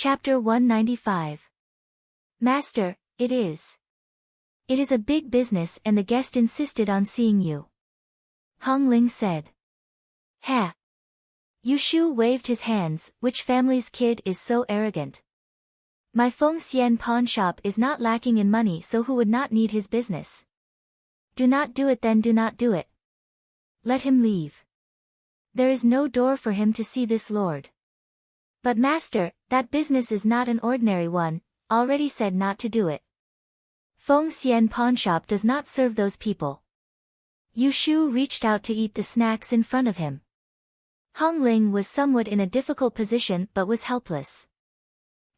Chapter 195. Master, it is. It is a big business and the guest insisted on seeing you. Hong Ling said. Ha! Yushu waved his hands. Which family's kid is so arrogant? My Feng Xian pawn shop is not lacking in money, so who would not need his business? Do not do it, then do not do it. Let him leave. There is no door for him to see this lord. But master, that business is not an ordinary one, already said not to do it. Feng Xian pawnshop does not serve those people. Yushu reached out to eat the snacks in front of him. Hong Ling was somewhat in a difficult position but was helpless.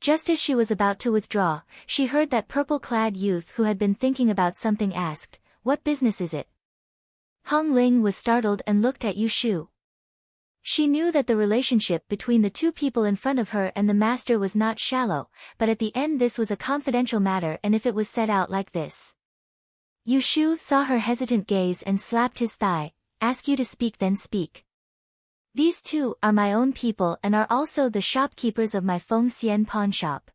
Just as she was about to withdraw, she heard that purple-clad youth who had been thinking about something asked, "What business is it?" Hong Ling was startled and looked at Yushu. She knew that the relationship between the two people in front of her and the master was not shallow, but at the end this was a confidential matter, and if it was said out like this. Yushu saw her hesitant gaze and slapped his thigh. "Ask you to speak, then speak. These two are my own people and are also the shopkeepers of my Feng Xian pawn shop.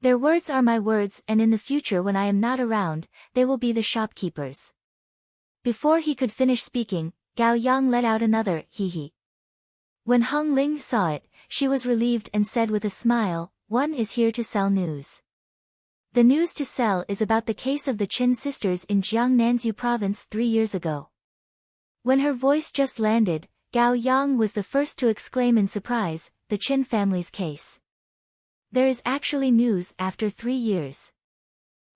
Their words are my words, and in the future when I am not around, they will be the shopkeepers." Before he could finish speaking, Gao Yang let out another hee-hee. When Hong Ling saw it, she was relieved and said with a smile, "One is here to sell news." The news to sell is about the case of the Qin sisters in Jiangnanzhou province 3 years ago. When her voice just landed, Gao Yang was the first to exclaim in surprise, "The Qin family's case. There is actually news after 3 years.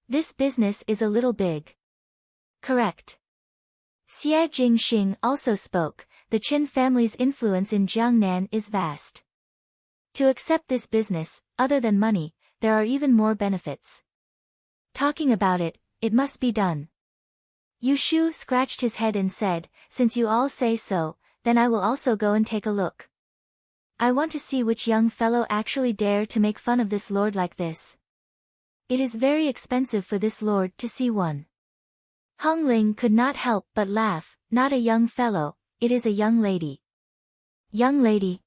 This business is a little big." "Correct." Xie Jingxing also spoke. "The Qin family's influence in Jiangnan is vast. To accept this business, other than money, there are even more benefits. Talking about it, it must be done." Yushu scratched his head and said, "Since you all say so, then I will also go and take a look. I want to see which young fellow actually dare to make fun of this lord like this. It is very expensive for this lord to see one." Hong Ling could not help but laugh. "Not a young fellow, it is a young lady." "Young lady?"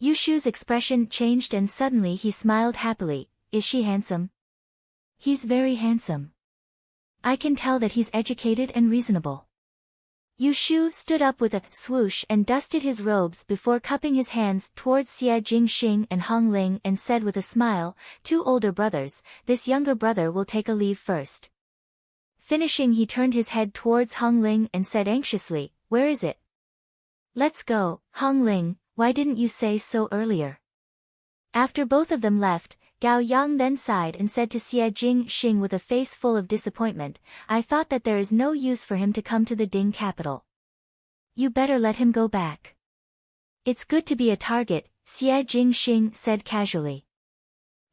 Yushu's expression changed and suddenly he smiled happily. "Is she handsome?" "He's very handsome. I can tell that he's educated and reasonable." Yushu stood up with a swoosh and dusted his robes before cupping his hands towards Xie Jingxing and Hong Ling and said with a smile, "Two older brothers, this younger brother will take a leave first." Finishing, he turned his head towards Hong Ling and said anxiously, "Where is it?" "Let's go, Hong Ling, why didn't you say so earlier?" After both of them left, Gao Yang then sighed and said to Xie Jingxing with a face full of disappointment, "I thought that there is no use for him to come to the Ding capital. You better let him go back." "It's good to be a target," Xie Jingxing said casually.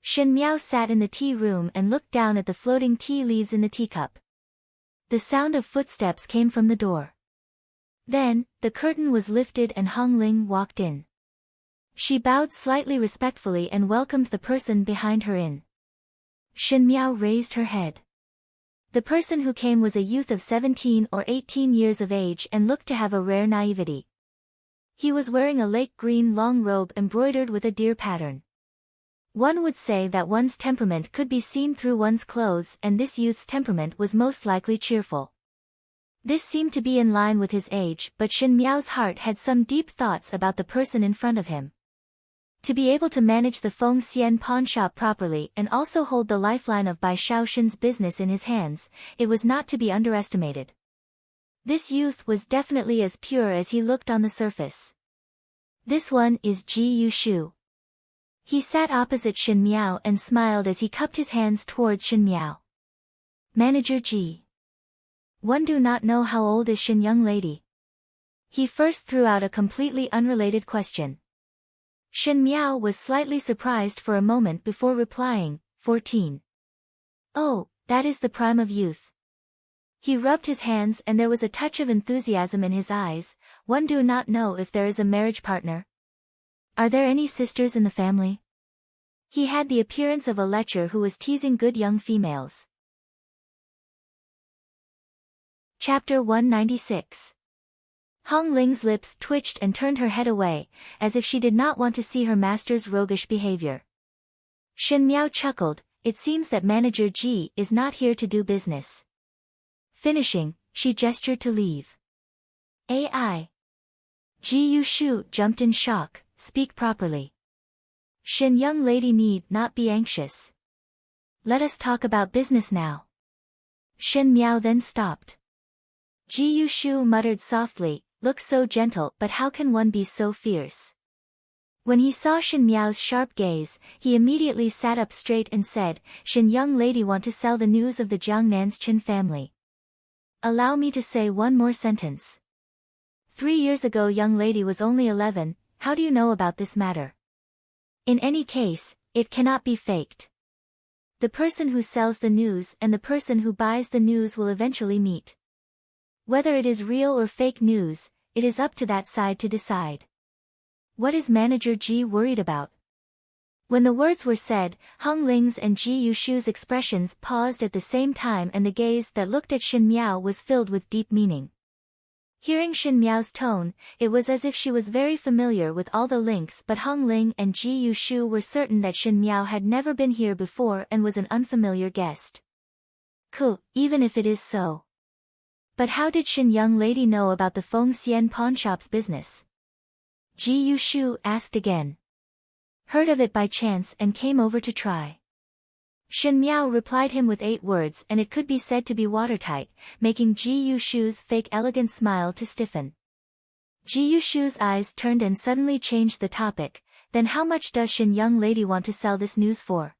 Shen Miao sat in the tea room and looked down at the floating tea leaves in the teacup. The sound of footsteps came from the door. Then, the curtain was lifted and Hong Ling walked in. She bowed slightly respectfully and welcomed the person behind her in. Shen Miao raised her head. The person who came was a youth of 17 or 18 years of age and looked to have a rare naivety. He was wearing a lake green long robe embroidered with a deer pattern. One would say that one's temperament could be seen through one's clothes, and this youth's temperament was most likely cheerful. This seemed to be in line with his age, but Shen Miao's heart had some deep thoughts about the person in front of him. To be able to manage the Feng Xian pawn shop properly and also hold the lifeline of Bai Shaoxin's business in his hands, it was not to be underestimated. This youth was definitely as pure as he looked on the surface. "This one is Ji Yushu." He sat opposite Shen Miao and smiled as he cupped his hands towards Shen Miao. "Manager Ji. One do not know how old is Shen young lady?" He first threw out a completely unrelated question. Shen Miao was slightly surprised for a moment before replying, 14. "Oh, that is the prime of youth." He rubbed his hands and there was a touch of enthusiasm in his eyes. "One do not know if there is a marriage partner. Are there any sisters in the family?" He had the appearance of a lecher who was teasing good young females. Chapter 196. Hong Ling's lips twitched and turned her head away, as if she did not want to see her master's roguish behavior. Shen Miao chuckled, it seems that Manager Ji is not here to do business. Finishing, she gestured to leave. AI. Ji Yushu jumped in shock, speak properly. Shen young lady need not be anxious. Let us talk about business now. Shen Miao then stopped. Ji Yushu muttered softly, looks so gentle but how can one be so fierce? When he saw Shen Miao's sharp gaze, he immediately sat up straight and said, Shen young lady want to sell the news of the Jiangnan's Qin family. Allow me to say one more sentence. 3 years ago young lady was only 11, how do you know about this matter? In any case, it cannot be faked. The person who sells the news and the person who buys the news will eventually meet. Whether it is real or fake news, it is up to that side to decide. What is Manager Ji worried about? When the words were said, Hong Ling's and Ji Yushu's expressions paused at the same time and the gaze that looked at Shen Miao was filled with deep meaning. Hearing Shen Miao's tone, it was as if she was very familiar with all the links but Hong Ling and Ji Yushu were certain that Shen Miao had never been here before and was an unfamiliar guest. Cool, even if it is so. But how did Shen young lady know about the Feng Xian pawnshop's business? Ji Yushu asked again. Heard of it by chance and came over to try. Shen Miao replied him with 8 words and it could be said to be watertight, making Ji Yushu's fake elegant smile to stiffen. Ji Yushu's eyes turned and suddenly changed the topic, then how much does Shen young lady want to sell this news for?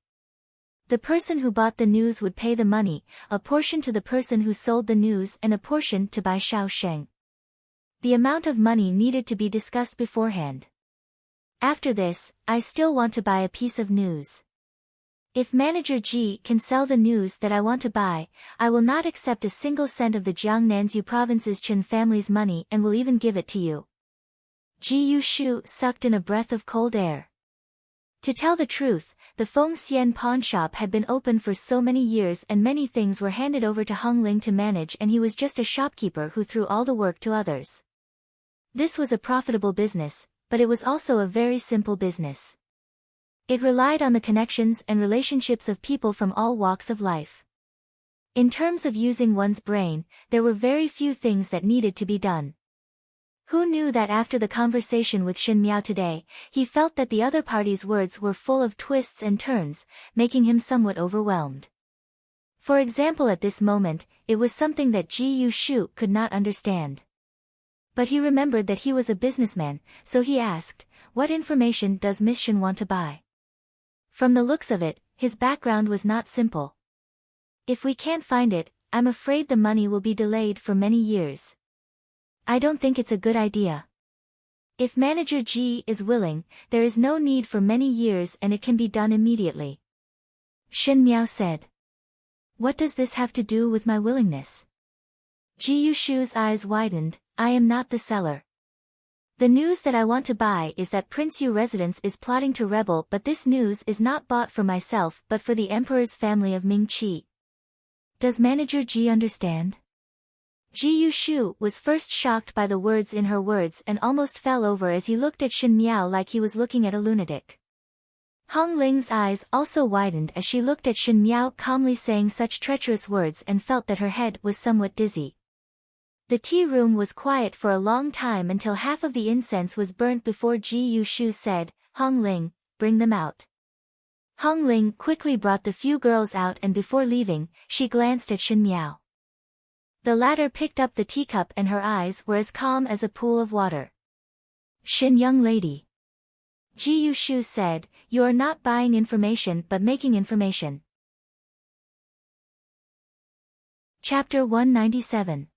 The person who bought the news would pay the money, a portion to the person who sold the news and a portion to Bai Shaosheng. The amount of money needed to be discussed beforehand. After this, I still want to buy a piece of news. If Manager Ji can sell the news that I want to buy, I will not accept a single cent of the Jiangnan's province's Qin family's money and will even give it to you. Ji Yushu sucked in a breath of cold air. To tell the truth, the Feng Xian pawn shop had been open for so many years and many things were handed over to Hong Ling to manage and he was just a shopkeeper who threw all the work to others. This was a profitable business, but it was also a very simple business. It relied on the connections and relationships of people from all walks of life. In terms of using one's brain, there were very few things that needed to be done. Who knew that after the conversation with Shen Miao today, he felt that the other party's words were full of twists and turns, making him somewhat overwhelmed. For example, at this moment, it was something that Ji Yushu could not understand. But he remembered that he was a businessman, so he asked, what information does Miss Shen want to buy? From the looks of it, his background was not simple. If we can't find it, I'm afraid the money will be delayed for many years. I don't think it's a good idea. If Manager Ji is willing, there is no need for many years and it can be done immediately. Shen Miao said. What does this have to do with my willingness? Ji Yushu's eyes widened, I am not the seller. The news that I want to buy is that Prince Yu residence is plotting to rebel but this news is not bought for myself but for the Emperor's family of Mingqi. Does Manager Ji understand? Ji Yushu was first shocked by the words in her words and almost fell over as he looked at Shen Miao like he was looking at a lunatic. Hong Ling's eyes also widened as she looked at Shen Miao calmly saying such treacherous words and felt that her head was somewhat dizzy. The tea room was quiet for a long time until half of the incense was burnt before Ji Yushu said, Hong Ling, bring them out. Hong Ling quickly brought the few girls out and before leaving, she glanced at Shen Miao. The latter picked up the teacup and her eyes were as calm as a pool of water. Shen young lady. Ji Yushu said, you are not buying information but making information. Chapter 197.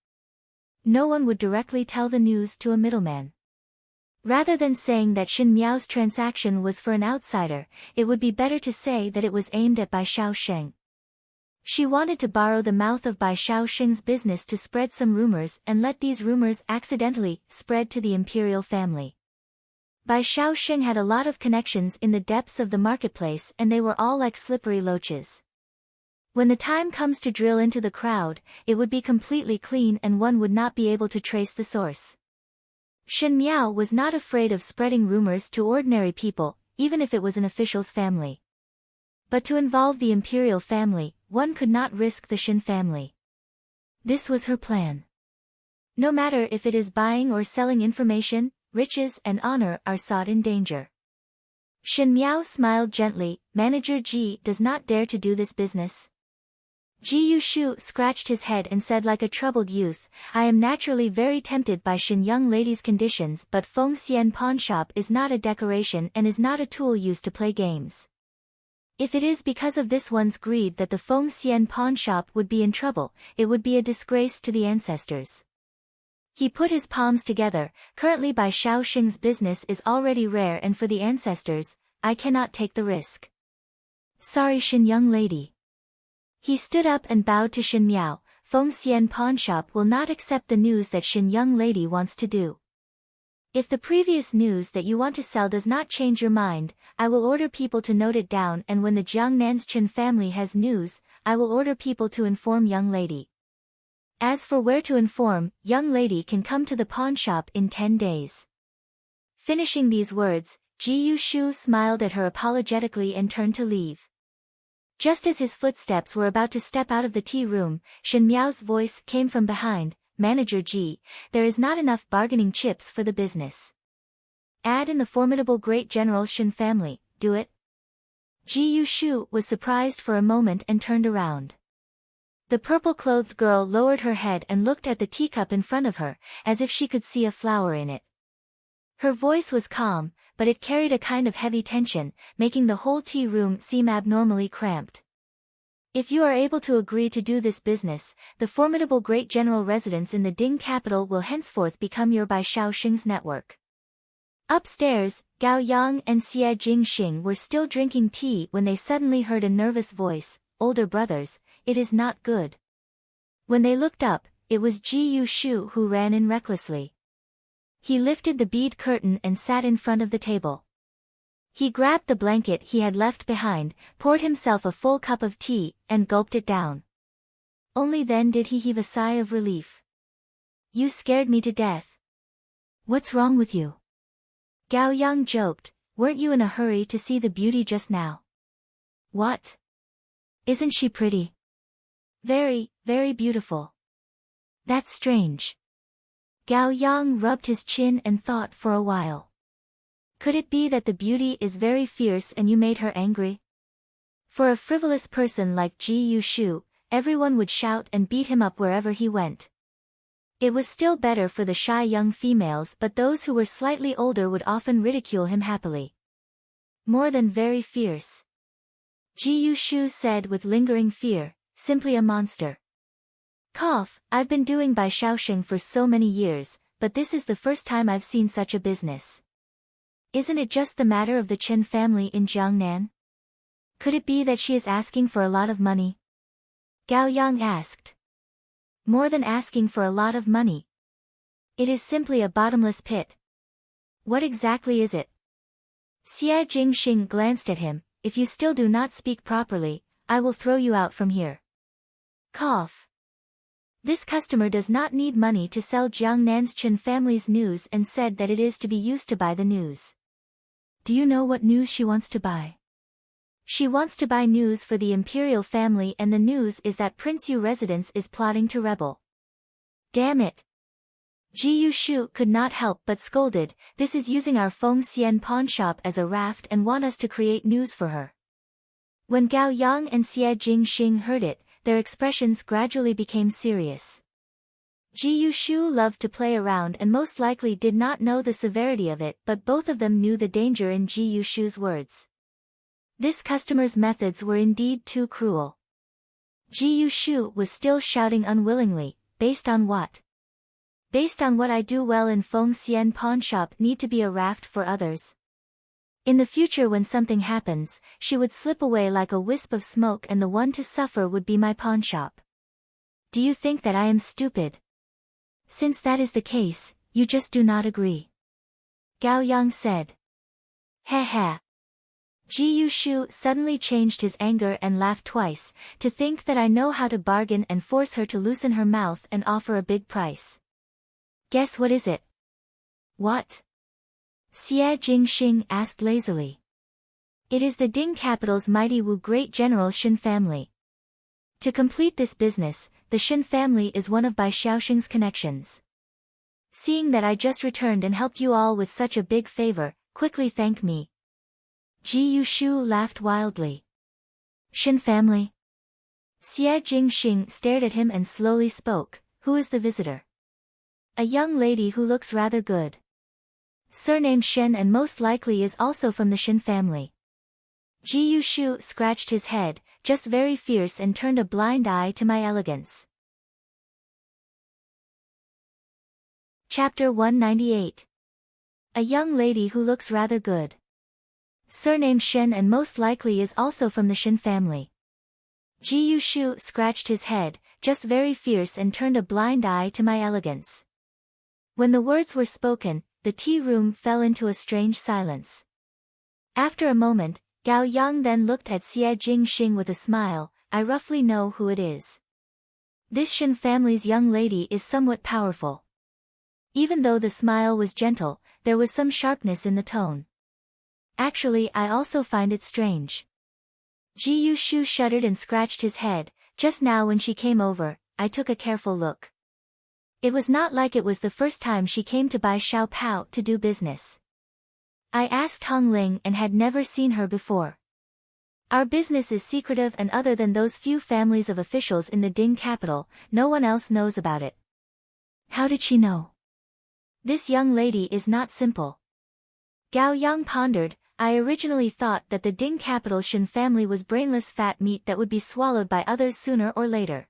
No one would directly tell the news to a middleman. Rather than saying that Shen Miao's transaction was for an outsider, it would be better to say that it was aimed at Bai Shaosheng. She wanted to borrow the mouth of Bai Shaosheng's business to spread some rumors and let these rumors accidentally spread to the imperial family. Bai Shaosheng had a lot of connections in the depths of the marketplace and they were all like slippery loaches. When the time comes to drill into the crowd, it would be completely clean and one would not be able to trace the source. Shen Miao was not afraid of spreading rumors to ordinary people, even if it was an official's family. But to involve the imperial family, one could not risk the Shin family. This was her plan. No matter if it is buying or selling information, riches and honor are sought in danger. Shin Miao smiled gently. Manager Ji does not dare to do this business. Ji Yushu scratched his head and said like a troubled youth, I am naturally very tempted by Shin young lady's conditions, but Feng Xian pawnshop is not a decoration and is not a tool used to play games. If it is because of this one's greed that the Feng Xian pawnshop would be in trouble, it would be a disgrace to the ancestors. He put his palms together. Currently Bai Shaoxing's business is already rare, and for the ancestors, I cannot take the risk. Sorry, Shin young lady. He stood up and bowed to Shin Miao. Feng Xian pawnshop will not accept the news that Shin young lady wants to do. If the previous news that you want to sell does not change your mind, I will order people to note it down, and when the Jiangnan's Chen family has news, I will order people to inform young lady. As for where to inform, young lady can come to the pawn shop in 10 days. Finishing these words, Ji Yushu smiled at her apologetically and turned to leave. Just as his footsteps were about to step out of the tea room, Shin Miao's voice came from behind, Manager Ji, there is not enough bargaining chips for the business. Add in the formidable great general Shin family, do it. Ji Yushu was surprised for a moment and turned around. The purple-clothed girl lowered her head and looked at the teacup in front of her, as if she could see a flower in it. Her voice was calm, but it carried a kind of heavy tension, making the whole tea room seem abnormally cramped. If you are able to agree to do this business, the formidable great general residence in the Ding capital will henceforth become your Bai Shaoxing's network. Upstairs, Gao Yang and Xie Jingxing were still drinking tea when they suddenly heard a nervous voice, older brothers, it is not good. When they looked up, it was Ji Yushu who ran in recklessly. He lifted the bead curtain and sat in front of the table. He grabbed the blanket he had left behind, poured himself a full cup of tea, and gulped it down. Only then did he heave a sigh of relief. You scared me to death. What's wrong with you? Gao Yang joked, weren't you in a hurry to see the beauty just now? What? Isn't she pretty? Very, very beautiful. That's strange. Gao Yang rubbed his chin and thought for a while. Could it be that the beauty is very fierce and you made her angry? For a frivolous person like Ji Yushu, everyone would shout and beat him up wherever he went. It was still better for the shy young females, but those who were slightly older would often ridicule him happily. More than very fierce. Ji Yushu said with lingering fear, simply a monster. Cough, I've been doing Bai Shaoxing for so many years, but this is the first time I've seen such a business. Isn't it just the matter of the Chen family in Jiangnan? Could it be that she is asking for a lot of money? Gao Yang asked. More than asking for a lot of money. It is simply a bottomless pit. What exactly is it? Xie Jingxing glanced at him, if you still do not speak properly, I will throw you out from here. Cough. This customer does not need money to sell Jiangnan's Chen family's news and said that it is to be used to buy the news. Do you know what news she wants to buy? She wants to buy news for the imperial family, and the news is that Prince Yu residence is plotting to rebel. Damn it. Ji Yushu could not help but scolded, this is using our Feng Xian pawnshop as a raft and want us to create news for her. When Gao Yang and Xie Jingxing heard it, their expressions gradually became serious. Ji Yushu loved to play around and most likely did not know the severity of it, but both of them knew the danger in Ji Yushu's words. This customer's methods were indeed too cruel. Ji Yushu was still shouting unwillingly, based on what? Based on what I do well in Feng Xian pawnshop need to be a raft for others. In the future when something happens, she would slip away like a wisp of smoke and the one to suffer would be my pawnshop. Do you think that I am stupid? Since that is the case, you just do not agree. Gao Yang said. Ha ha. Ji Yushu suddenly changed his anger and laughed twice, to think that I know how to bargain and force her to loosen her mouth and offer a big price. Guess what is it? What? Xie Jingxing asked lazily. It is the Ding capital's mighty Wu great general Shen family. To complete this business, the Shen family is one of Bai Xiaoxing's connections. Seeing that I just returned and helped you all with such a big favor, quickly thank me. Ji Yushu laughed wildly. Shen family? Xie Jingxing stared at him and slowly spoke, who is the visitor? A young lady who looks rather good. Surnamed Shen and most likely is also from the Shen family. Ji Yushu scratched his head, just very fierce, and turned a blind eye to my elegance. Chapter 198. A young lady who looks rather good. Surnamed Shen and most likely is also from the Shen family. Ji Yushu scratched his head, just very fierce, and turned a blind eye to my elegance. When the words were spoken, the tea room fell into a strange silence. After a moment, Gao Yang then looked at Xie Jingxing with a smile. I roughly know who it is. This Shen family's young lady is somewhat powerful. Even though the smile was gentle, there was some sharpness in the tone. Actually, I also find it strange. Ji Yushu shuddered and scratched his head. Just now when she came over, I took a careful look. It was not like it was the first time she came to Bai Xiao Pao to do business. I asked Hong Ling and had never seen her before. Our business is secretive, and other than those few families of officials in the Ding capital, no one else knows about it. How did she know? This young lady is not simple. Gao Yang pondered. I originally thought that the Ding capital Shen family was brainless fat meat that would be swallowed by others sooner or later.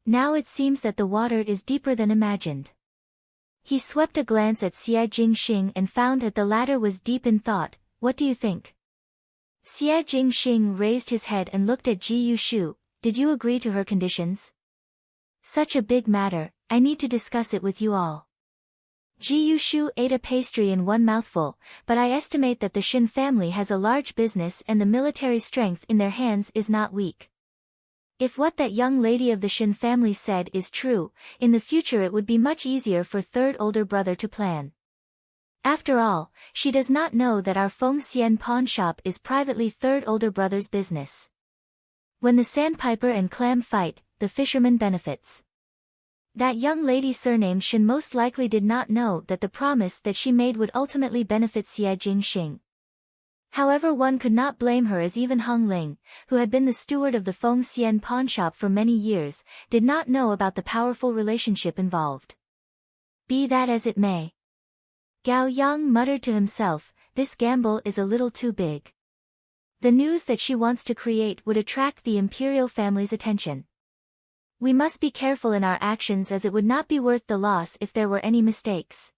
Now it seems that the water is deeper than imagined. He swept a glance at Xie Jingxing and found that the latter was deep in thought. What do you think? Xie Jingxing raised his head and looked at Ji Yushu. Did you agree to her conditions? Such a big matter, I need to discuss it with you all. Ji Yushu ate a pastry in one mouthful, but I estimate that the Shen family has a large business and the military strength in their hands is not weak. If what that young lady of the Shen family said is true, in the future it would be much easier for third older brother to plan. After all, she does not know that our Feng Xian pawn shop is privately third older brother's business. When the sandpiper and clam fight, the fisherman benefits. That young lady surnamed Shen most likely did not know that the promise that she made would ultimately benefit Xie Jingxing. However, one could not blame her, as even Hong Ling, who had been the steward of the Feng Xian pawn shop for many years, did not know about the powerful relationship involved. Be that as it may. Gao Yang muttered to himself, this gamble is a little too big. The news that she wants to create would attract the imperial family's attention. We must be careful in our actions, as it would not be worth the loss if there were any mistakes.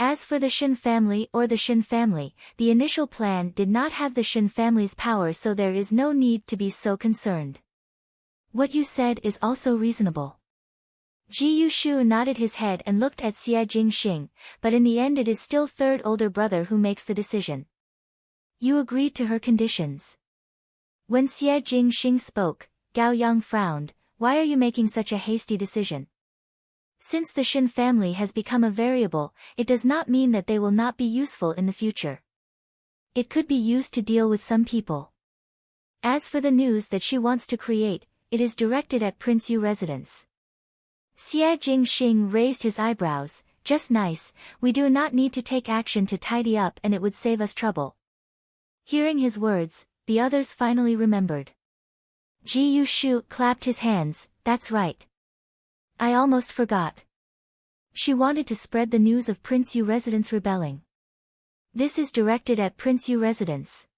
As for the Shen family or the Shen family, the initial plan did not have the Shen family's power, so there is no need to be so concerned. What you said is also reasonable. Ji Yushu nodded his head and looked at Xie Jingxing, but in the end it is still third older brother who makes the decision. You agreed to her conditions. When Xie Jingxing spoke, Gao Yang frowned. Why are you making such a hasty decision? Since the Shen family has become a variable, it does not mean that they will not be useful in the future. It could be used to deal with some people. As for the news that she wants to create, it is directed at Prince Yu residence. Xie Jingxing raised his eyebrows. Just nice, we do not need to take action to tidy up, and it would save us trouble. Hearing his words, the others finally remembered. Ji Yushu clapped his hands. That's right. I almost forgot. She wanted to spread the news of Prince Yu residence rebelling. This is directed at Prince Yu residence.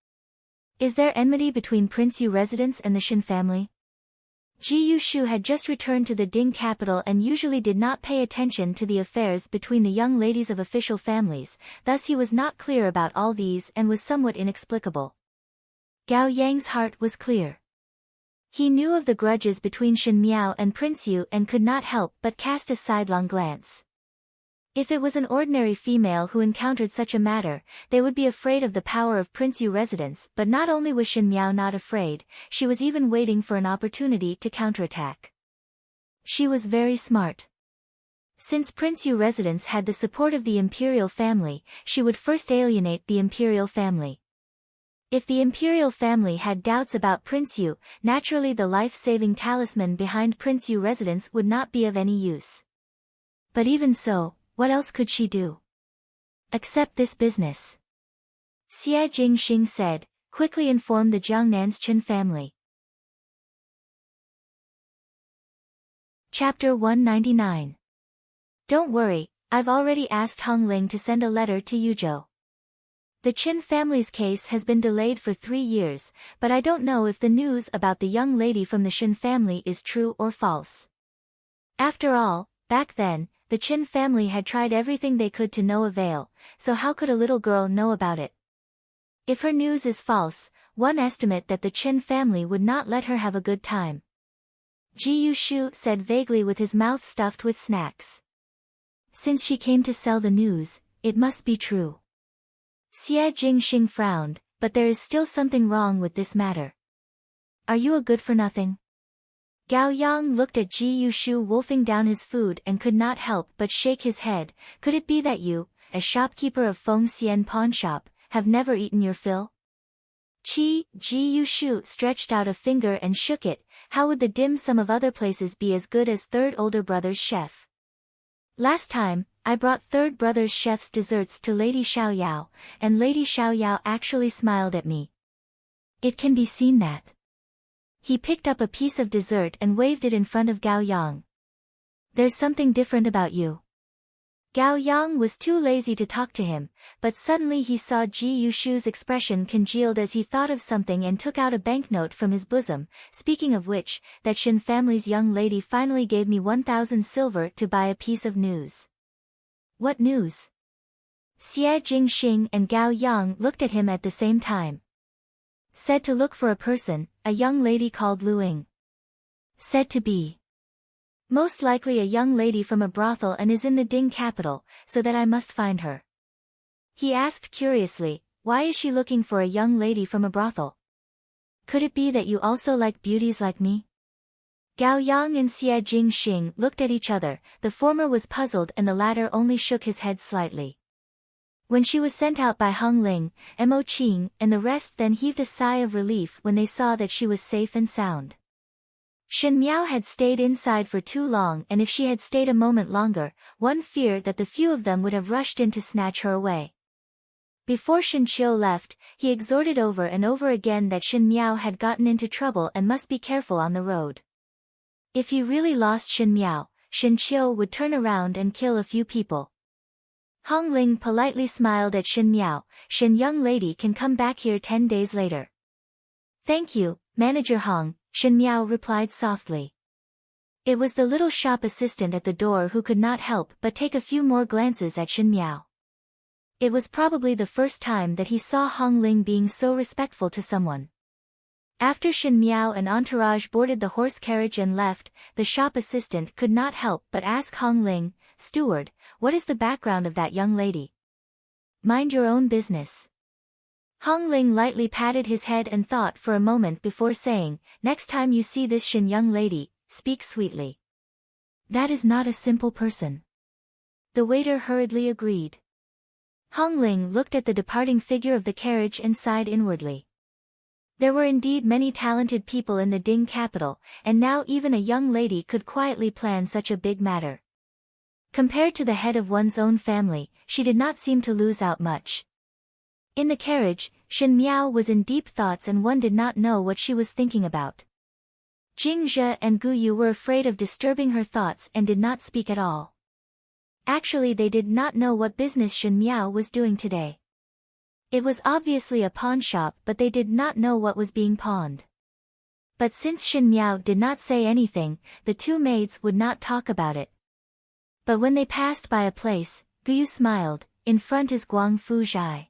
Is there enmity between Prince Yu residence and the Shen family? Ji Yushu had just returned to the Ding capital and usually did not pay attention to the affairs between the young ladies of official families, thus he was not clear about all these and was somewhat inexplicable. Gao Yang's heart was clear. He knew of the grudges between Shen Miao and Prince Yu and could not help but cast a sidelong glance. If it was an ordinary female who encountered such a matter, they would be afraid of the power of Prince Yu residence, but not only was Shen Miao not afraid, she was even waiting for an opportunity to counterattack. She was very smart. Since Prince Yu residence had the support of the imperial family, she would first alienate the imperial family. If the imperial family had doubts about Prince Yu, naturally the life-saving talisman behind Prince Yu residence would not be of any use. But even so, what else could she do? Accept this business. Xie Jingxing said, quickly inform the Jiangnan's Chen family. Chapter 199. Don't worry, I've already asked Hong Ling to send a letter to Yuzhou. The Qin family's case has been delayed for 3 years, but I don't know if the news about the young lady from the Shen family is true or false. After all, back then, the Qin family had tried everything they could to no avail, so how could a little girl know about it? If her news is false, one estimate that the Qin family would not let her have a good time. Ji Yushu said vaguely with his mouth stuffed with snacks. Since she came to sell the news, it must be true. Xie Jingxing frowned, but there is still something wrong with this matter. Are you a good-for-nothing? Gao Yang looked at Ji Yushu wolfing down his food and could not help but shake his head. Could it be that you, as shopkeeper of Feng Xian pawn shop, have never eaten your fill? Ji Yushu stretched out a finger and shook it. How would the dim sum of other places be as good as third older brother's chef? Last time, I brought third brother's chef's desserts to Lady Xiaoyao, and Lady Xiaoyao actually smiled at me. It can be seen that. He picked up a piece of dessert and waved it in front of Gao Yang. There's something different about you. Gao Yang was too lazy to talk to him, but suddenly he saw Ji Yushu's expression congealed as he thought of something and took out a banknote from his bosom. Speaking of which, that Shen family's young lady finally gave me 1,000 silver to buy a piece of news. What news? Xie Jingxing and Gao Yang looked at him at the same time. Said to look for a person, a young lady called Luing. Said to be. Most likely a young lady from a brothel and is in the Ding capital, so that I must find her. He asked curiously, why is she looking for a young lady from a brothel? Could it be that you also like beauties like me? Gao Yang and Xie Jingxing looked at each other, the former was puzzled and the latter only shook his head slightly. When she was sent out by Hong Ling, Mo Qing and the rest then heaved a sigh of relief when they saw that she was safe and sound. Shen Miao had stayed inside for too long, and if she had stayed a moment longer, one feared that the few of them would have rushed in to snatch her away. Before Shen Qiu left, he exhorted over and over again that Shen Miao had gotten into trouble and must be careful on the road. If he really lost Shen Miao, Shen Qiu would turn around and kill a few people. Hong Ling politely smiled at Shen Miao. Shen young lady can come back here 10 days later. Thank you, Manager Hong, Shen Miao replied softly. It was the little shop assistant at the door who could not help but take a few more glances at Shen Miao. It was probably the first time that he saw Hong Ling being so respectful to someone. After Shen Miao and entourage boarded the horse carriage and left, the shop assistant could not help but ask Hong Ling, "Steward, what is the background of that young lady?" "Mind your own business." Hong Ling lightly patted his head and thought for a moment before saying, "Next time you see this Shen young lady, speak sweetly." "That is not a simple person." The waiter hurriedly agreed. Hong Ling looked at the departing figure of the carriage and sighed inwardly. There were indeed many talented people in the Ding capital, and now even a young lady could quietly plan such a big matter. Compared to the head of one's own family, she did not seem to lose out much. In the carriage, Shen Miao was in deep thoughts and one did not know what she was thinking about. Jing Zhe and Gu Yu were afraid of disturbing her thoughts and did not speak at all. Actually they did not know what business Shen Miao was doing today. It was obviously a pawn shop but they did not know what was being pawned. But since Shen Miao did not say anything, the two maids would not talk about it. But when they passed by a place, Gu Yu smiled, "In front is Guangfu Zhai.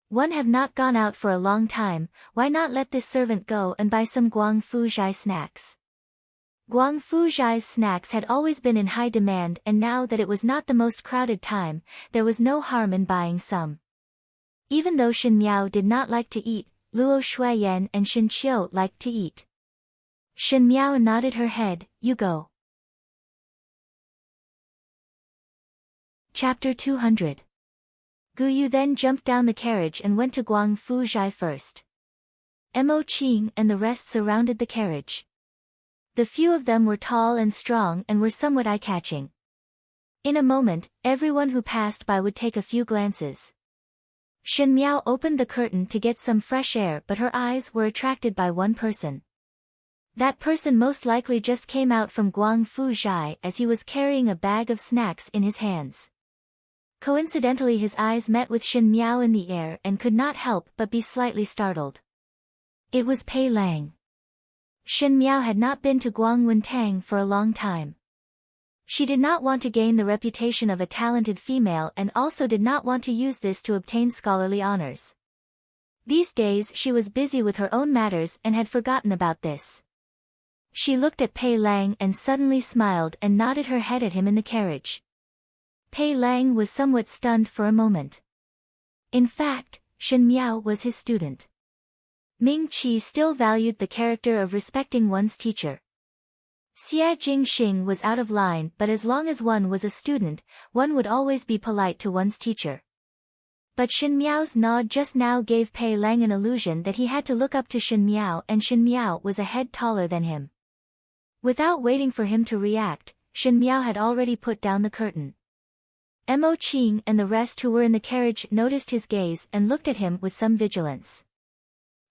One have not gone out for a long time, why not let this servant go and buy some Guangfu Zhai snacks?" Guangfu Zhai's snacks had always been in high demand and now that it was not the most crowded time, there was no harm in buying some. Even though Shen Miao did not like to eat, Luo Shuiyan and Shen Qiu liked to eat. Shen Miao nodded her head, "You go." Chapter 200. Gu Yu then jumped down the carriage and went to Guang Fu Zhai first. Mo Qing and the rest surrounded the carriage. The few of them were tall and strong and were somewhat eye-catching. In a moment, everyone who passed by would take a few glances. Shen Miao opened the curtain to get some fresh air, but her eyes were attracted by one person. That person most likely just came out from Guang Fu Zhai as he was carrying a bag of snacks in his hands. Coincidentally, his eyes met with Shen Miao in the air and could not help but be slightly startled. It was Pei Lang. Shen Miao had not been to Guangwuntang for a long time. She did not want to gain the reputation of a talented female and also did not want to use this to obtain scholarly honors. These days she was busy with her own matters and had forgotten about this. She looked at Pei Lang and suddenly smiled and nodded her head at him in the carriage. Pei Lang was somewhat stunned for a moment. In fact, Shen Miao was his student. Ming Qi still valued the character of respecting one's teacher. Xie Jingxing was out of line, but as long as one was a student, one would always be polite to one's teacher. But Shen Miao's nod just now gave Pei Lang an illusion that he had to look up to Shen Miao, and Shen Miao was a head taller than him. Without waiting for him to react, Shen Miao had already put down the curtain. Mo Qing and the rest who were in the carriage noticed his gaze and looked at him with some vigilance.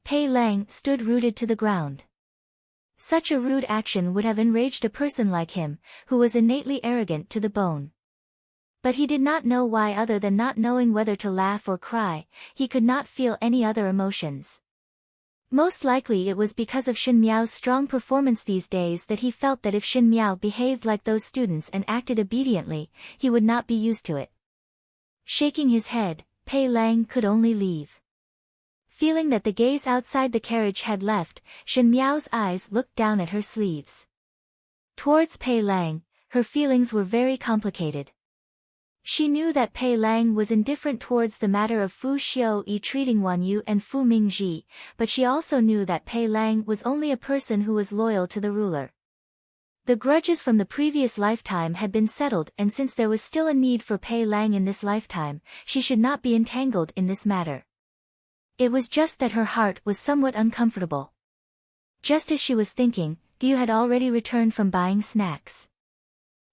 Pei Lang stood rooted to the ground. Such a rude action would have enraged a person like him, who was innately arrogant to the bone. But he did not know why, other than not knowing whether to laugh or cry. He could not feel any other emotions. Most likely it was because of Shen Miao's strong performance these days that he felt that if Shen Miao behaved like those students and acted obediently, he would not be used to it. Shaking his head, Pei Lang could only leave. Feeling that the gaze outside the carriage had left, Shen Miao's eyes looked down at her sleeves. Towards Pei Lang, her feelings were very complicated. She knew that Pei Lang was indifferent towards the matter of Fu Xiuyi treating Wan Yu and Fu Mingji, but she also knew that Pei Lang was only a person who was loyal to the ruler. The grudges from the previous lifetime had been settled, and since there was still a need for Pei Lang in this lifetime, she should not be entangled in this matter. It was just that her heart was somewhat uncomfortable. Just as she was thinking, Gu had already returned from buying snacks.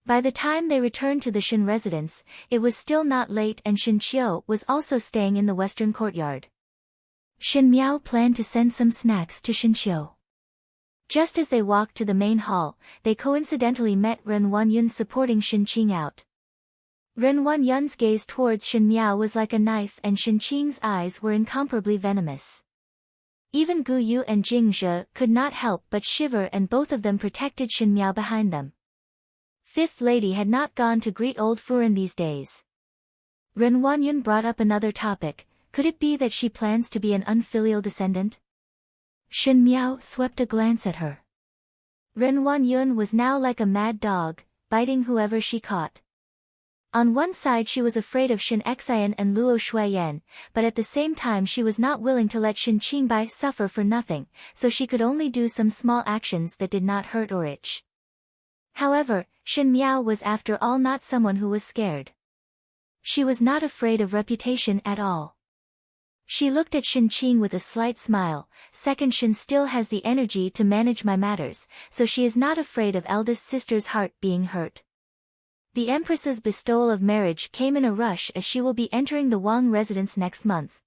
By the time they returned to the Shen residence, it was still not late, and Shen Qiu was also staying in the western courtyard. Shen Miao planned to send some snacks to Shen Qiu. Just as they walked to the main hall, they coincidentally met Ren Wanyun supporting Shen Qing out. Ren Wanyun's gaze towards Shen Miao was like a knife, and Shen Qing's eyes were incomparably venomous. Even Gu Yu and Jing Zhe could not help but shiver, and both of them protected Shen Miao behind them. Fifth Lady had not gone to greet old Furen these days. Ren Wanyun brought up another topic. Could it be that she plans to be an unfilial descendant? Shen Miao swept a glance at her. Ren Wanyun was now like a mad dog, biting whoever she caught. On one side she was afraid of Shen Xian and Luo Shuiyan, but at the same time she was not willing to let Shen Qingbai suffer for nothing, so she could only do some small actions that did not hurt or itch. However, Shen Miao was after all not someone who was scared. She was not afraid of reputation at all. She looked at Shen Qing with a slight smile. Second Shen still has the energy to manage my matters, so she is not afraid of eldest sister's heart being hurt. The Empress's bestowal of marriage came in a rush, as she will be entering the Wang residence next month.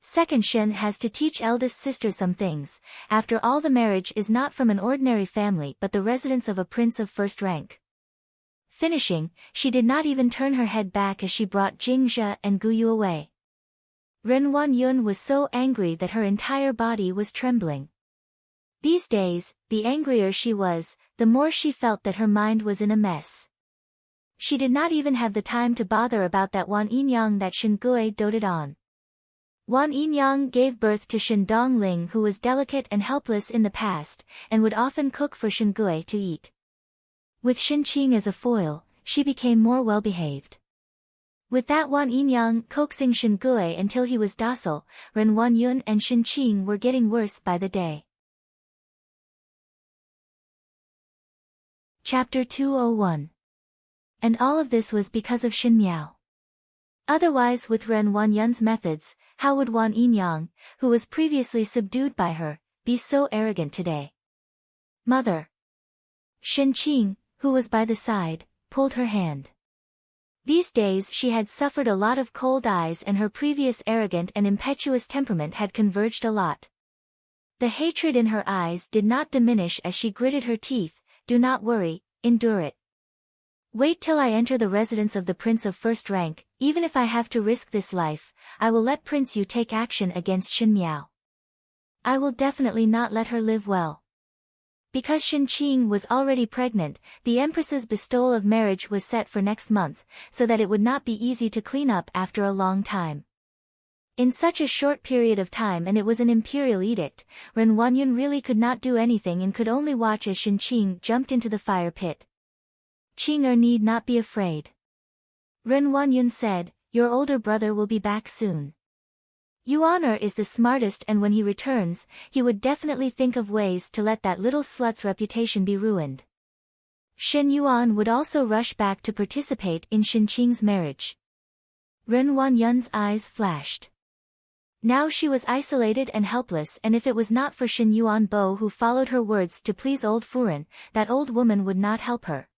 Second Shen has to teach eldest sister some things. After all, the marriage is not from an ordinary family but the residence of a prince of first rank. Finishing, she did not even turn her head back as she brought Jing Zhe and Gu Yu away. Ren Wanyun was so angry that her entire body was trembling. These days, the angrier she was, the more she felt that her mind was in a mess. She did not even have the time to bother about that Wan Yinyang that Shen Gui doted on. Wan Yinyang gave birth to Shen Dongling, who was delicate and helpless in the past, and would often cook for Shen Gui to eat. With Shen Qing as a foil, she became more well-behaved. With that Wan Yinyang coaxing Shen Gui until he was docile, Ren Wanyun and Shen Qing were getting worse by the day. Chapter 201. And all of this was because of Shen Miao. Otherwise, with Ren Wanyun's methods, how would Wan Yinyang, who was previously subdued by her, be so arrogant today? Mother. Shen Qing, who was by the side, pulled her hand. These days she had suffered a lot of cold eyes and her previous arrogant and impetuous temperament had converged a lot. The hatred in her eyes did not diminish as she gritted her teeth. Do not worry, endure it. Wait till I enter the residence of the prince of first rank, even if I have to risk this life, I will let Prince Yu take action against Shen Miao. I will definitely not let her live well. Because Shen Qing was already pregnant, the Empress's bestowal of marriage was set for next month, so that it would not be easy to clean up after a long time. In such a short period of time, and it was an imperial edict, Ren Wanyun really could not do anything and could only watch as Shen Qing jumped into the fire pit. Qing need not be afraid. Ren Wanyun said, your older brother will be back soon. Yuan is the smartest, and when he returns, he would definitely think of ways to let that little slut's reputation be ruined. Shen Yuan would also rush back to participate in Shen Qing's marriage. Ren Wanyun's eyes flashed. Now she was isolated and helpless, and if it was not for Shen Yuan Bo who followed her words to please old Furen, that old woman would not help her.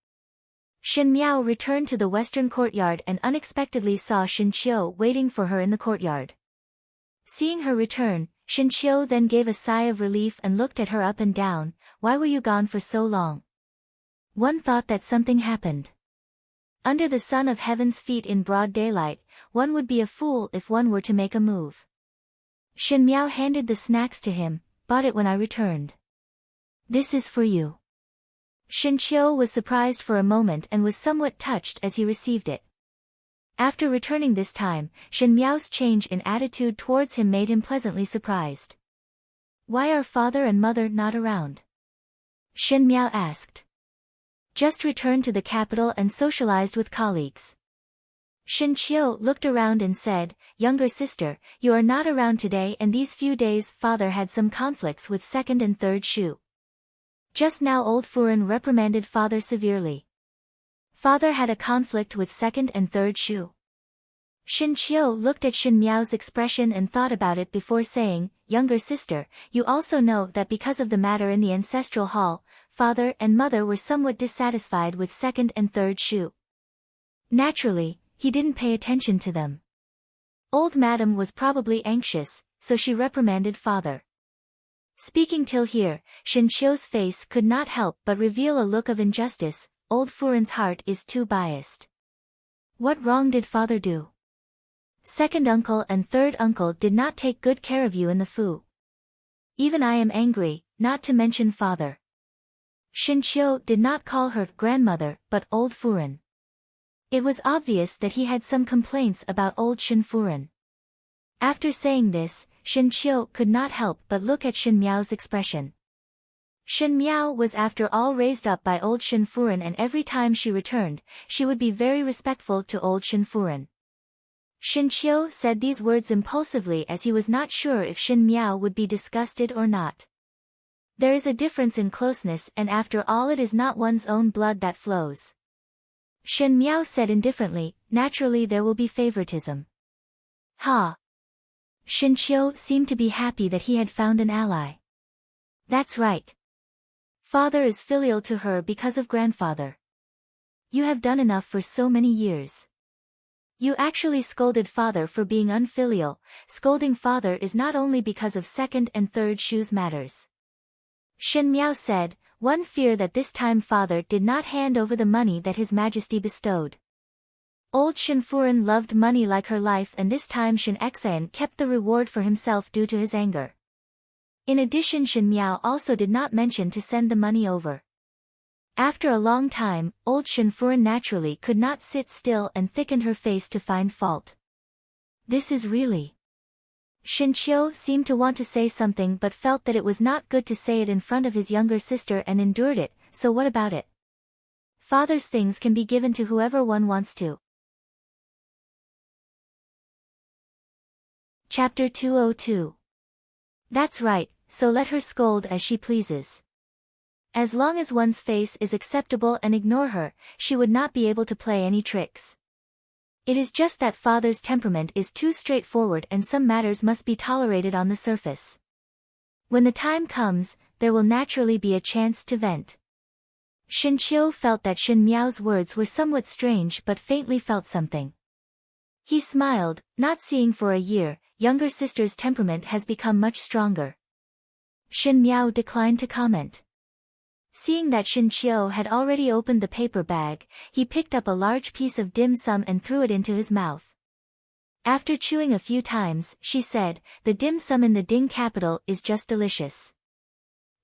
Shen Miao returned to the western courtyard and unexpectedly saw Shen Qiu waiting for her in the courtyard. Seeing her return, Shen Qiu then gave a sigh of relief and looked at her up and down. Why were you gone for so long? One thought that something happened. Under the sun of heaven's feet in broad daylight, one would be a fool if one were to make a move. Shen Miao handed the snacks to him, bought it when I returned. This is for you. Shen Qiu was surprised for a moment and was somewhat touched as he received it. After returning this time, Shen Miao's change in attitude towards him made him pleasantly surprised. Why are father and mother not around? Shen Miao asked. Just returned to the capital and socialized with colleagues. Shen Qiu looked around and said, younger sister, you are not around today, and these few days father had some conflicts with second and third Shu. Just now old Furen reprimanded father severely. Father had a conflict with second and third Shu. Shen Qiu looked at Shen Miao's expression and thought about it before saying, younger sister, you also know that because of the matter in the ancestral hall, father and mother were somewhat dissatisfied with second and third Shu. Naturally, he didn't pay attention to them. Old madam was probably anxious, so she reprimanded father. Speaking till here, Shen Qiu's face could not help but reveal a look of injustice. Old Furen's heart is too biased. What wrong did father do? Second uncle and third uncle did not take good care of you in the Fu. Even I am angry, not to mention father. Shen Qiu did not call her grandmother, but old Furen. It was obvious that he had some complaints about old Shen Furen. After saying this, Shen Qiu could not help but look at Shen Miao's expression. Shen Miao was after all raised up by old Shen Furen, and every time she returned, she would be very respectful to old Shen Furen. Shen Qiu said these words impulsively as he was not sure if Shen Miao would be disgusted or not. There is a difference in closeness, and after all it is not one's own blood that flows. Shen Miao said indifferently, naturally there will be favoritism. Ha! Shen Qiu seemed to be happy that he had found an ally. That's right. Father is filial to her because of grandfather. You have done enough for so many years. You actually scolded father for being unfilial. Scolding father is not only because of second and third Shu's matters. Shen Miao said, one fear that this time father did not hand over the money that his majesty bestowed. Old Shen Furen loved money like her life, and this time Shen Xian kept the reward for himself due to his anger. In addition, Shen Miao also did not mention to send the money over. After a long time, old Shen Furen naturally could not sit still and thickened her face to find fault. This is really... Shen Qiu seemed to want to say something but felt that it was not good to say it in front of his younger sister and endured it, so what about it? Father's things can be given to whoever one wants to. Chapter 202. That's right, so let her scold as she pleases. As long as one's face is acceptable and ignore her, she would not be able to play any tricks. It is just that father's temperament is too straightforward and some matters must be tolerated on the surface. When the time comes, there will naturally be a chance to vent. Shin Qiu felt that Shin Miao's words were somewhat strange but faintly felt something. He smiled, not seeing for a year. Younger sister's temperament has become much stronger. Shin Miao declined to comment. Seeing that Shin Qiu had already opened the paper bag, he picked up a large piece of dim sum and threw it into his mouth. After chewing a few times, she said, "The dim sum in the Ding capital is just delicious.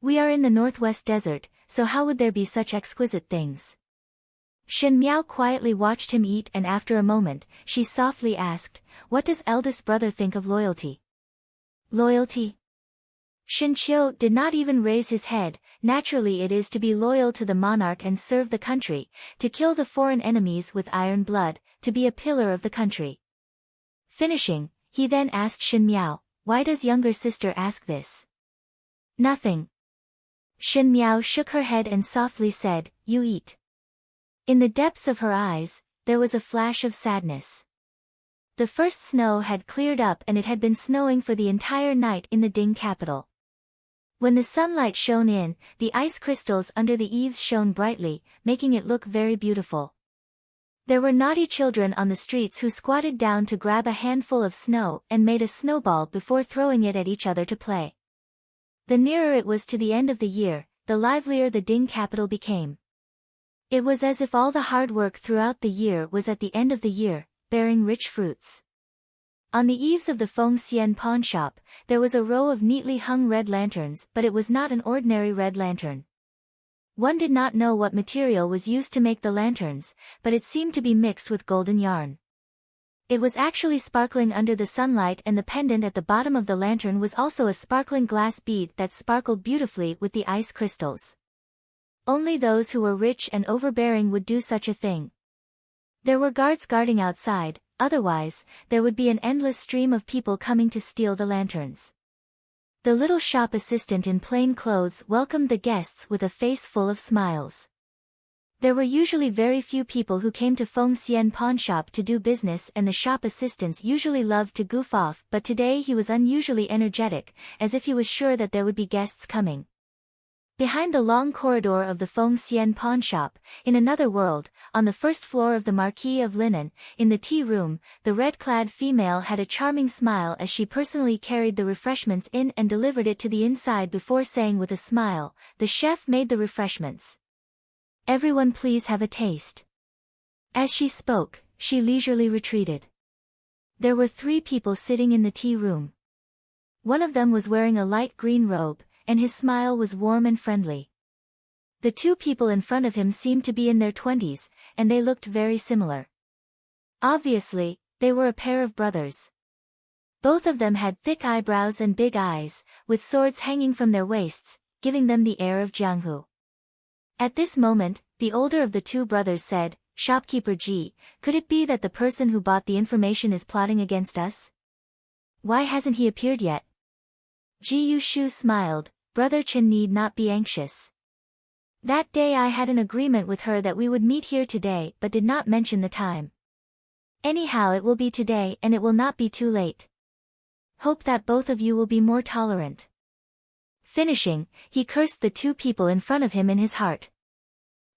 We are in the northwest desert, so how would there be such exquisite things?" Shin Miao quietly watched him eat and after a moment, she softly asked, "What does eldest brother think of loyalty?" Loyalty? Shin Qiu did not even raise his head. Naturally it is to be loyal to the monarch and serve the country, to kill the foreign enemies with iron blood, to be a pillar of the country. Finishing, he then asked Shin Miao, "Why does younger sister ask this?" "Nothing." Shin Miao shook her head and softly said, "You eat." In the depths of her eyes, there was a flash of sadness. The first snow had cleared up and it had been snowing for the entire night in the Ding capital. When the sunlight shone in, the ice crystals under the eaves shone brightly, making it look very beautiful. There were naughty children on the streets who squatted down to grab a handful of snow and made a snowball before throwing it at each other to play. The nearer it was to the end of the year, the livelier the Ding capital became. It was as if all the hard work throughout the year was at the end of the year, bearing rich fruits. On the eaves of the Feng Xian pawn shop, there was a row of neatly hung red lanterns, but it was not an ordinary red lantern. One did not know what material was used to make the lanterns, but it seemed to be mixed with golden yarn. It was actually sparkling under the sunlight and the pendant at the bottom of the lantern was also a sparkling glass bead that sparkled beautifully with the ice crystals. Only those who were rich and overbearing would do such a thing. There were guards guarding outside, otherwise, there would be an endless stream of people coming to steal the lanterns. The little shop assistant in plain clothes welcomed the guests with a face full of smiles. There were usually very few people who came to Feng Xian pawn shop to do business and the shop assistants usually loved to goof off, but today he was unusually energetic, as if he was sure that there would be guests coming. Behind the long corridor of the Feng Xian pawn shop, in another world, on the first floor of the Marquis of Linen, in the tea room, the red-clad female had a charming smile as she personally carried the refreshments in and delivered it to the inside before saying with a smile, "The chef made the refreshments. Everyone please have a taste." As she spoke, she leisurely retreated. There were 3 people sitting in the tea room. One of them was wearing a light green robe, and his smile was warm and friendly. The 2 people in front of him seemed to be in their 20s, and they looked very similar. Obviously, they were a pair of brothers. Both of them had thick eyebrows and big eyes, with swords hanging from their waists, giving them the air of Jianghu. At this moment, the older of the 2 brothers said, "Shopkeeper Ji, could it be that the person who bought the information is plotting against us? Why hasn't he appeared yet?" Ji Yushu smiled, "Brother Chen need not be anxious. That day I had an agreement with her that we would meet here today but did not mention the time. Anyhow it will be today and it will not be too late. Hope that both of you will be more tolerant." Finishing, he cursed the 2 people in front of him in his heart.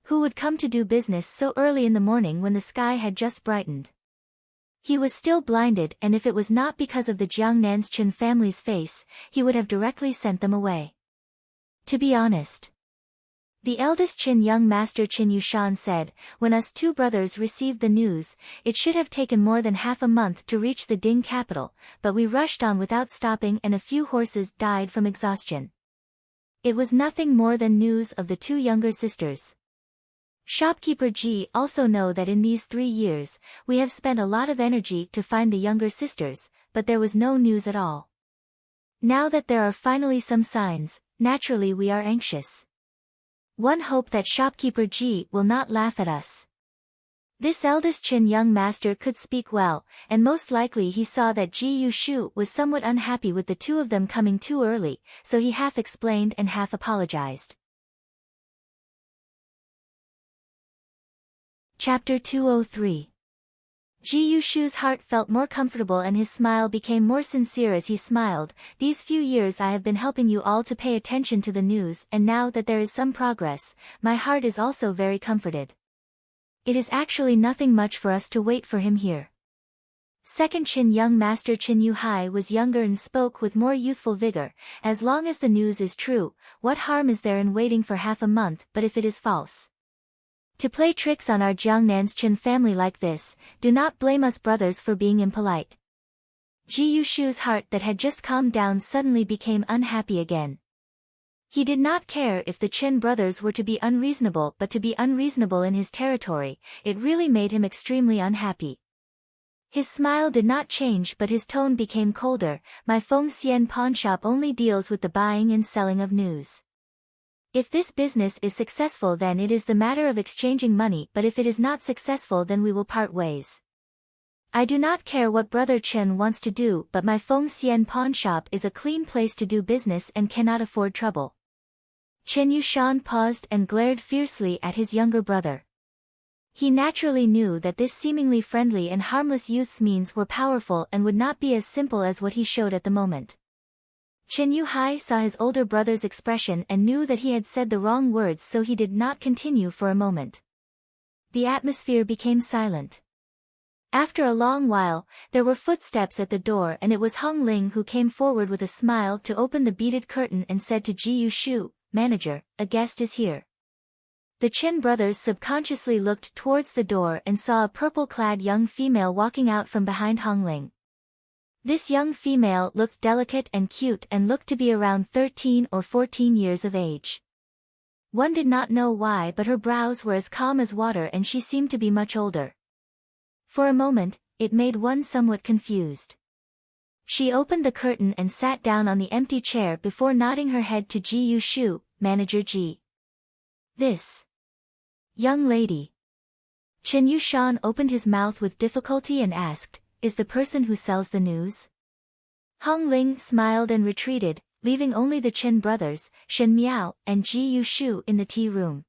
Who would come to do business so early in the morning when the sky had just brightened? He was still blinded and if it was not because of the Jiangnan's Chen family's face, he would have directly sent them away. To be honest. The eldest Qin young master Qin Yushan said, "When us 2 brothers received the news, it should have taken more than half a month to reach the Ding capital, but we rushed on without stopping and a few horses died from exhaustion." It was nothing more than news of the 2 younger sisters. Shopkeeper Ji also know that in these 3 years, we have spent a lot of energy to find the younger sisters, but there was no news at all. Now that there are finally some signs, naturally we are anxious. One hope that shopkeeper Ji will not laugh at us. This eldest Qin young master could speak well, and most likely he saw that Ji Yushu was somewhat unhappy with the 2 of them coming too early, so he half explained and half apologized. Chapter 203. Ji Yushu's heart felt more comfortable and his smile became more sincere as he smiled. These few years I have been helping you all to pay attention to the news, and now that there is some progress, my heart is also very comforted. It is actually nothing much for us to wait for him here. Second Qin young master Qin Yuhai was younger and spoke with more youthful vigor. As long as the news is true, what harm is there in waiting for half a month? But if it is false, to play tricks on our Jiangnan's Qin family like this, do not blame us brothers for being impolite. Ji Yushu's heart that had just calmed down suddenly became unhappy again. He did not care if the Qin brothers were to be unreasonable, but to be unreasonable in his territory, it really made him extremely unhappy. His smile did not change but his tone became colder. My Feng Xian pawn shop only deals with the buying and selling of news. If this business is successful then it is the matter of exchanging money, but if it is not successful then we will part ways. I do not care what Brother Chen wants to do, but my Feng Xian pawn shop is a clean place to do business and cannot afford trouble. Chen Yushan paused and glared fiercely at his younger brother. He naturally knew that this seemingly friendly and harmless youth's means were powerful and would not be as simple as what he showed at the moment. Chen Yuhai saw his older brother's expression and knew that he had said the wrong words, so he did not continue for a moment. The atmosphere became silent. After a long while, there were footsteps at the door and it was Hong Ling who came forward with a smile to open the beaded curtain and said to Ji Yushu, "Manager, a guest is here." The Chen brothers subconsciously looked towards the door and saw a purple-clad young female walking out from behind Hong Ling. This young female looked delicate and cute and looked to be around 13 or 14 years of age. One did not know why, but her brows were as calm as water and she seemed to be much older. For a moment, it made one somewhat confused. She opened the curtain and sat down on the empty chair before nodding her head to Ji Yushu, "Manager Ji." "This young lady." Chen Yushan opened his mouth with difficulty and asked, "Is the person who sells the news?" Hong Ling smiled and retreated, leaving only the Chen brothers, Shen Miao, and Ji Yushu in the tea room.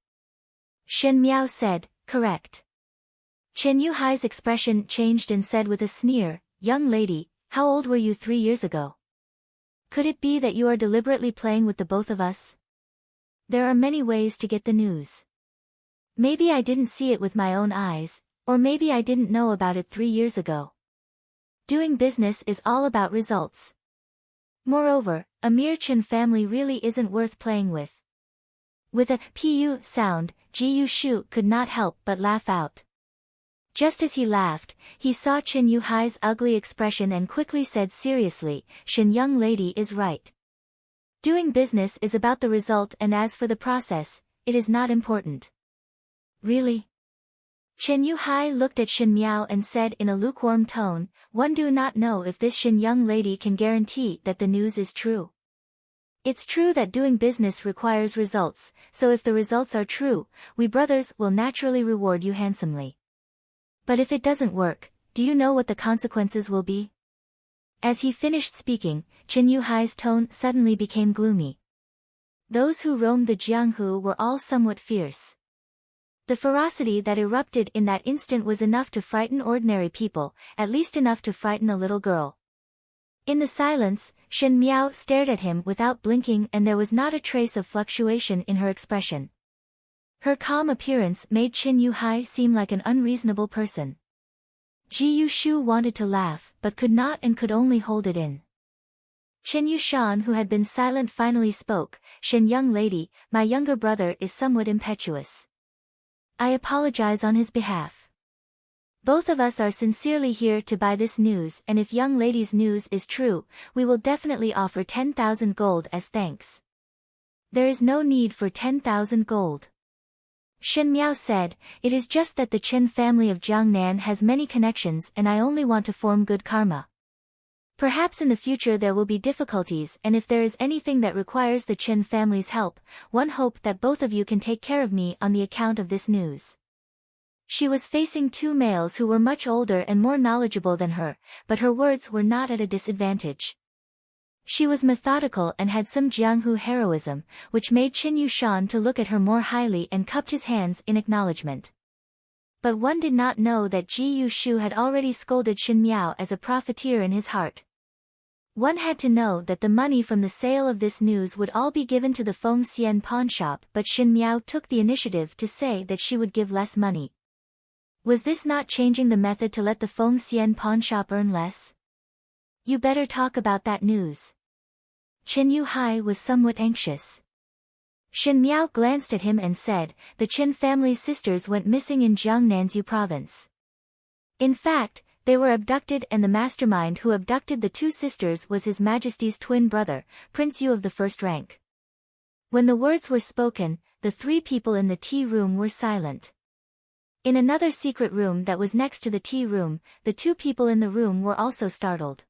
Shen Miao said, "Correct." Chen Yuhai's expression changed and said with a sneer, "Young lady, how old were you 3 years ago? Could it be that you are deliberately playing with the both of us? There are many ways to get the news. Maybe I didn't see it with my own eyes, or maybe I didn't know about it 3 years ago. Doing business is all about results. Moreover, a mere Chen family really isn't worth playing with." With a pu sound, Ji Yushu could not help but laugh out. Just as he laughed, he saw Chen Yuhai's ugly expression and quickly said seriously, "Shen young lady is right. Doing business is about the result, and as for the process, it is not important." "Really?" Chen Yuhai looked at Shen Miao and said in a lukewarm tone, "One do not know if this Shen young lady can guarantee that the news is true. It's true that doing business requires results, so if the results are true, we brothers will naturally reward you handsomely. But if it doesn't work, do you know what the consequences will be?" As he finished speaking, Chen Yuhai's tone suddenly became gloomy. Those who roamed the Jianghu were all somewhat fierce. The ferocity that erupted in that instant was enough to frighten ordinary people, at least enough to frighten a little girl. In the silence, Shen Miao stared at him without blinking and there was not a trace of fluctuation in her expression. Her calm appearance made Chen Yuhai seem like an unreasonable person. Ji Yushu wanted to laugh, but could not and could only hold it in. Chen Yushan, who had been silent, finally spoke, "Shen young lady, my younger brother is somewhat impetuous. I apologize on his behalf. Both of us are sincerely here to buy this news, and if young lady's news is true, we will definitely offer 10,000 gold as thanks." "There is no need for 10,000 gold. Shen Miao said, "It is just that the Chen family of Jiangnan has many connections and I only want to form good karma. Perhaps in the future there will be difficulties, and if there is anything that requires the Chen family's help, one hope that both of you can take care of me on the account of this news." She was facing two males who were much older and more knowledgeable than her, but her words were not at a disadvantage. She was methodical and had some Jianghu heroism, which made Qin Yushan to look at her more highly and cupped his hands in acknowledgement. But one did not know that Ji Yushu had already scolded Shin Miao as a profiteer in his heart. One had to know that the money from the sale of this news would all be given to the Feng Xian pawnshop, but Shin Miao took the initiative to say that she would give less money. Was this not changing the method to let the Feng Xian pawnshop earn less? You better talk about that news. Chen Yuhai was somewhat anxious. Shin Miao glanced at him and said, the Chen family's sisters went missing in Jiangnanzhou province. In fact, they were abducted, and the mastermind who abducted the two sisters was His Majesty's twin brother, Prince Yu of the first rank. When the words were spoken, the three people in the tea room were silent. In another secret room that was next to the tea room, the two people in the room were also startled.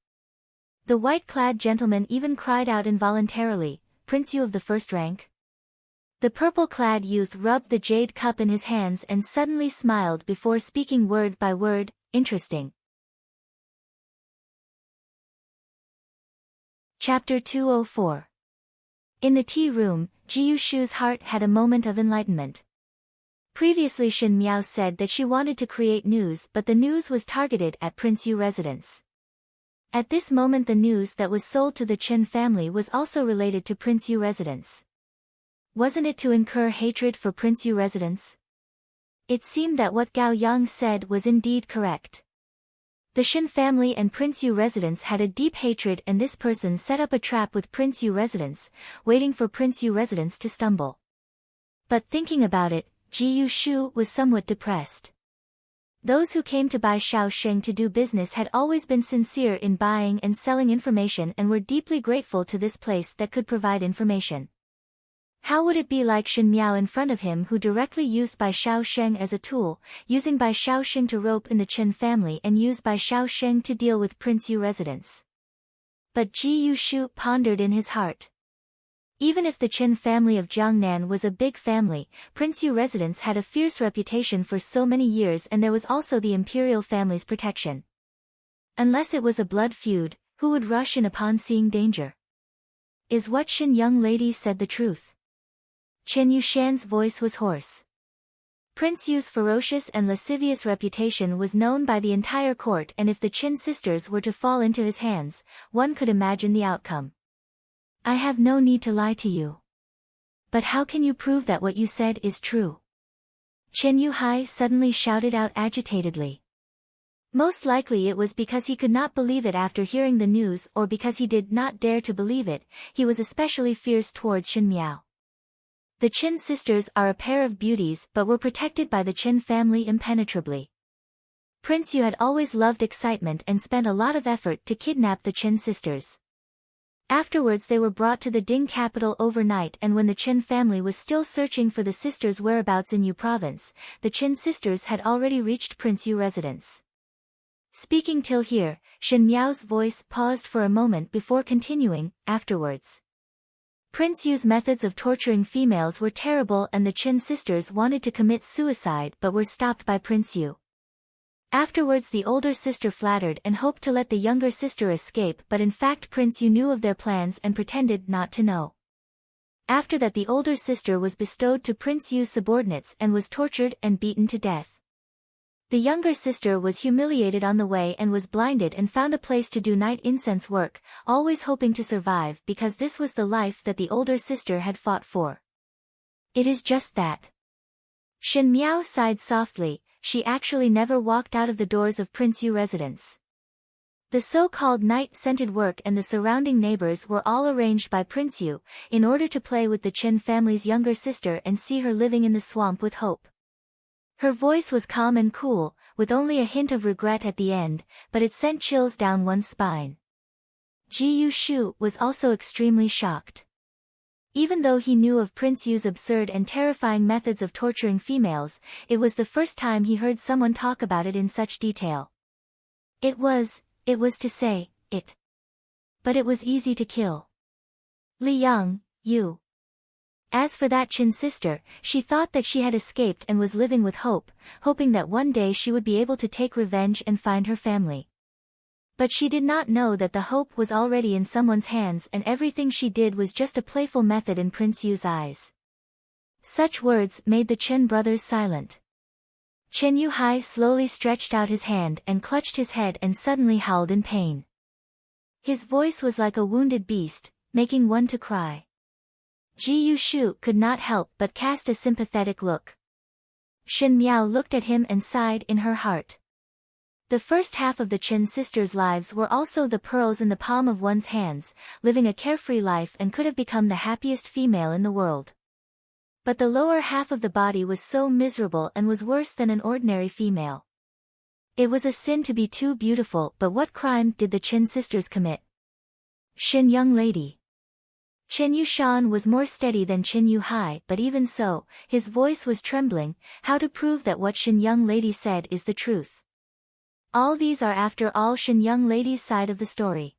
The white-clad gentleman even cried out involuntarily, Prince Yu of the first rank? The purple-clad youth rubbed the jade cup in his hands and suddenly smiled before speaking word by word, interesting. Chapter 204. In the tea room, Ji Yushu's heart had a moment of enlightenment. Previously Shin Miao said that she wanted to create news, but the news was targeted at Prince Yu residence. At this moment the news that was sold to the Chen family was also related to Prince Yu residence. Wasn't it to incur hatred for Prince Yu residence? It seemed that what Gao Yang said was indeed correct. The Shin family and Prince Yu residence had a deep hatred, and this person set up a trap with Prince Yu residence, waiting for Prince Yu residence to stumble. But thinking about it, Ji Yushu was somewhat depressed. Those who came to buy Shaoxing to do business had always been sincere in buying and selling information and were deeply grateful to this place that could provide information. How would it be like Shin Miao in front of him, who directly used Bai Shaoxing as a tool, using Bai Shaoxing to rope in the Chen family and use Bai Shaoxing to deal with Prince Yu residence? But Ji Yushu pondered in his heart. Even if the Chen family of Jiangnan was a big family, Prince Yu residence had a fierce reputation for so many years, and there was also the imperial family's protection. Unless it was a blood feud, who would rush in upon seeing danger? Is what Shin young lady said the truth? Chen Yushan's voice was hoarse. Prince Yu's ferocious and lascivious reputation was known by the entire court, and if the Chen sisters were to fall into his hands, one could imagine the outcome. I have no need to lie to you. But how can you prove that what you said is true? Chen Yuhai suddenly shouted out agitatedly. Most likely it was because he could not believe it after hearing the news, or because he did not dare to believe it. He was especially fierce towards Shin Miao. The Chen sisters are a pair of beauties, but were protected by the Chen family impenetrably. Prince Yu had always loved excitement and spent a lot of effort to kidnap the Chen sisters. Afterwards they were brought to the Ding capital overnight, and when the Chen family was still searching for the sisters' whereabouts in Yu province, the Chen sisters had already reached Prince Yu residence. Speaking till here, Shin Miao's voice paused for a moment before continuing, afterwards. Prince Yu's methods of torturing females were terrible, and the Chen sisters wanted to commit suicide but were stopped by Prince Yu. Afterwards the older sister flattered and hoped to let the younger sister escape, but in fact Prince Yu knew of their plans and pretended not to know. After that the older sister was bestowed to Prince Yu's subordinates and was tortured and beaten to death. The younger sister was humiliated on the way and was blinded and found a place to do night incense work, always hoping to survive because this was the life that the older sister had fought for. It is just that. Shin Miao sighed softly. She actually never walked out of the doors of Prince Yu residence. The so-called night-scented work and the surrounding neighbors were all arranged by Prince Yu, in order to play with the Chen family's younger sister and see her living in the swamp with hope. Her voice was calm and cool, with only a hint of regret at the end, but it sent chills down one's spine. Ji Yushu was also extremely shocked. Even though he knew of Prince Yu's absurd and terrifying methods of torturing females, it was the first time he heard someone talk about it in such detail. It was to say, it. But it was easy to kill. Li Yang, you. As for that Chen sister, she thought that she had escaped and was living with hope, hoping that one day she would be able to take revenge and find her family. But she did not know that the hope was already in someone's hands, and everything she did was just a playful method in Prince Yu's eyes. Such words made the Chen brothers silent. Chen Yuhai slowly stretched out his hand and clutched his head and suddenly howled in pain. His voice was like a wounded beast, making one to cry. Ji Yushu could not help but cast a sympathetic look. Shen Miao looked at him and sighed in her heart. The first half of the Chen sisters' lives were also the pearls in the palm of one's hands, living a carefree life and could have become the happiest female in the world. But the lower half of the body was so miserable and was worse than an ordinary female. It was a sin to be too beautiful, but what crime did the Chen sisters commit? Shen young lady. Chen Yushan was more steady than Chen Yuhai, but even so, his voice was trembling. How to prove that what Shen young lady said is the truth? All these are after all Shen young lady's side of the story.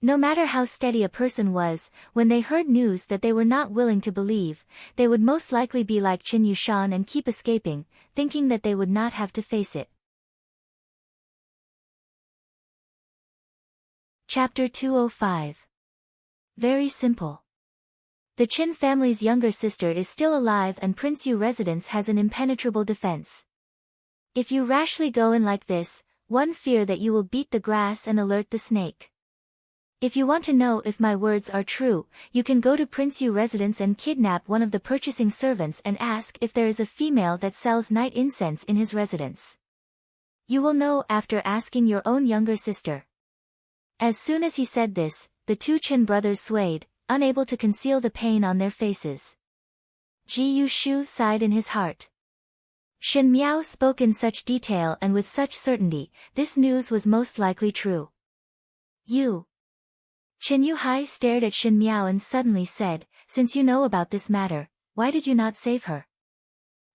No matter how steady a person was, when they heard news that they were not willing to believe, they would most likely be like Chen Yushan and keep escaping, thinking that they would not have to face it. Chapter 205. Very simple. The Qin family's younger sister is still alive and Prince Yu residence has an impenetrable defense. If you rashly go in like this, one fear that you will beat the grass and alert the snake. If you want to know if my words are true, you can go to Prince Yu residence and kidnap one of the purchasing servants and ask if there is a female that sells night incense in his residence. You will know after asking your own younger sister. As soon as he said this, the two Chen brothers swayed, unable to conceal the pain on their faces. Ji Yushu sighed in his heart. Shen Miao spoke in such detail and with such certainty, this news was most likely true. You. Chen Yuhai stared at Shen Miao and suddenly said, since you know about this matter, why did you not save her?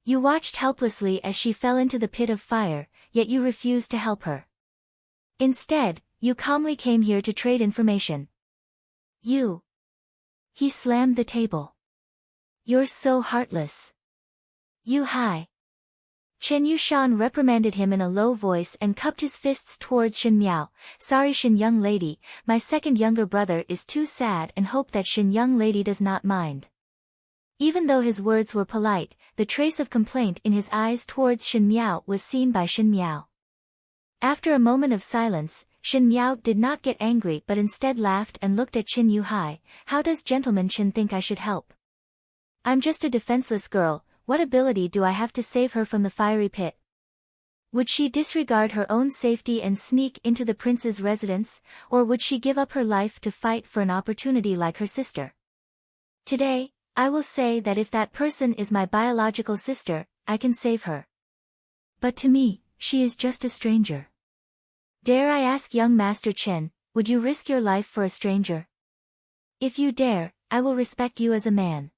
You watched helplessly as she fell into the pit of fire, yet you refused to help her. Instead, you calmly came here to trade information. You. He slammed the table. You're so heartless. Yuhai. Chen Yushan reprimanded him in a low voice and cupped his fists towards Shen Miao. Sorry Shen young lady, my second younger brother is too sad and hope that Shen young lady does not mind. Even though his words were polite, the trace of complaint in his eyes towards Shen Miao was seen by Shen Miao. After a moment of silence, Shen Miao did not get angry but instead laughed and looked at Chen Yuhai. How does gentleman Chen think I should help? I'm just a defenseless girl, what ability do I have to save her from the fiery pit? Would she disregard her own safety and sneak into the prince's residence, or would she give up her life to fight for an opportunity like her sister? Today, I will say that if that person is my biological sister, I can save her. But to me, she is just a stranger. Dare I ask young Master Chen, would you risk your life for a stranger? If you dare, I will respect you as a man.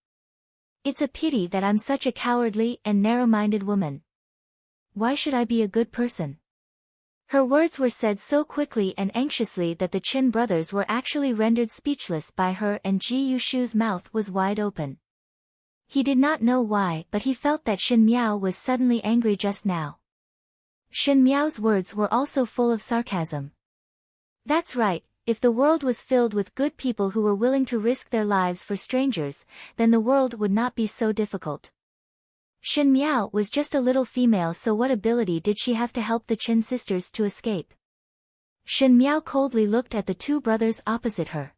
It's a pity that I'm such a cowardly and narrow-minded woman. Why should I be a good person? Her words were said so quickly and anxiously that the Chen brothers were actually rendered speechless by her and Ji Yushu's mouth was wide open. He did not know why but he felt that Shen Miao was suddenly angry just now. Shen Miao's words were also full of sarcasm. That's right, if the world was filled with good people who were willing to risk their lives for strangers, then the world would not be so difficult. Shen Miao was just a little female, so what ability did she have to help the Chen sisters to escape? Shen Miao coldly looked at the two brothers opposite her.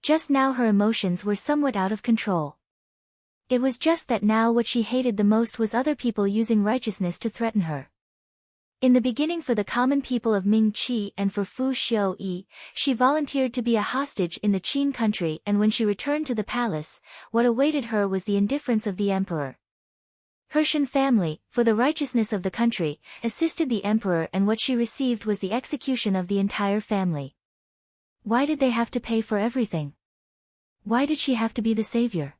Just now her emotions were somewhat out of control. It was just that now what she hated the most was other people using righteousness to threaten her. In the beginning for the common people of Ming Qi and for Fu Xiu-yi, she volunteered to be a hostage in the Qin country, and when she returned to the palace, what awaited her was the indifference of the emperor. Her Shen family, for the righteousness of the country, assisted the emperor, and what she received was the execution of the entire family. Why did they have to pay for everything? Why did she have to be the savior?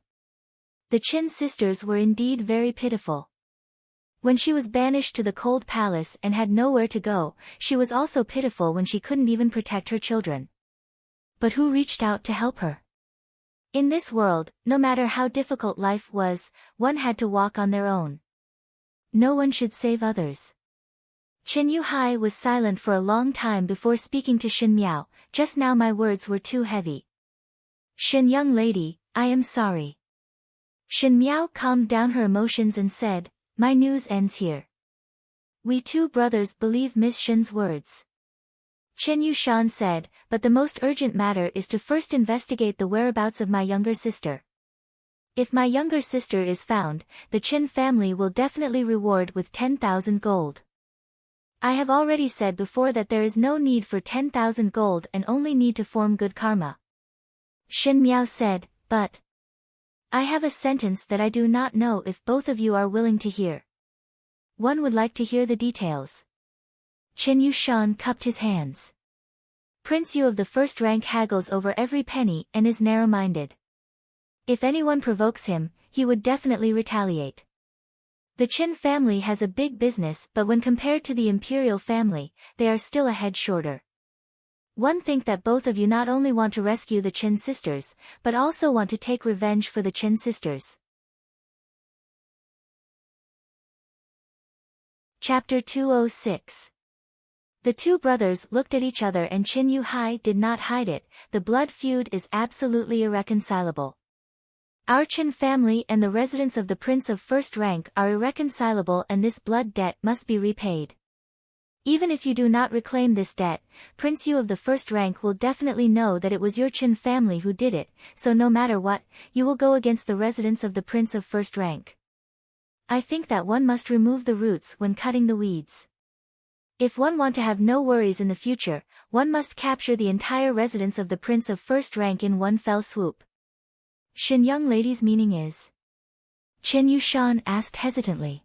The Qin sisters were indeed very pitiful. When she was banished to the cold palace and had nowhere to go, she was also pitiful when she couldn't even protect her children. But who reached out to help her? In this world, no matter how difficult life was, one had to walk on their own. No one should save others. Chen Yuhai was silent for a long time before speaking to Shen Miao. Just now my words were too heavy. Shen young lady, I am sorry. Shen Miao calmed down her emotions and said, my news ends here. We two brothers believe Miss Shin's words. Chen Yushan said, but the most urgent matter is to first investigate the whereabouts of my younger sister. If my younger sister is found, the Chen family will definitely reward with 10,000 gold. I have already said before that there is no need for 10,000 gold and only need to form good karma. Shin Miao said, but I have a sentence that I do not know if both of you are willing to hear. One would like to hear the details. Chen Yushan cupped his hands. Prince Yu of the first rank haggles over every penny and is narrow-minded. If anyone provokes him, he would definitely retaliate. The Qin family has a big business, but when compared to the imperial family, they are still a head shorter. One think that both of you not only want to rescue the Qin sisters, but also want to take revenge for the Qin sisters. Chapter 206. The two brothers looked at each other and Qin Yu Hai did not hide it, the blood feud is absolutely irreconcilable. Our Qin family and the residents of the prince of first rank are irreconcilable and this blood debt must be repaid. Even if you do not reclaim this debt, Prince Yu of the first rank will definitely know that it was your Qin family who did it, so no matter what, you will go against the residents of the prince of first rank. I think that one must remove the roots when cutting the weeds. If one want to have no worries in the future, one must capture the entire residence of the prince of first rank in one fell swoop. Shin young lady's meaning is? Chen Yushan asked hesitantly.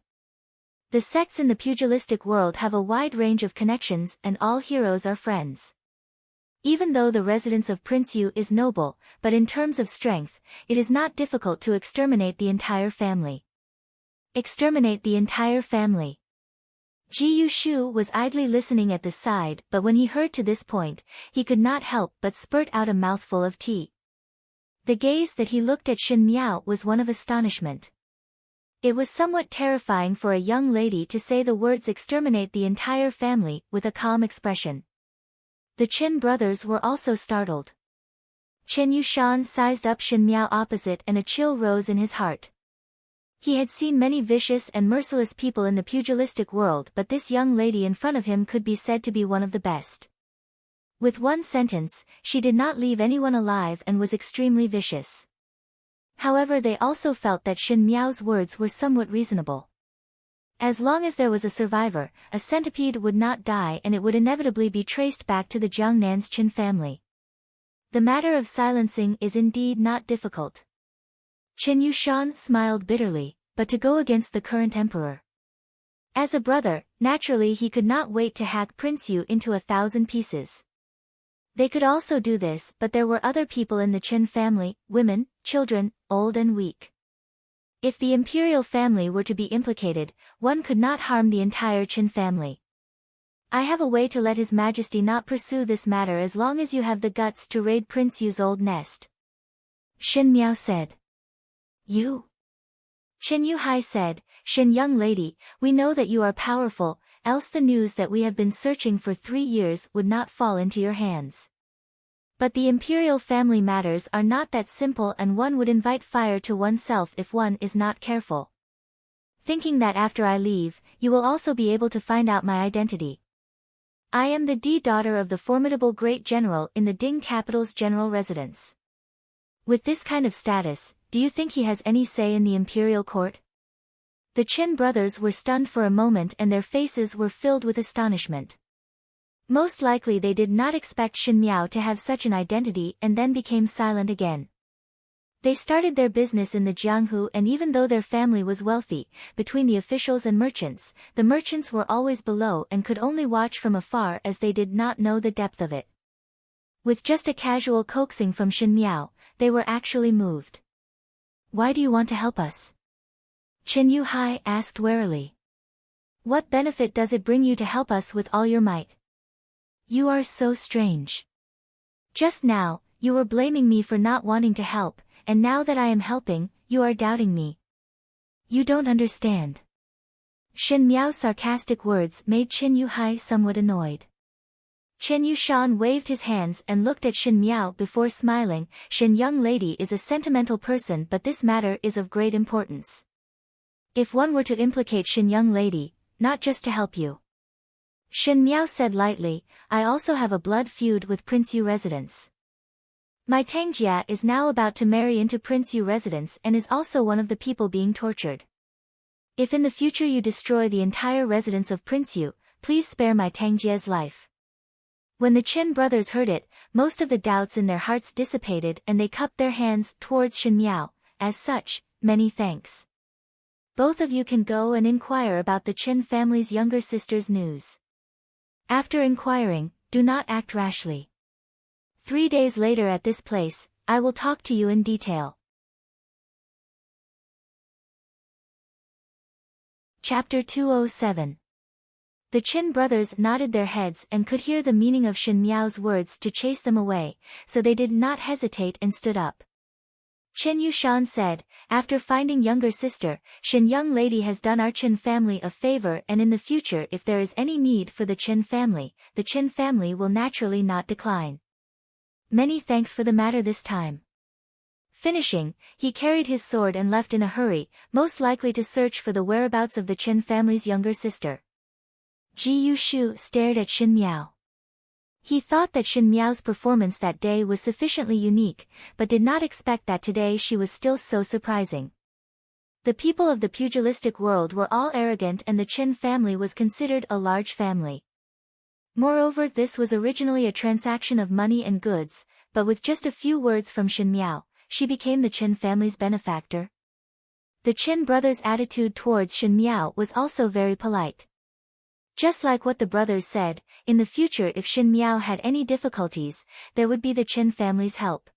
The sects in the pugilistic world have a wide range of connections and all heroes are friends. Even though the residence of Prince Yu is noble, but in terms of strength, it is not difficult to exterminate the entire family. Exterminate the entire family. Ji Yushu was idly listening at the side, but when he heard to this point, he could not help but spurt out a mouthful of tea. The gaze that he looked at Shin Miao was one of astonishment. It was somewhat terrifying for a young lady to say the words exterminate the entire family with a calm expression. The Qin brothers were also startled. Chen Yushan sized up Shin Miao opposite and a chill rose in his heart. He had seen many vicious and merciless people in the pugilistic world, but this young lady in front of him could be said to be one of the best. With one sentence, she did not leave anyone alive and was extremely vicious. However, they also felt that Shin Miao's words were somewhat reasonable. As long as there was a survivor, a centipede would not die and it would inevitably be traced back to the Jiangnan's Qin family. The matter of silencing is indeed not difficult. Chen Yushan smiled bitterly, but to go against the current emperor. As a brother, naturally he could not wait to hack Prince Yu into 1,000 pieces. They could also do this, but there were other people in the Qin family, women, children, old and weak. If the imperial family were to be implicated, one could not harm the entire Qin family. I have a way to let His Majesty not pursue this matter as long as you have the guts to raid Prince Yu's old nest. Shin Miao said. You? Chen Yu Hai said, Shin young lady, we know that you are powerful, else the news that we have been searching for 3 years would not fall into your hands. But the imperial family matters are not that simple and one would invite fire to oneself if one is not careful. Thinking that after I leave, you will also be able to find out my identity. I am the daughter of the formidable great general in the Ding capital's general residence. With this kind of status, do you think he has any say in the imperial court? The Qin brothers were stunned for a moment and their faces were filled with astonishment. Most likely they did not expect Shin Miao to have such an identity and then became silent again. They started their business in the Jianghu and even though their family was wealthy, between the officials and merchants, the merchants were always below and could only watch from afar as they did not know the depth of it. With just a casual coaxing from Shin Miao, they were actually moved. Why do you want to help us? Chen Yu Hai asked warily. What benefit does it bring you to help us with all your might? You are so strange. Just now, you were blaming me for not wanting to help, and now that I am helping, you are doubting me. You don't understand. Shin Miao's sarcastic words made Chen Yu Hai somewhat annoyed. Chen Yushan waved his hands and looked at Shin Miao before smiling. Shin young lady is a sentimental person, but this matter is of great importance. If one were to implicate Shin young lady, not just to help you. Shen Miao said lightly, I also have a blood feud with Prince Yu residence. My Tangjia is now about to marry into Prince Yu residence and is also one of the people being tortured. If in the future you destroy the entire residence of Prince Yu, please spare my Tangjia's life. When the Qin brothers heard it, most of the doubts in their hearts dissipated and they cupped their hands towards Shen Miao. As such, many thanks. Both of you can go and inquire about the Qin family's younger sister's news. After inquiring, do not act rashly. 3 days later at this place, I will talk to you in detail. Chapter 207. The Qin brothers nodded their heads and could hear the meaning of Shen Miao's words to chase them away, so they did not hesitate and stood up. Qin Yushan said, after finding younger sister, Shen young lady has done our Qin family a favor, and in the future if there is any need for the Qin family will naturally not decline. Many thanks for the matter this time. Finishing, he carried his sword and left in a hurry, most likely to search for the whereabouts of the Qin family's younger sister. Ji Yushu stared at Shen Miao. He thought that Shen Miao's performance that day was sufficiently unique, but did not expect that today she was still so surprising. The people of the pugilistic world were all arrogant and the Qin family was considered a large family. Moreover, this was originally a transaction of money and goods, but with just a few words from Shen Miao, she became the Qin family's benefactor. The Qin brothers' attitude towards Shen Miao was also very polite. Just like what the brothers said, in the future if Shen Miao had any difficulties, there would be the Qin family's help.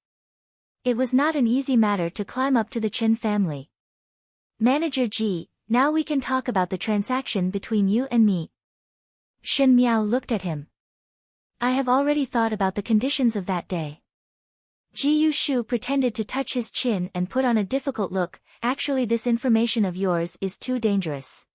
It was not an easy matter to climb up to the Qin family. Manager Ji, now we can talk about the transaction between you and me. Shen Miao looked at him. I have already thought about the conditions of that day. Ji Yushu pretended to touch his chin and put on a difficult look. Actually, this information of yours is too dangerous.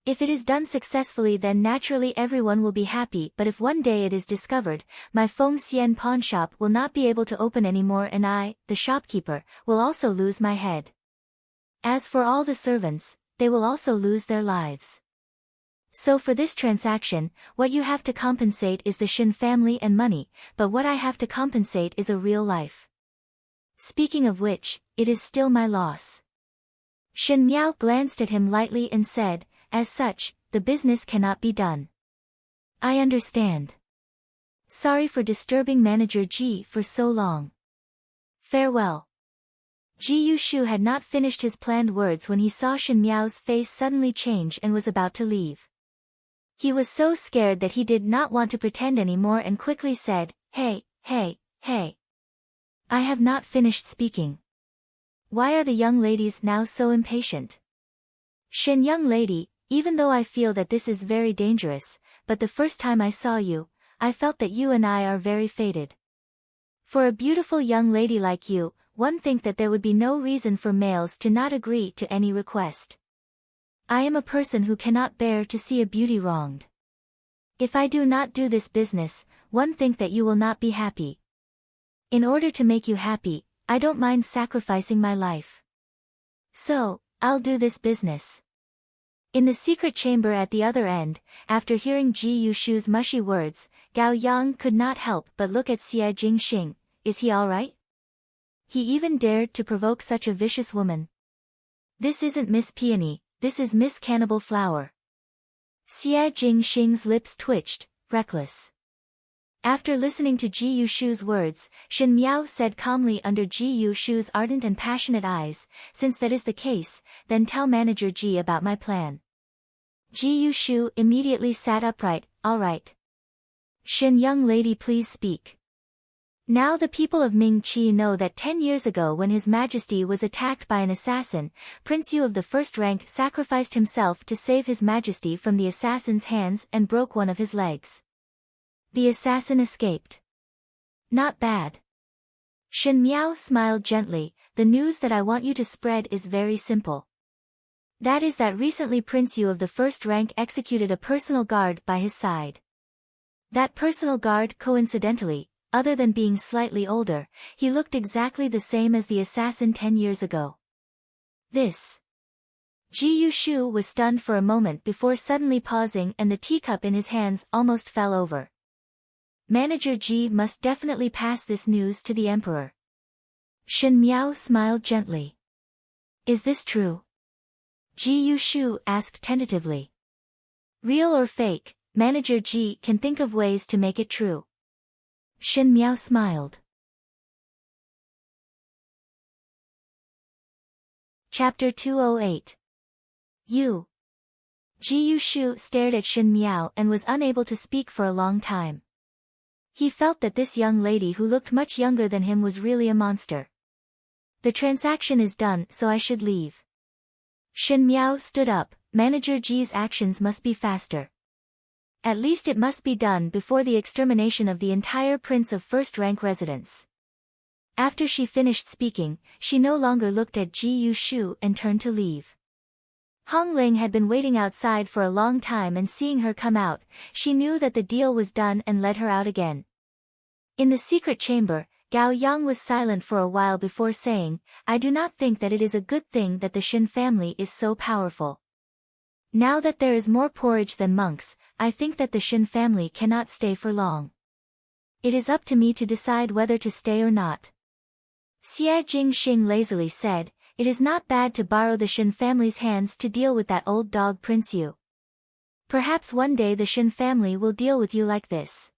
If it is done successfully, then naturally everyone will be happy, but if one day it is discovered, my Feng Xian pawn shop will not be able to open anymore and I, the shopkeeper, will also lose my head. As for all the servants, they will also lose their lives. So for this transaction, what you have to compensate is the Shen family and money, but what I have to compensate is a real life. Speaking of which, it is still my loss. Shen Miao glanced at him lightly and said, as such, the business cannot be done. I understand. Sorry for disturbing Manager Ji for so long. Farewell. Ji Yushu had not finished his planned words when he saw Shen Miao's face suddenly change and was about to leave. He was so scared that he did not want to pretend anymore and quickly said, Hey. I have not finished speaking. Why are the young ladies now so impatient? Shen young lady, even though I feel that this is very dangerous, but the first time I saw you, I felt that you and I are very fated. For a beautiful young lady like you, one think that there would be no reason for males to not agree to any request. I am a person who cannot bear to see a beauty wronged. If I do not do this business, one think that you will not be happy. In order to make you happy, I don't mind sacrificing my life. So, I'll do this business. In the secret chamber at the other end, after hearing Ji Yushu's mushy words, Gao Yang could not help but look at Xie Jingxing. Is he alright? He even dared to provoke such a vicious woman. This isn't Miss Peony, this is Miss Cannibal Flower. Xie Jingxing's lips twitched, reckless. After listening to Ji Yushu's words, Shen Miao said calmly under Ji Yushu's ardent and passionate eyes, since that is the case, then tell Manager Ji about my plan. Ji Yushu immediately sat upright, all right. Shen young lady, please speak. Now the people of Ming Qi know that 10 years ago when His Majesty was attacked by an assassin, Prince Yu of the first rank sacrificed himself to save His Majesty from the assassin's hands and broke one of his legs. The assassin escaped. Not bad. Shen Miao smiled gently. The news that I want you to spread is very simple. That is that recently Prince Yu of the first rank executed a personal guard by his side. That personal guard, coincidentally, other than being slightly older, he looked exactly the same as the assassin 10 years ago. This Ji Yushu was stunned for a moment before suddenly pausing, and the teacup in his hands almost fell over. Manager Ji must definitely pass this news to the emperor. Shen Miao smiled gently. Is this true? Ji Yushu asked tentatively. Real or fake, Manager Ji can think of ways to make it true. Shen Miao smiled. Chapter 208. You. Ji Yushu stared at Shen Miao and was unable to speak for a long time. He felt that this young lady who looked much younger than him was really a monster. The transaction is done, so I should leave. Shen Miao stood up. Manager Ji's actions must be faster. At least it must be done before the extermination of the entire Prince of First-Rank residents. After she finished speaking, she no longer looked at Ji Yushu and turned to leave. Hong Ling had been waiting outside for a long time, and seeing her come out, she knew that the deal was done and led her out again. In the secret chamber, Gao Yang was silent for a while before saying, I do not think that it is a good thing that the Shen family is so powerful. Now that there is more porridge than monks, I think that the Shen family cannot stay for long. It is up to me to decide whether to stay or not. Xie Jingxing lazily said, it is not bad to borrow the Shen family's hands to deal with that old dog Prince Yu. Perhaps one day the Shen family will deal with you like this.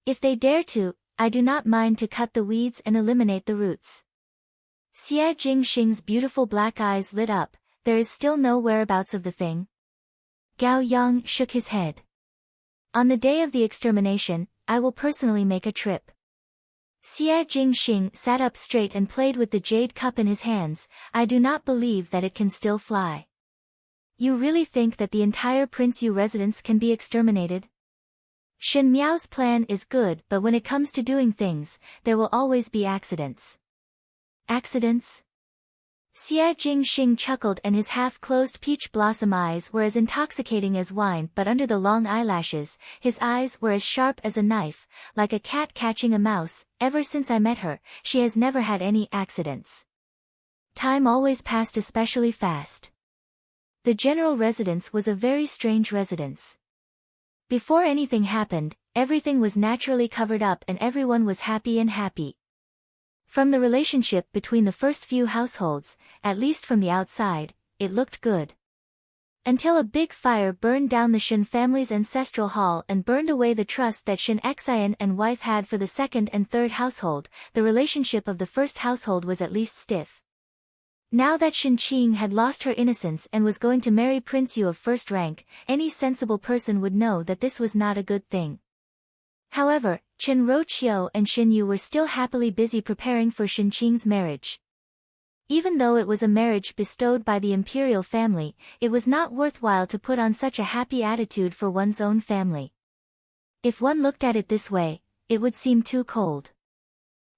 If they dare to, I do not mind to cut the weeds and eliminate the roots. Xie Jingxing's beautiful black eyes lit up. There is still no whereabouts of the thing. Gao Yang shook his head. On the day of the extermination, I will personally make a trip. Xie Jingxing sat up straight and played with the jade cup in his hands. I do not believe that it can still fly. You really think that the entire Prince Yu residence can be exterminated? Shen Miao's plan is good, but when it comes to doing things, there will always be accidents. Accidents? Xie Jingxing chuckled, and his half-closed peach blossom eyes were as intoxicating as wine, but under the long eyelashes, his eyes were as sharp as a knife, like a cat catching a mouse. Ever since I met her, she has never had any accidents. Time always passed especially fast. The general residence was a very strange residence. Before anything happened, everything was naturally covered up and everyone was happy and happy. From the relationship between the first few households, at least from the outside, it looked good. Until a big fire burned down the Shen family's ancestral hall and burned away the trust that Shen Xian and wife had for the second and third household, the relationship of the first household was at least stiff. Now that Shen Qing had lost her innocence and was going to marry Prince Yu of first rank, any sensible person would know that this was not a good thing. However, Chen Roqiu and Shen Yu were still happily busy preparing for Shen Qing's marriage. Even though it was a marriage bestowed by the imperial family, it was not worthwhile to put on such a happy attitude for one's own family. If one looked at it this way, it would seem too cold.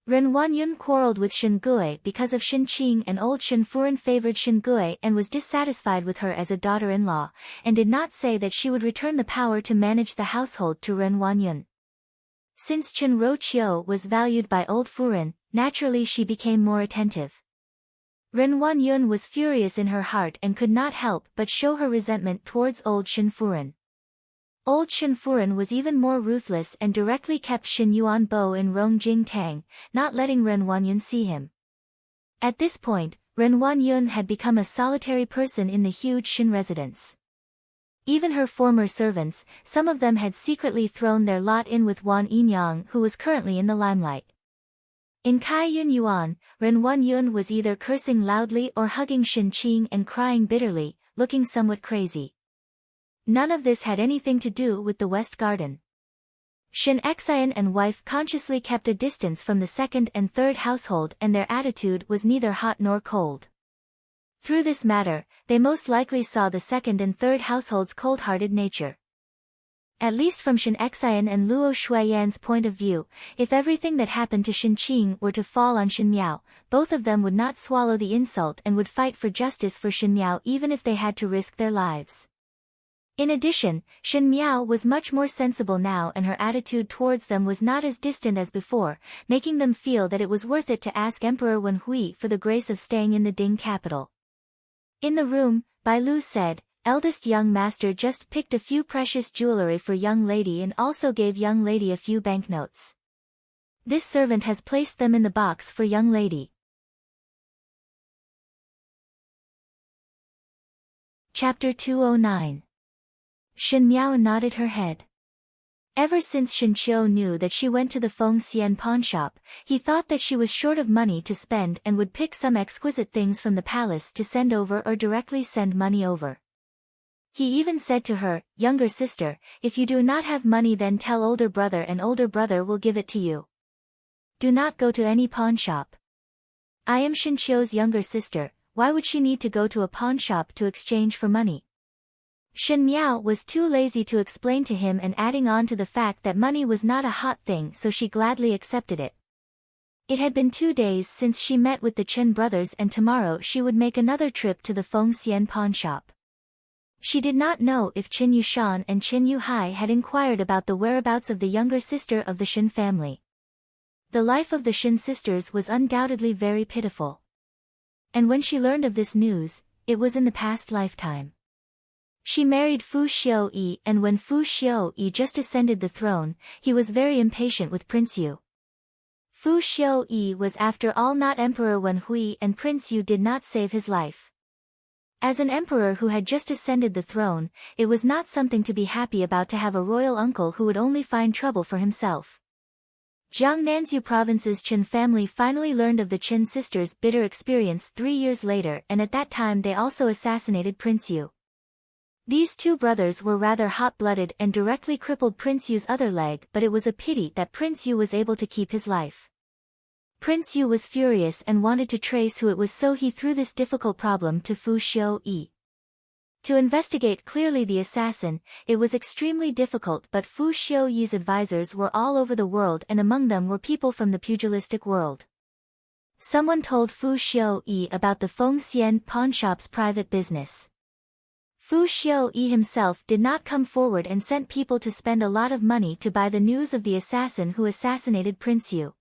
Ren Wanyun quarreled with Shen Gui because of Shen Qing, and old Shen Furen favored Shen Gui and was dissatisfied with her as a daughter-in-law, and did not say that she would return the power to manage the household to Ren Wanyun. Since Chen Roqiu was valued by old Furen, naturally she became more attentive. Ren Wanyun was furious in her heart and could not help but show her resentment towards old Shen Furen. Old Shen Furen was even more ruthless and directly kept Shen Yuan Bo in Rongjing Tang, not letting Ren Wanyun see him. At this point, Ren Wanyun had become a solitary person in the huge Shen residence. Even her former servants, some of them had secretly thrown their lot in with Wan Yinyang, who was currently in the limelight. In Kai Yun Yuan, Ren Wanyun was either cursing loudly or hugging Shen Qing and crying bitterly, looking somewhat crazy. None of this had anything to do with the West Garden. Shen Xian and wife consciously kept a distance from the second and third household, and their attitude was neither hot nor cold. Through this matter, they most likely saw the second and third household's cold-hearted nature. At least from Shen Xian and Luo Shuiyan's point of view, if everything that happened to Shen Qing were to fall on Shen Miao, both of them would not swallow the insult and would fight for justice for Shen Miao even if they had to risk their lives. In addition, Shen Miao was much more sensible now, and her attitude towards them was not as distant as before, making them feel that it was worth it to ask Emperor Wen Hui for the grace of staying in the Ding capital. In the room, Bai Lu said, eldest young master just picked a few precious jewelry for young lady and also gave young lady a few banknotes. This servant has placed them in the box for young lady. Chapter 209. Shen Miao nodded her head. Ever since Shen Qiu knew that she went to the Feng Xian pawn shop, he thought that she was short of money to spend and would pick some exquisite things from the palace to send over or directly send money over. He even said to her, younger sister, if you do not have money then tell older brother and older brother will give it to you. Do not go to any pawn shop. I am Shen Qiu's younger sister, why would she need to go to a pawn shop to exchange for money? Shen Miao was too lazy to explain to him, and adding on to the fact that money was not a hot thing, so she gladly accepted it. It had been 2 days since she met with the Chen brothers and tomorrow she would make another trip to the Feng Xian pawn shop. She did not know if Qin Yushan and Qin Yuhai had inquired about the whereabouts of the younger sister of the Shen family. The life of the Shen sisters was undoubtedly very pitiful. And when she learned of this news, it was in the past lifetime. She married Fu Xiuyi, and when Fu Xiuyi just ascended the throne, he was very impatient with Prince Yu. Fu Xiuyi was after all not emperor when Hui and Prince Yu did not save his life. As an emperor who had just ascended the throne, it was not something to be happy about to have a royal uncle who would only find trouble for himself. Jiangnanzhou province's Chen family finally learned of the Chen sisters' bitter experience 3 years later, and at that time they also assassinated Prince Yu. These two brothers were rather hot-blooded and directly crippled Prince Yu's other leg, but it was a pity that Prince Yu was able to keep his life. Prince Yu was furious and wanted to trace who it was, so he threw this difficult problem to Fu Xiuyi. To investigate clearly the assassin, it was extremely difficult, but Fu Xiuyi's advisors were all over the world and among them were people from the pugilistic world. Someone told Fu Xiuyi about the Feng Xian pawn shop's private business. Fu Xiuyi himself did not come forward and sent people to spend a lot of money to buy the news of the assassin who assassinated Prince Yu.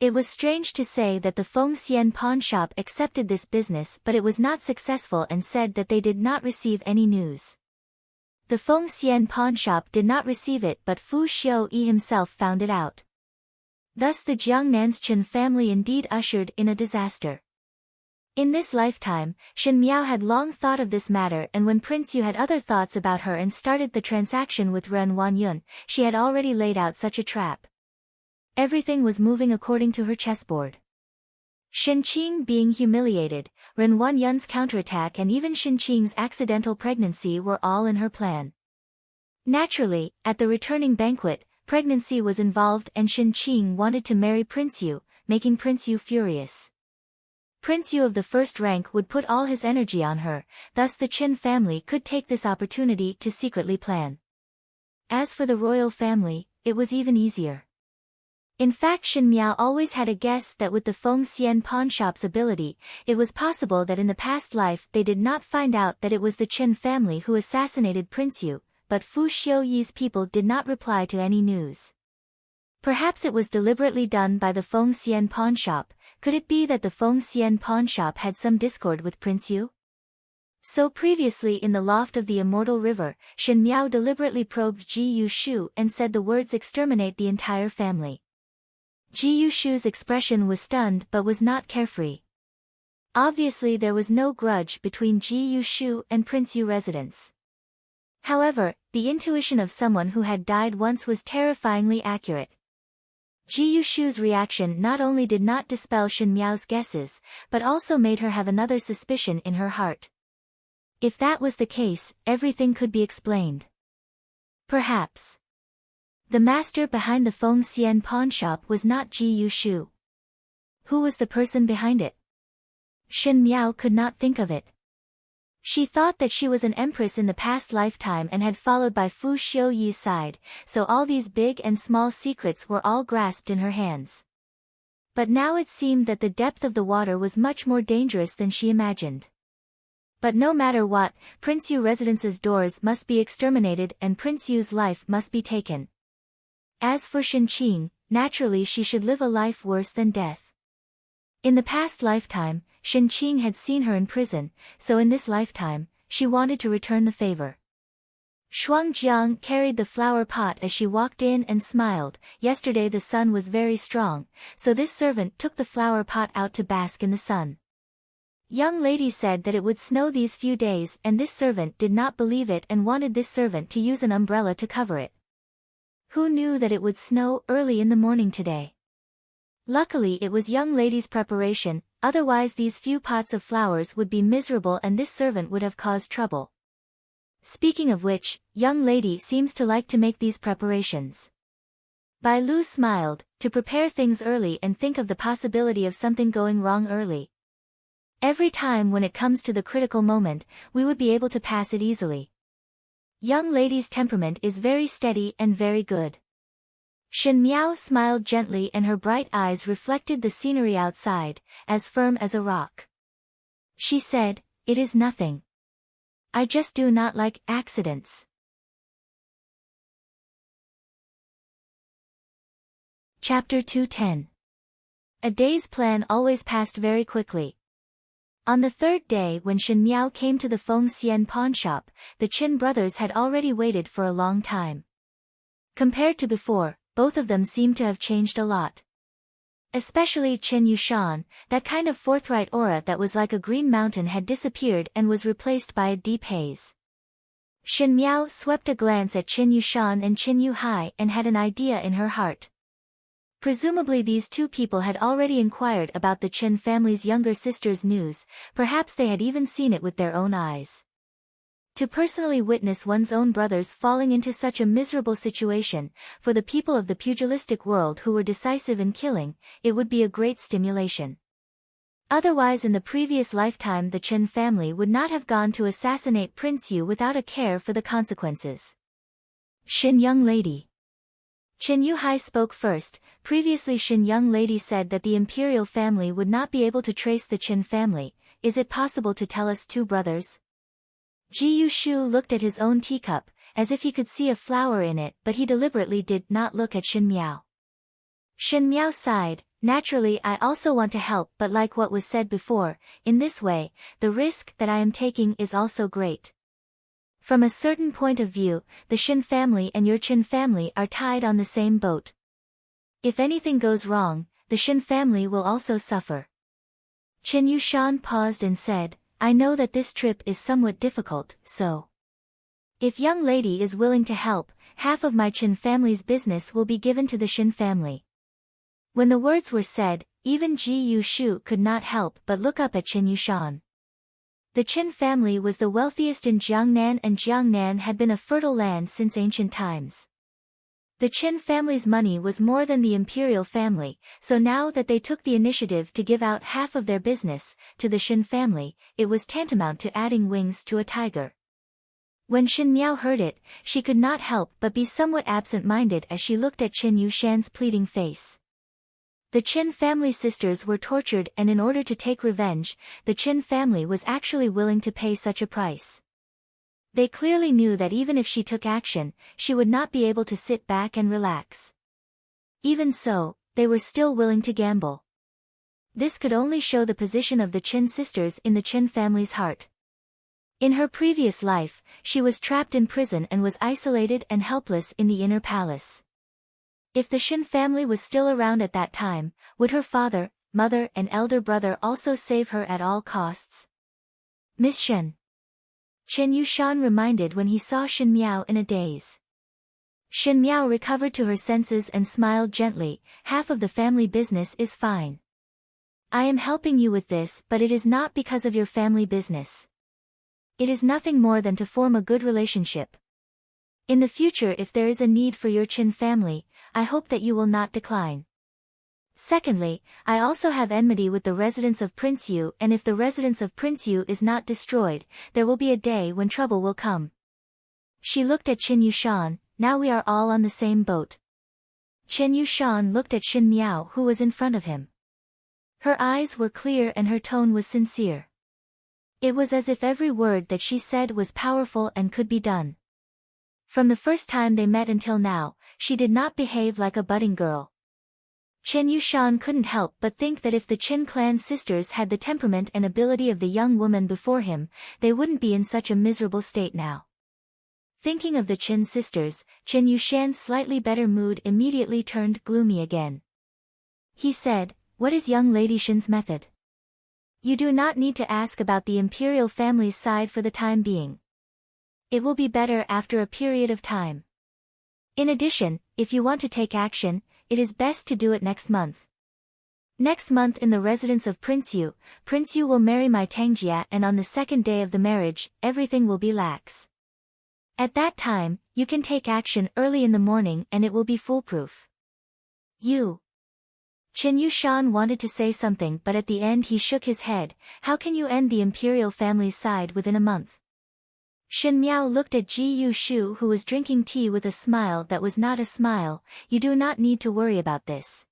It was strange to say that the Feng Xian pawn shop accepted this business, but it was not successful and said that they did not receive any news. The Feng Xian pawn shop did not receive it, but Fu Xiuyi himself found it out. Thus the Jiangnanzhou family indeed ushered in a disaster. In this lifetime, Shen Miao had long thought of this matter, and when Prince Yu had other thoughts about her and started the transaction with Ren Wanyun, she had already laid out such a trap. Everything was moving according to her chessboard. Shen Qing being humiliated, Ren Wanyun's counterattack and even Shen Qing's accidental pregnancy were all in her plan. Naturally, at the returning banquet, pregnancy was involved and Shen Qing wanted to marry Prince Yu, making Prince Yu furious. Prince Yu of the first rank would put all his energy on her, thus the Qin family could take this opportunity to secretly plan. As for the royal family, it was even easier. In fact, Shen Miao always had a guess that with the Feng Xian pawn shop's ability, it was possible that in the past life they did not find out that it was the Qin family who assassinated Prince Yu, but Fu Xiuyi's people did not reply to any news. Perhaps it was deliberately done by the Feng Xian pawn shop. Could it be that the Feng Xian pawn shop had some discord with Prince Yu? So previously in the loft of the Immortal River, Shen Miao deliberately probed Ji Yushu and said the words exterminate the entire family. Ji Yushu's expression was stunned but was not carefree. Obviously there was no grudge between Ji Yushu and Prince Yu residents. However, the intuition of someone who had died once was terrifyingly accurate. Ji Yushu's reaction not only did not dispel Shen Miao's guesses, but also made her have another suspicion in her heart. If that was the case, everything could be explained. Perhaps the master behind the Feng Xian pawn shop was not Ji Yushu. Who was the person behind it? Shen Miao could not think of it. She thought that she was an empress in the past lifetime and had followed by Fu Xiuyi's side, so all these big and small secrets were all grasped in her hands. But now it seemed that the depth of the water was much more dangerous than she imagined. But no matter what, Prince Yu residence's doors must be exterminated and Prince Yu's life must be taken. As for Shen Qing, naturally she should live a life worse than death. In the past lifetime, Shen Qing had seen her in prison, so in this lifetime, she wanted to return the favor. Shuang Jiang carried the flower pot as she walked in and smiled. Yesterday the sun was very strong, so this servant took the flower pot out to bask in the sun. Young lady said that it would snow these few days and this servant did not believe it and wanted this servant to use an umbrella to cover it. Who knew that it would snow early in the morning today? Luckily it was young lady's preparation, otherwise these few pots of flowers would be miserable and this servant would have caused trouble. Speaking of which, young lady seems to like to make these preparations. Bai Lu smiled, to prepare things early and think of the possibility of something going wrong early. Every time when it comes to the critical moment, we would be able to pass it easily. Young lady's temperament is very steady and very good. Shen Miao smiled gently and her bright eyes reflected the scenery outside, as firm as a rock. She said, "It is nothing. I just do not like accidents." Chapter 210. A day's plan always passed very quickly. On the third day when Shen Miao came to the Feng Xian pawn shop, the Qin brothers had already waited for a long time. Compared to before, both of them seemed to have changed a lot. Especially Qin Yushan, that kind of forthright aura that was like a green mountain had disappeared and was replaced by a deep haze. Shen Miao swept a glance at Qin Yushan and Qin Yuhai and had an idea in her heart. Presumably these two people had already inquired about the Qin family's younger sister's news, perhaps they had even seen it with their own eyes. To personally witness one's own brothers falling into such a miserable situation, for the people of the pugilistic world who were decisive in killing, it would be a great stimulation. Otherwise in the previous lifetime the Qin family would not have gone to assassinate Prince Yu without a care for the consequences. Shin young lady. Qin Yuhai spoke first. Previously Shin young lady said that the imperial family would not be able to trace the Qin family. Is it possible to tell us two brothers? Ji Yushu looked at his own teacup, as if he could see a flower in it, but he deliberately did not look at Shin Miao. Shin Miao sighed, naturally I also want to help, but like what was said before, in this way, the risk that I am taking is also great. From a certain point of view, the Shin family and your Qin family are tied on the same boat. If anything goes wrong, the Shin family will also suffer. Qin Yushan paused and said, I know that this trip is somewhat difficult, so if young lady is willing to help, half of my Qin family's business will be given to the Shin family. When the words were said, even Ji Yushu could not help but look up at Qin Yushan. The Qin family was the wealthiest in Jiangnan and Jiangnan had been a fertile land since ancient times. The Qin family's money was more than the imperial family, so now that they took the initiative to give out half of their business to the Shin family, it was tantamount to adding wings to a tiger. When Shin Miao heard it, she could not help but be somewhat absent-minded as she looked at Qin Yushan's pleading face. The Qin family sisters were tortured and in order to take revenge, the Qin family was actually willing to pay such a price. They clearly knew that even if she took action, she would not be able to sit back and relax. Even so, they were still willing to gamble. This could only show the position of the Qin sisters in the Qin family's heart. In her previous life, she was trapped in prison and was isolated and helpless in the inner palace. If the Shin family was still around at that time, would her father, mother and elder brother also save her at all costs? Miss Shen. Qin Yushan reminded when he saw Shin Miao in a daze. Shin Miao recovered to her senses and smiled gently, half of the family business is fine. I am helping you with this, but it is not because of your family business. It is nothing more than to form a good relationship. In the future if there is a need for your Qin family, I hope that you will not decline. Secondly, I also have enmity with the residence of Prince Yu and if the residence of Prince Yu is not destroyed, there will be a day when trouble will come. She looked at Qin Yushan, now we are all on the same boat. Qin Yushan looked at Shin Miao who was in front of him. Her eyes were clear and her tone was sincere. It was as if every word that she said was powerful and could be done. From the first time they met until now, she did not behave like a budding girl. Chen Yushan couldn't help but think that if the Qin clan sisters had the temperament and ability of the young woman before him, they wouldn't be in such a miserable state now. Thinking of the Qin sisters, Chen Yushan's slightly better mood immediately turned gloomy again. He said, "What is young lady Shin's method? You do not need to ask about the imperial family's side for the time being. It will be better after a period of time. In addition, if you want to take action, it is best to do it next month. Next month in the residence of Prince Yu will marry my Tangjia, and on the second day of the marriage, everything will be lax. At that time, you can take action early in the morning and it will be foolproof." Chen Yushan wanted to say something, but at the end he shook his head. How can you end the imperial family's side within a month? Shen Miao looked at Ji Yushu, who was drinking tea, with a smile that was not a smile. You do not need to worry about this.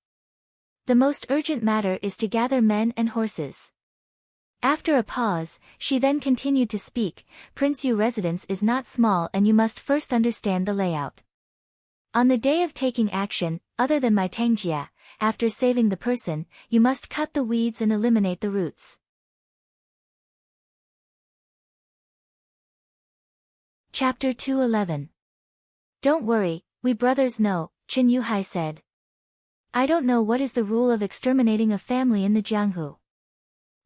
The most urgent matter is to gather men and horses. After a pause, she then continued to speak. Prince Yu residence is not small and you must first understand the layout. On the day of taking action, other than my Tangjia, after saving the person, you must cut the weeds and eliminate the roots. Chapter 211. Don't worry, we brothers know, Qin Yuhai said. I don't know what is the rule of exterminating a family in the Jianghu.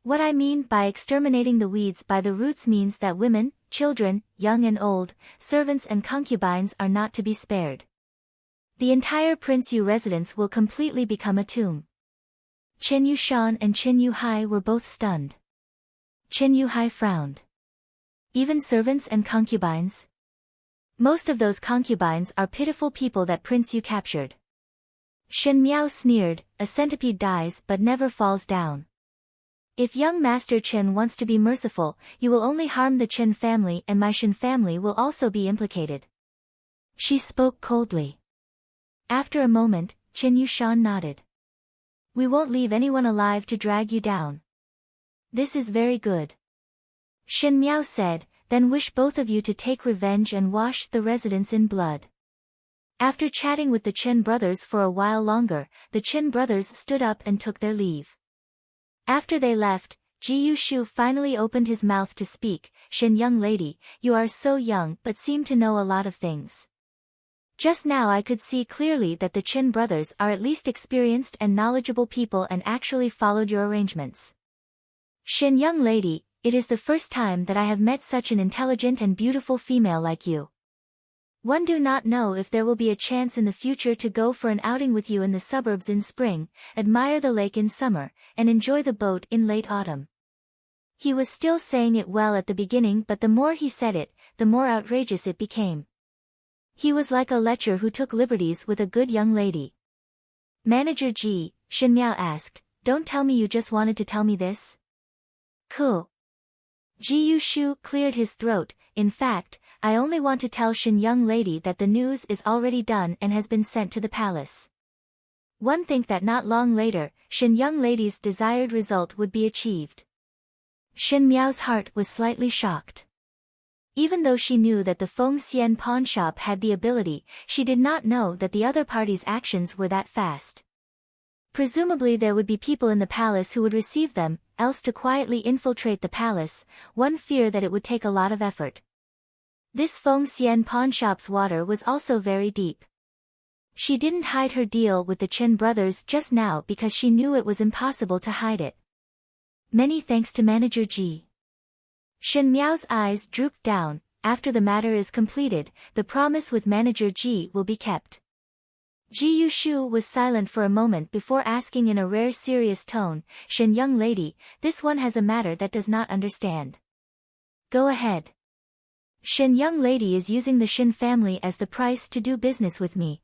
What I mean by exterminating the weeds by the roots means that women, children, young and old, servants and concubines are not to be spared. The entire Prince Yu residence will completely become a tomb. Chen Yushan and Qin Yuhai were both stunned. Qin Yuhai frowned. Even servants and concubines? Most of those concubines are pitiful people that Prince Yu captured. Shen Miao sneered, a centipede dies but never falls down. If young Master Chen wants to be merciful, you will only harm the Chen family, and my Shen family will also be implicated. She spoke coldly. After a moment, Qin Yushan nodded. We won't leave anyone alive to drag you down. This is very good. Shen Miao said, then wish both of you to take revenge and wash the residence in blood. After chatting with the Chen brothers for a while longer, the Chen brothers stood up and took their leave. After they left, Ji Yushu finally opened his mouth to speak. Shen young lady, you are so young but seem to know a lot of things. Just now I could see clearly that the Chen brothers are at least experienced and knowledgeable people and actually followed your arrangements. Shen young lady, it is the first time that I have met such an intelligent and beautiful female like you. One do not know if there will be a chance in the future to go for an outing with you in the suburbs in spring, admire the lake in summer, and enjoy the boat in late autumn. He was still saying it well at the beginning, but the more he said it, the more outrageous it became. He was like a lecher who took liberties with a good young lady. Manager Ji, Shen Miao asked, don't tell me you just wanted to tell me this? Cool. Ji Yushu cleared his throat. In fact, I only want to tell Shen young lady that the news is already done and has been sent to the palace. One think that not long later, Shen young lady's desired result would be achieved. Shen Miao's heart was slightly shocked. Even though she knew that the Feng Xian pawn shop had the ability, she did not know that the other party's actions were that fast. Presumably there would be people in the palace who would receive them, else to quietly infiltrate the palace, one feared that it would take a lot of effort. This Feng Xian pawn shop's water was also very deep. She didn't hide her deal with the Chen brothers just now because she knew it was impossible to hide it. Many thanks to Manager Ji. Shen Miao's eyes drooped down. After the matter is completed, the promise with Manager Ji will be kept. Ji Yushu was silent for a moment before asking in a rare serious tone, Shen young lady, this one has a matter that does not understand. Go ahead. Shen young lady is using the Shen family as the price to do business with me.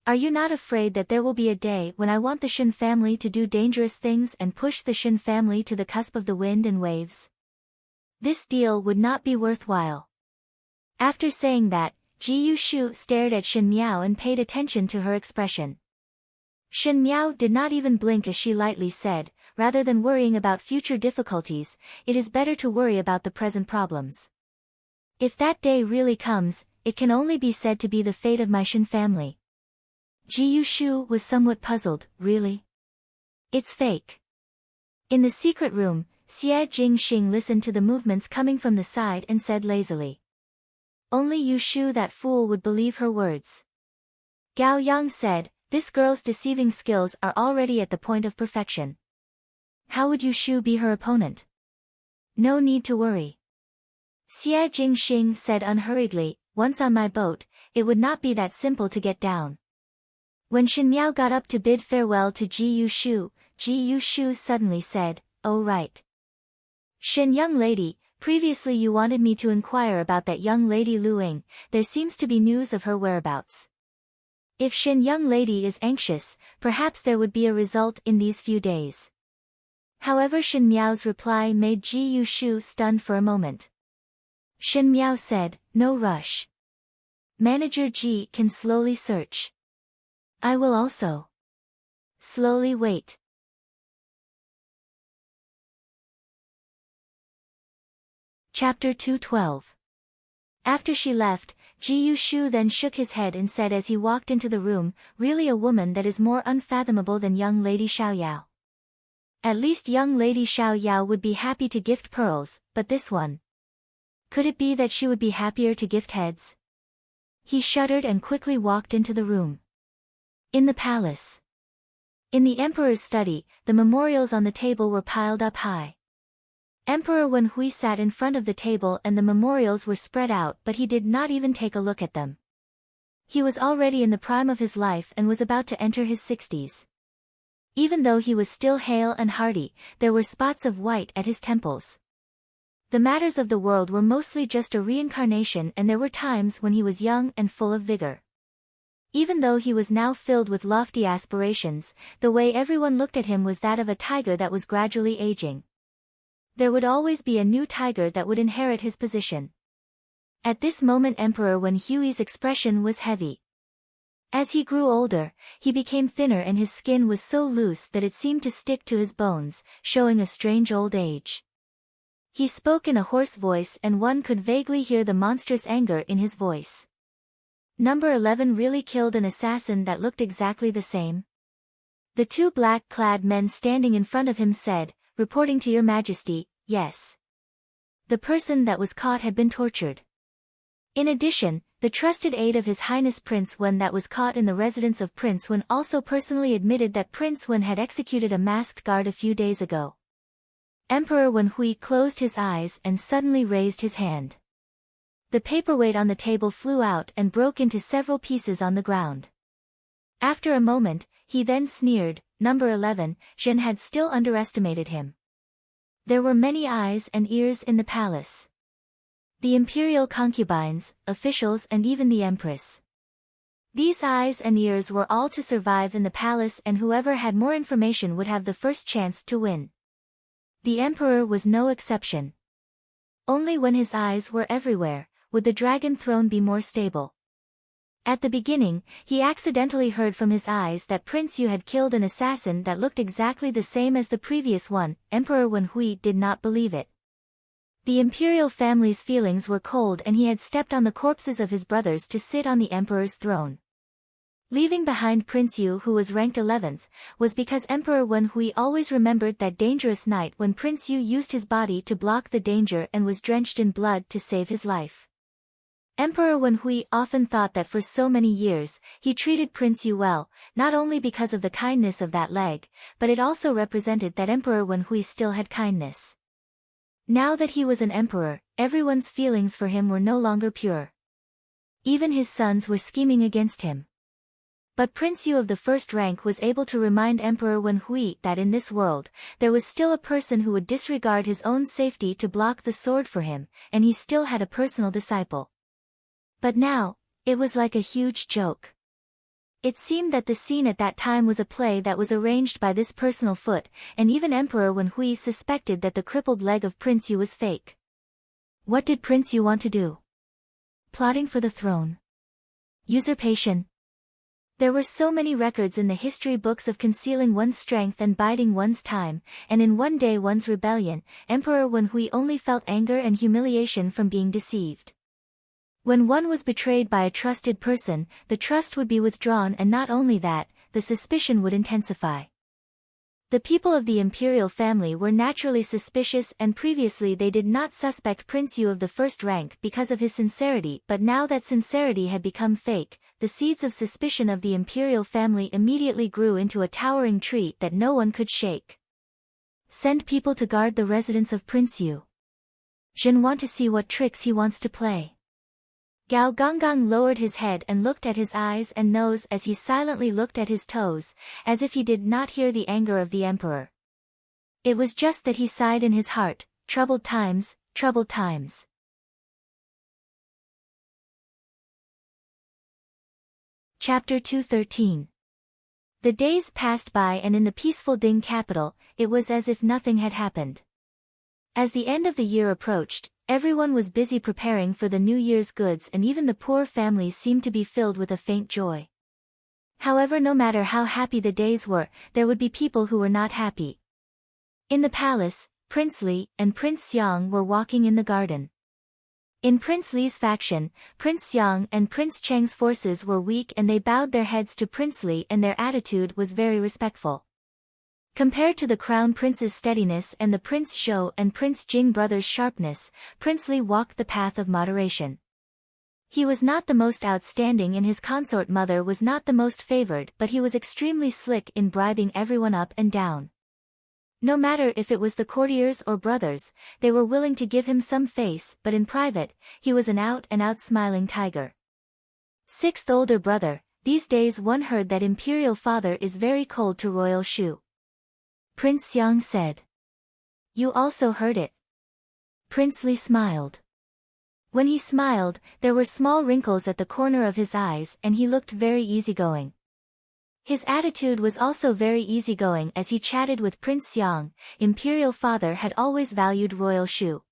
Are you not afraid that there will be a day when I want the Shen family to do dangerous things and push the Shen family to the cusp of the wind and waves? This deal would not be worthwhile. After saying that, Ji Yushu stared at Shen Miao and paid attention to her expression. Shen Miao did not even blink as she lightly said, rather than worrying about future difficulties, it is better to worry about the present problems. If that day really comes, it can only be said to be the fate of my Shen family. Ji Yushu was somewhat puzzled. Really? It's fake. In the secret room, Xie Jingxing listened to the movements coming from the side and said lazily. Only Yushu, that fool, would believe her words. Gao Yang said, this girl's deceiving skills are already at the point of perfection. How would Yushu be her opponent? No need to worry. Xie Jingxing said unhurriedly, once on my boat, it would not be that simple to get down. When Shen Miao got up to bid farewell to Ji Yushu suddenly said, oh right. Shen young lady, previously you wanted me to inquire about that young lady Lu Ying, there seems to be news of her whereabouts. If Shen young lady is anxious, perhaps there would be a result in these few days. However, Shen Miao's reply made Ji Yushu stunned for a moment. Shen Miao said, no rush. Manager Ji can slowly search. I will also slowly wait. Chapter 212. After she left, Ji Yushu then shook his head and said as he walked into the room, really a woman that is more unfathomable than young lady Xiaoyao. At least young lady Xiaoyao would be happy to gift pearls, but this one. Could it be that she would be happier to gift heads? He shuddered and quickly walked into the room. In the palace. In the emperor's study, the memorials on the table were piled up high. Emperor Wenhui sat in front of the table and the memorials were spread out, but he did not even take a look at them. He was already in the prime of his life and was about to enter his 60s. Even though he was still hale and hearty, there were spots of white at his temples. The matters of the world were mostly just a reincarnation, and there were times when he was young and full of vigor. Even though he was now filled with lofty aspirations, the way everyone looked at him was that of a tiger that was gradually aging. There would always be a new tiger that would inherit his position. At this moment Emperor Wenhui's expression was heavy. As he grew older, he became thinner and his skin was so loose that it seemed to stick to his bones, showing a strange old age. He spoke in a hoarse voice and one could vaguely hear the monstrous anger in his voice. Number 11 really killed an assassin that looked exactly the same? The two black-clad men standing in front of him said, reporting to your majesty, yes. The person that was caught had been tortured. In addition, the trusted aide of His Highness Prince Wen that was caught in the residence of Prince Wen also personally admitted that Prince Wen had executed a masked guard a few days ago. Emperor Wenhui closed his eyes and suddenly raised his hand. The paperweight on the table flew out and broke into several pieces on the ground. After a moment, he then sneered, number 11, Zhen had still underestimated him. There were many eyes and ears in the palace. The imperial concubines, officials and even the Empress. These eyes and ears were all to survive in the palace and whoever had more information would have the first chance to win. The emperor was no exception. Only when his eyes were everywhere would the dragon throne be more stable. At the beginning, he accidentally heard from his eyes that Prince Yu had killed an assassin that looked exactly the same as the previous one. Emperor Wenhui did not believe it. The imperial family's feelings were cold and he had stepped on the corpses of his brothers to sit on the emperor's throne. Leaving behind Prince Yu, who was ranked 11th, was because Emperor Wenhui always remembered that dangerous night when Prince Yu used his body to block the danger and was drenched in blood to save his life. Emperor Wenhui often thought that for so many years, he treated Prince Yu well, not only because of the kindness of that leg, but it also represented that Emperor Wenhui still had kindness. Now that he was an emperor, everyone's feelings for him were no longer pure. Even his sons were scheming against him. But Prince Yu of the first rank was able to remind Emperor Wenhui that in this world, there was still a person who would disregard his own safety to block the sword for him, and he still had a personal disciple. But now, it was like a huge joke. It seemed that the scene at that time was a play that was arranged by this personal foot, and even Emperor Wenhui suspected that the crippled leg of Prince Yu was fake. What did Prince Yu want to do? Plotting for the throne? Usurpation? There were so many records in the history books of concealing one's strength and biding one's time, and in one day one's rebellion, Emperor Wenhui only felt anger and humiliation from being deceived. When one was betrayed by a trusted person, the trust would be withdrawn, and not only that, the suspicion would intensify. The people of the imperial family were naturally suspicious, and previously they did not suspect Prince Yu of the first rank because of his sincerity, but now that sincerity had become fake, the seeds of suspicion of the imperial family immediately grew into a towering tree that no one could shake. Send people to guard the residence of Prince Yu. Jin want to see what tricks he wants to play. Gao Gonggang lowered his head and looked at his eyes and nose as he silently looked at his toes, as if he did not hear the anger of the emperor. It was just that he sighed in his heart, troubled times, troubled times. Chapter 213. The days passed by, and in the peaceful Ding capital, it was as if nothing had happened. As the end of the year approached, everyone was busy preparing for the New Year's goods, and even the poor families seemed to be filled with a faint joy. However, no matter how happy the days were, there would be people who were not happy. In the palace, Prince Li and Prince Xiang were walking in the garden. In Prince Li's faction, Prince Xiang and Prince Cheng's forces were weak, and they bowed their heads to Prince Li, and their attitude was very respectful. Compared to the Crown Prince's steadiness and the Prince Zhou and Prince Jing brothers' sharpness, Prince Li walked the path of moderation. He was not the most outstanding, and his consort mother was not the most favored, but he was extremely slick in bribing everyone up and down. No matter if it was the courtiers or brothers, they were willing to give him some face, but in private, he was an out-and-out smiling tiger. Sixth older brother, these days one heard that imperial father is very cold to royal Shu. Prince Xiang said. You also heard it? Prince Li smiled. When he smiled, there were small wrinkles at the corner of his eyes, and he looked very easygoing. His attitude was also very easygoing as he chatted with Prince Xiang. Imperial father had always valued royal Shu.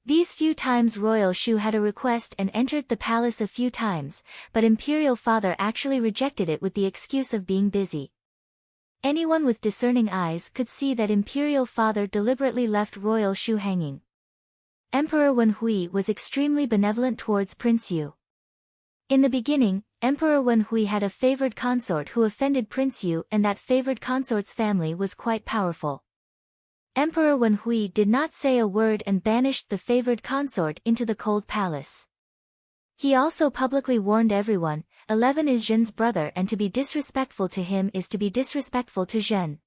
These few times royal Shu had a request and entered the palace a few times, but imperial father actually rejected it with the excuse of being busy. Anyone with discerning eyes could see that imperial father deliberately left royal Shu hanging. Emperor Wenhui was extremely benevolent towards Prince Yu. In the beginning, Emperor Wenhui had a favored consort who offended Prince Yu, and that favored consort's family was quite powerful. Emperor Wenhui did not say a word and banished the favored consort into the cold palace. He also publicly warned everyone, 11 is Zhen's brother, and to be disrespectful to him is to be disrespectful to Zhen.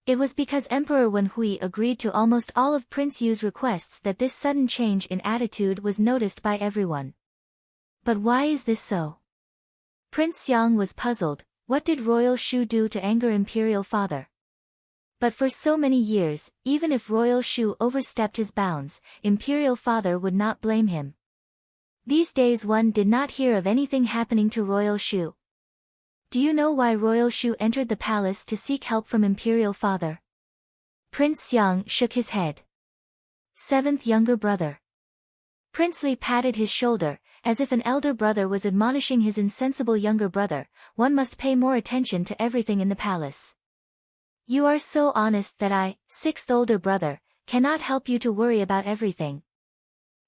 It was because Emperor Wenhui agreed to almost all of Prince Yu's requests that this sudden change in attitude was noticed by everyone. But why is this so? Prince Xiang was puzzled. What did royal Shu do to anger imperial father? But for so many years, even if royal Shu overstepped his bounds, imperial father would not blame him. These days one did not hear of anything happening to royal Shu. Do you know why royal Shu entered the palace to seek help from imperial father? Prince Xiang shook his head. Seventh younger brother. Prince Li patted his shoulder, as if an elder brother was admonishing his insensible younger brother. One must pay more attention to everything in the palace. You are so honest that I, sixth older brother, cannot help you to worry about everything.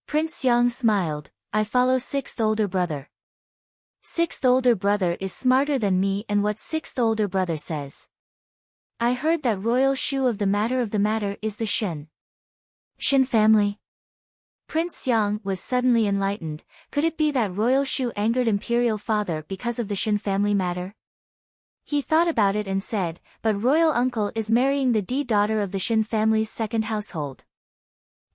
Prince Xiang smiled. I follow sixth older brother. Sixth older brother is smarter than me, and what sixth older brother says. I heard that royal Shu of the matter is the Shen family. Prince Xiang was suddenly enlightened. Could it be that royal Shu angered imperial father because of the Shen family matter? He thought about it and said, but royal uncle is marrying the D daughter of the Shen family's second household.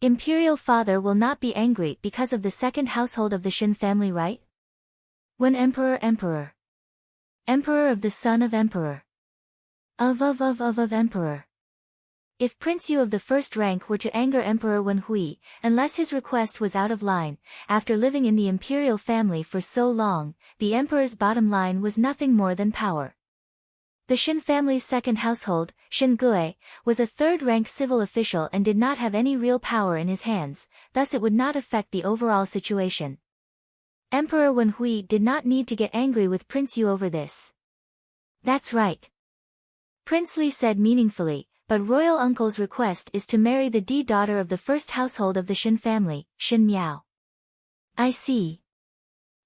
Imperial father will not be angry because of the second household of the Shen family, right? When emperor of the son of emperor. Of emperor. If Prince Yu of the first rank were to anger Emperor Wenhui, unless his request was out of line, after living in the imperial family for so long, the emperor's bottom line was nothing more than power. The Shen family's second household, Shen Gui, was a third-rank civil official and did not have any real power in his hands, thus it would not affect the overall situation. Emperor Wenhui did not need to get angry with Prince Yu over this. That's right. Prince Li said meaningfully, but royal uncle's request is to marry the D daughter of the first household of the Shen family, Shen Miao. I see.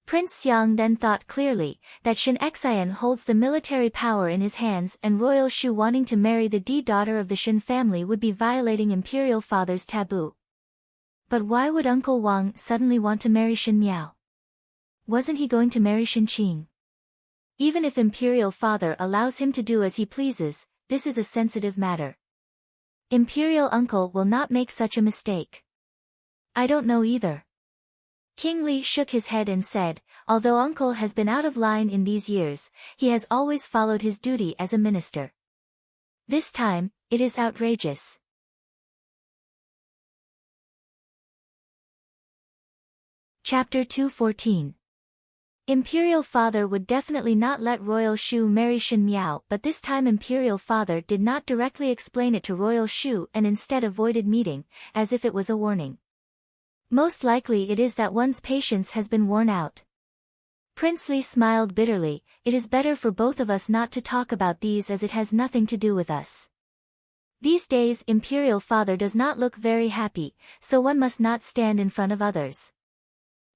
Prince Xiang then thought clearly, that Shen Xian holds the military power in his hands and Royal Shu wanting to marry the daughter of the Shen family would be violating Imperial Father's taboo. But why would Uncle Wang suddenly want to marry Shen Miao? Wasn't he going to marry Shen Qing? Even if Imperial Father allows him to do as he pleases, this is a sensitive matter. Imperial Uncle will not make such a mistake. I don't know either. King Li shook his head and said, although Uncle has been out of line in these years, he has always followed his duty as a minister. This time, it is outrageous. Chapter 214. Imperial Father would definitely not let Royal Shu marry Shen Miao, but this time Imperial Father did not directly explain it to Royal Shu and instead avoided meeting, as if it was a warning. Most likely it is that one's patience has been worn out. Prince Li smiled bitterly, it is better for both of us not to talk about these as it has nothing to do with us. These days Imperial Father does not look very happy, so one must not stand in front of others.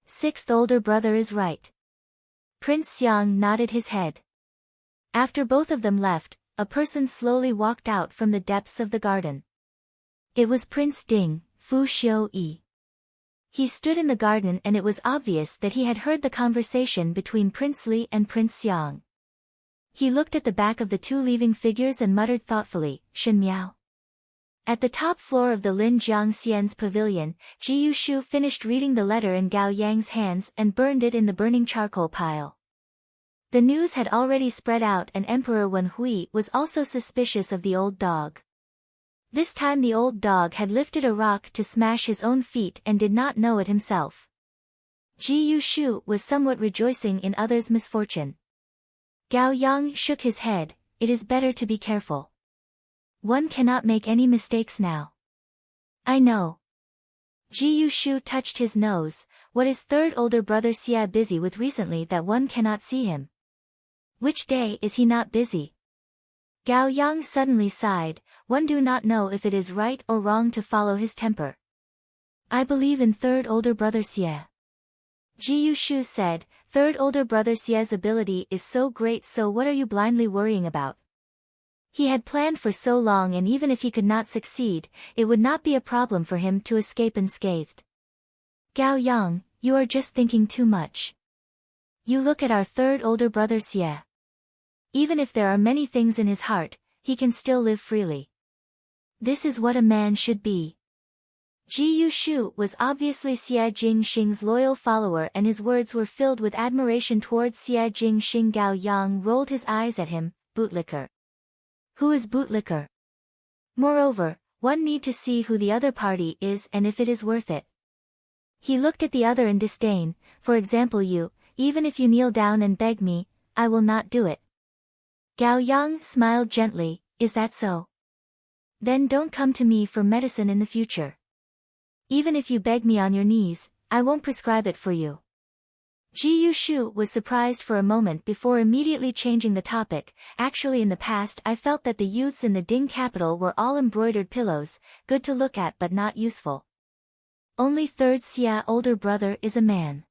Sixth older brother is right. Prince Xiang nodded his head. After both of them left, a person slowly walked out from the depths of the garden. It was Prince Ding, Fu Xiu-yi. He stood in the garden and it was obvious that he had heard the conversation between Prince Li and Prince Xiang. He looked at the back of the two leaving figures and muttered thoughtfully, Shen Miao. At the top floor of the Lin Jiangxian's pavilion, Ji Yushu finished reading the letter in Gao Yang's hands and burned it in the burning charcoal pile. The news had already spread out and Emperor Wen Hui was also suspicious of the old dog. This time the old dog had lifted a rock to smash his own feet and did not know it himself. Ji Yushu was somewhat rejoicing in others' misfortune. Gao Yang shook his head, it is better to be careful. One cannot make any mistakes now. I know. Ji Yushu touched his nose, what is third older brother Xia busy with recently that one cannot see him? Which day is he not busy? Gao Yang suddenly sighed, one do not know if it is right or wrong to follow his temper. I believe in third older brother Xie. Ji Yushu said, third older brother Xie's ability is so great, so what are you blindly worrying about? He had planned for so long and even if he could not succeed, it would not be a problem for him to escape unscathed. Gao Yang, you are just thinking too much. You look at our third older brother Xie. Even if there are many things in his heart, he can still live freely. This is what a man should be. Ji Yushu was obviously Xie Jingxing's loyal follower and his words were filled with admiration towards Xie Jingxing. Gao Yang rolled his eyes at him, bootlicker. Who is bootlicker? Moreover, one need to see who the other party is and if it is worth it. He looked at the other in disdain, for example you, even if you kneel down and beg me, I will not do it. Gao Yang smiled gently, is that so? Then don't come to me for medicine in the future. Even if you beg me on your knees, I won't prescribe it for you. Ji Yushu was surprised for a moment before immediately changing the topic. Actually in the past I felt that the youths in the Ding capital were all embroidered pillows, good to look at but not useful. Only third Xia older brother is a man.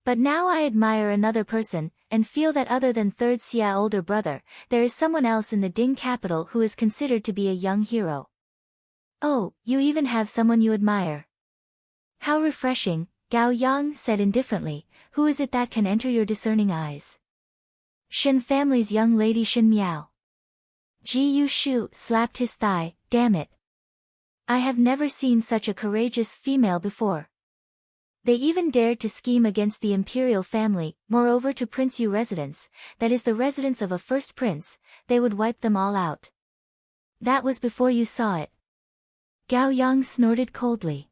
But now I admire another person, and feel that other than third Xia older brother, there is someone else in the Ding capital who is considered to be a young hero. Oh, you even have someone you admire. How refreshing, Gao Yang said indifferently, who is it that can enter your discerning eyes? Shen family's young lady Shen Miao. Ji Yushu slapped his thigh, damn it. I have never seen such a courageous female before. They even dared to scheme against the imperial family, moreover to Prince Yu residence, that is the residence of a first prince, they would wipe them all out. That was before you saw it. Gao Yang snorted coldly.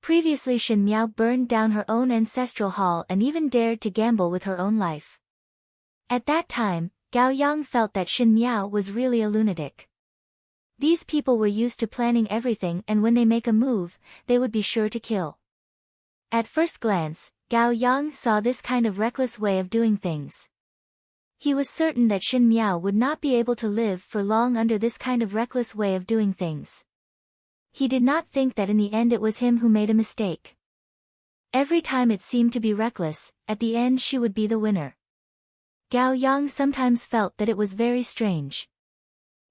Previously Shen Miao burned down her own ancestral hall and even dared to gamble with her own life. At that time, Gao Yang felt that Shen Miao was really a lunatic. These people were used to planning everything and when they make a move, they would be sure to kill. At first glance, Gao Yang saw this kind of reckless way of doing things. He was certain that Shen Miao would not be able to live for long under this kind of reckless way of doing things. He did not think that in the end it was him who made a mistake. Every time it seemed to be reckless, at the end she would be the winner. Gao Yang sometimes felt that it was very strange.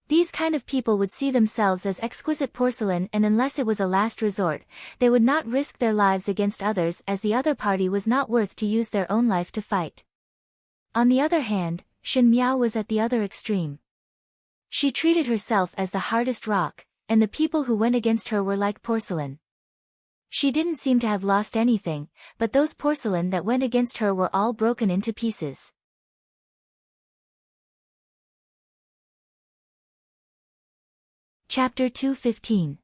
These kind of people would see themselves as exquisite porcelain, and unless it was a last resort, they would not risk their lives against others, as the other party was not worth to use their own life to fight. On the other hand, Shen Miao was at the other extreme. She treated herself as the hardest rock, and the people who went against her were like porcelain. She didn't seem to have lost anything, but those porcelain that went against her were all broken into pieces. Chapter 2:15.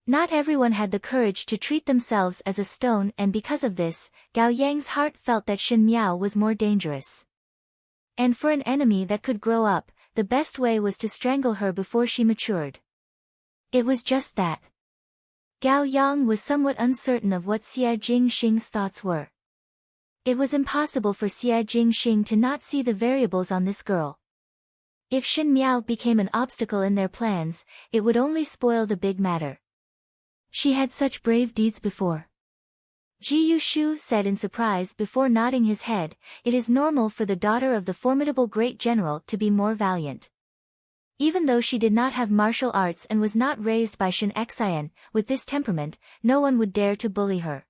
Not everyone had the courage to treat themselves as a stone, and because of this, Gao Yang's heart felt that Shen Miao was more dangerous. And for an enemy that could grow up, the best way was to strangle her before she matured. It was just that. Gao Yang was somewhat uncertain of what Xie Jingxing's thoughts were. It was impossible for Xie Jingxing to not see the variables on this girl. If Shen Miao became an obstacle in their plans, it would only spoil the big matter. She had such brave deeds before. Ji Yushu said in surprise before nodding his head, "It is normal for the daughter of the formidable great general to be more valiant." Even though she did not have martial arts and was not raised by Shen Xian, with this temperament, no one would dare to bully her.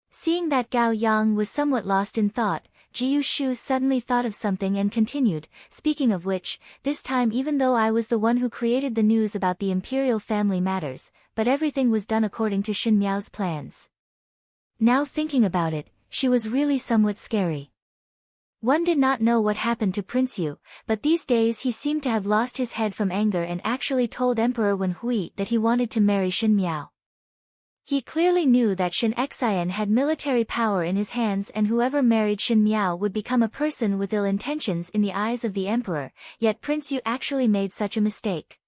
Seeing that Gao Yang was somewhat lost in thought, Ji Yushu suddenly thought of something and continued, "Speaking of which, this time even though I was the one who created the news about the imperial family matters, but everything was done according to Shen Miao's plans. Now thinking about it, she was really somewhat scary. One did not know what happened to Prince Yu, but these days he seemed to have lost his head from anger and actually told Emperor Wen Hui that he wanted to marry Shen Miao. He clearly knew that Shen Xian had military power in his hands, and whoever married Shen Miao would become a person with ill intentions in the eyes of the emperor, yet Prince Yu actually made such a mistake.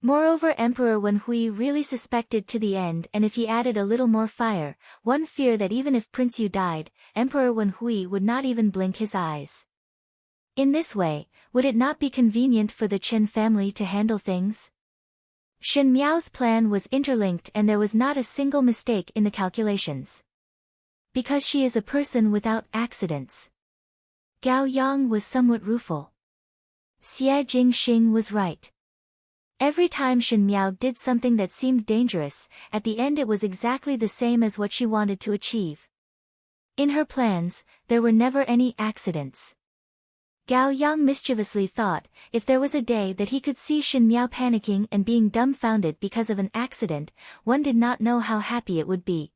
Moreover, Emperor Wen Hui really suspected to the end, and if he added a little more fire, one feared that even if Prince Yu died, Emperor Wen Hui would not even blink his eyes. In this way, would it not be convenient for the Chen family to handle things? Shen Miao's plan was interlinked and there was not a single mistake in the calculations. Because she is a person without accidents. Gao Yang was somewhat rueful. Xie Jingxing was right. Every time Shen Miao did something that seemed dangerous, at the end it was exactly the same as what she wanted to achieve. In her plans, there were never any accidents. Gao Yang mischievously thought, if there was a day that he could see Shen Miao panicking and being dumbfounded because of an accident, one did not know how happy it would be.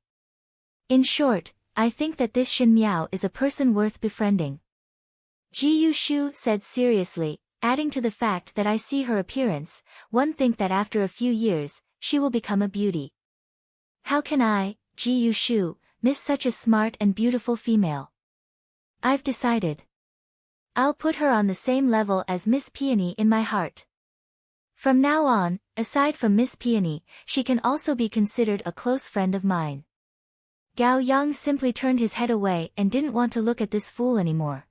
In short, I think that this Shen Miao is a person worth befriending. Ji Yushu said seriously, adding to the fact that I see her appearance, one think that after a few years, she will become a beauty. How can I, Ji Yushu, miss such a smart and beautiful female? I've decided. I'll put her on the same level as Miss Peony in my heart. From now on, aside from Miss Peony, she can also be considered a close friend of mine." Gao Yang simply turned his head away and didn't want to look at this fool anymore.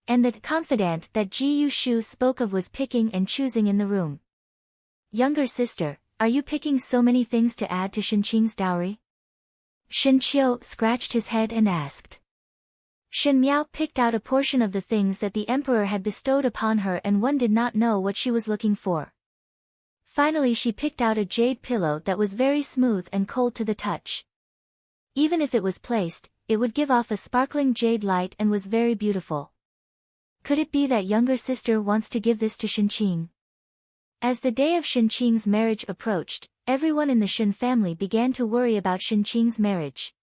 And the confidant that Ji Yushu spoke of was picking and choosing in the room. "Younger sister, are you picking so many things to add to Shenqing's dowry?" Shen Qiu scratched his head and asked. Shen Miao picked out a portion of the things that the emperor had bestowed upon her, and one did not know what she was looking for. Finally she picked out a jade pillow that was very smooth and cold to the touch. Even if it was placed, it would give off a sparkling jade light and was very beautiful. Could it be that younger sister wants to give this to Shenqing? As the day of Shenqing's marriage approached, everyone in the Shen family began to worry about Shenqing's marriage.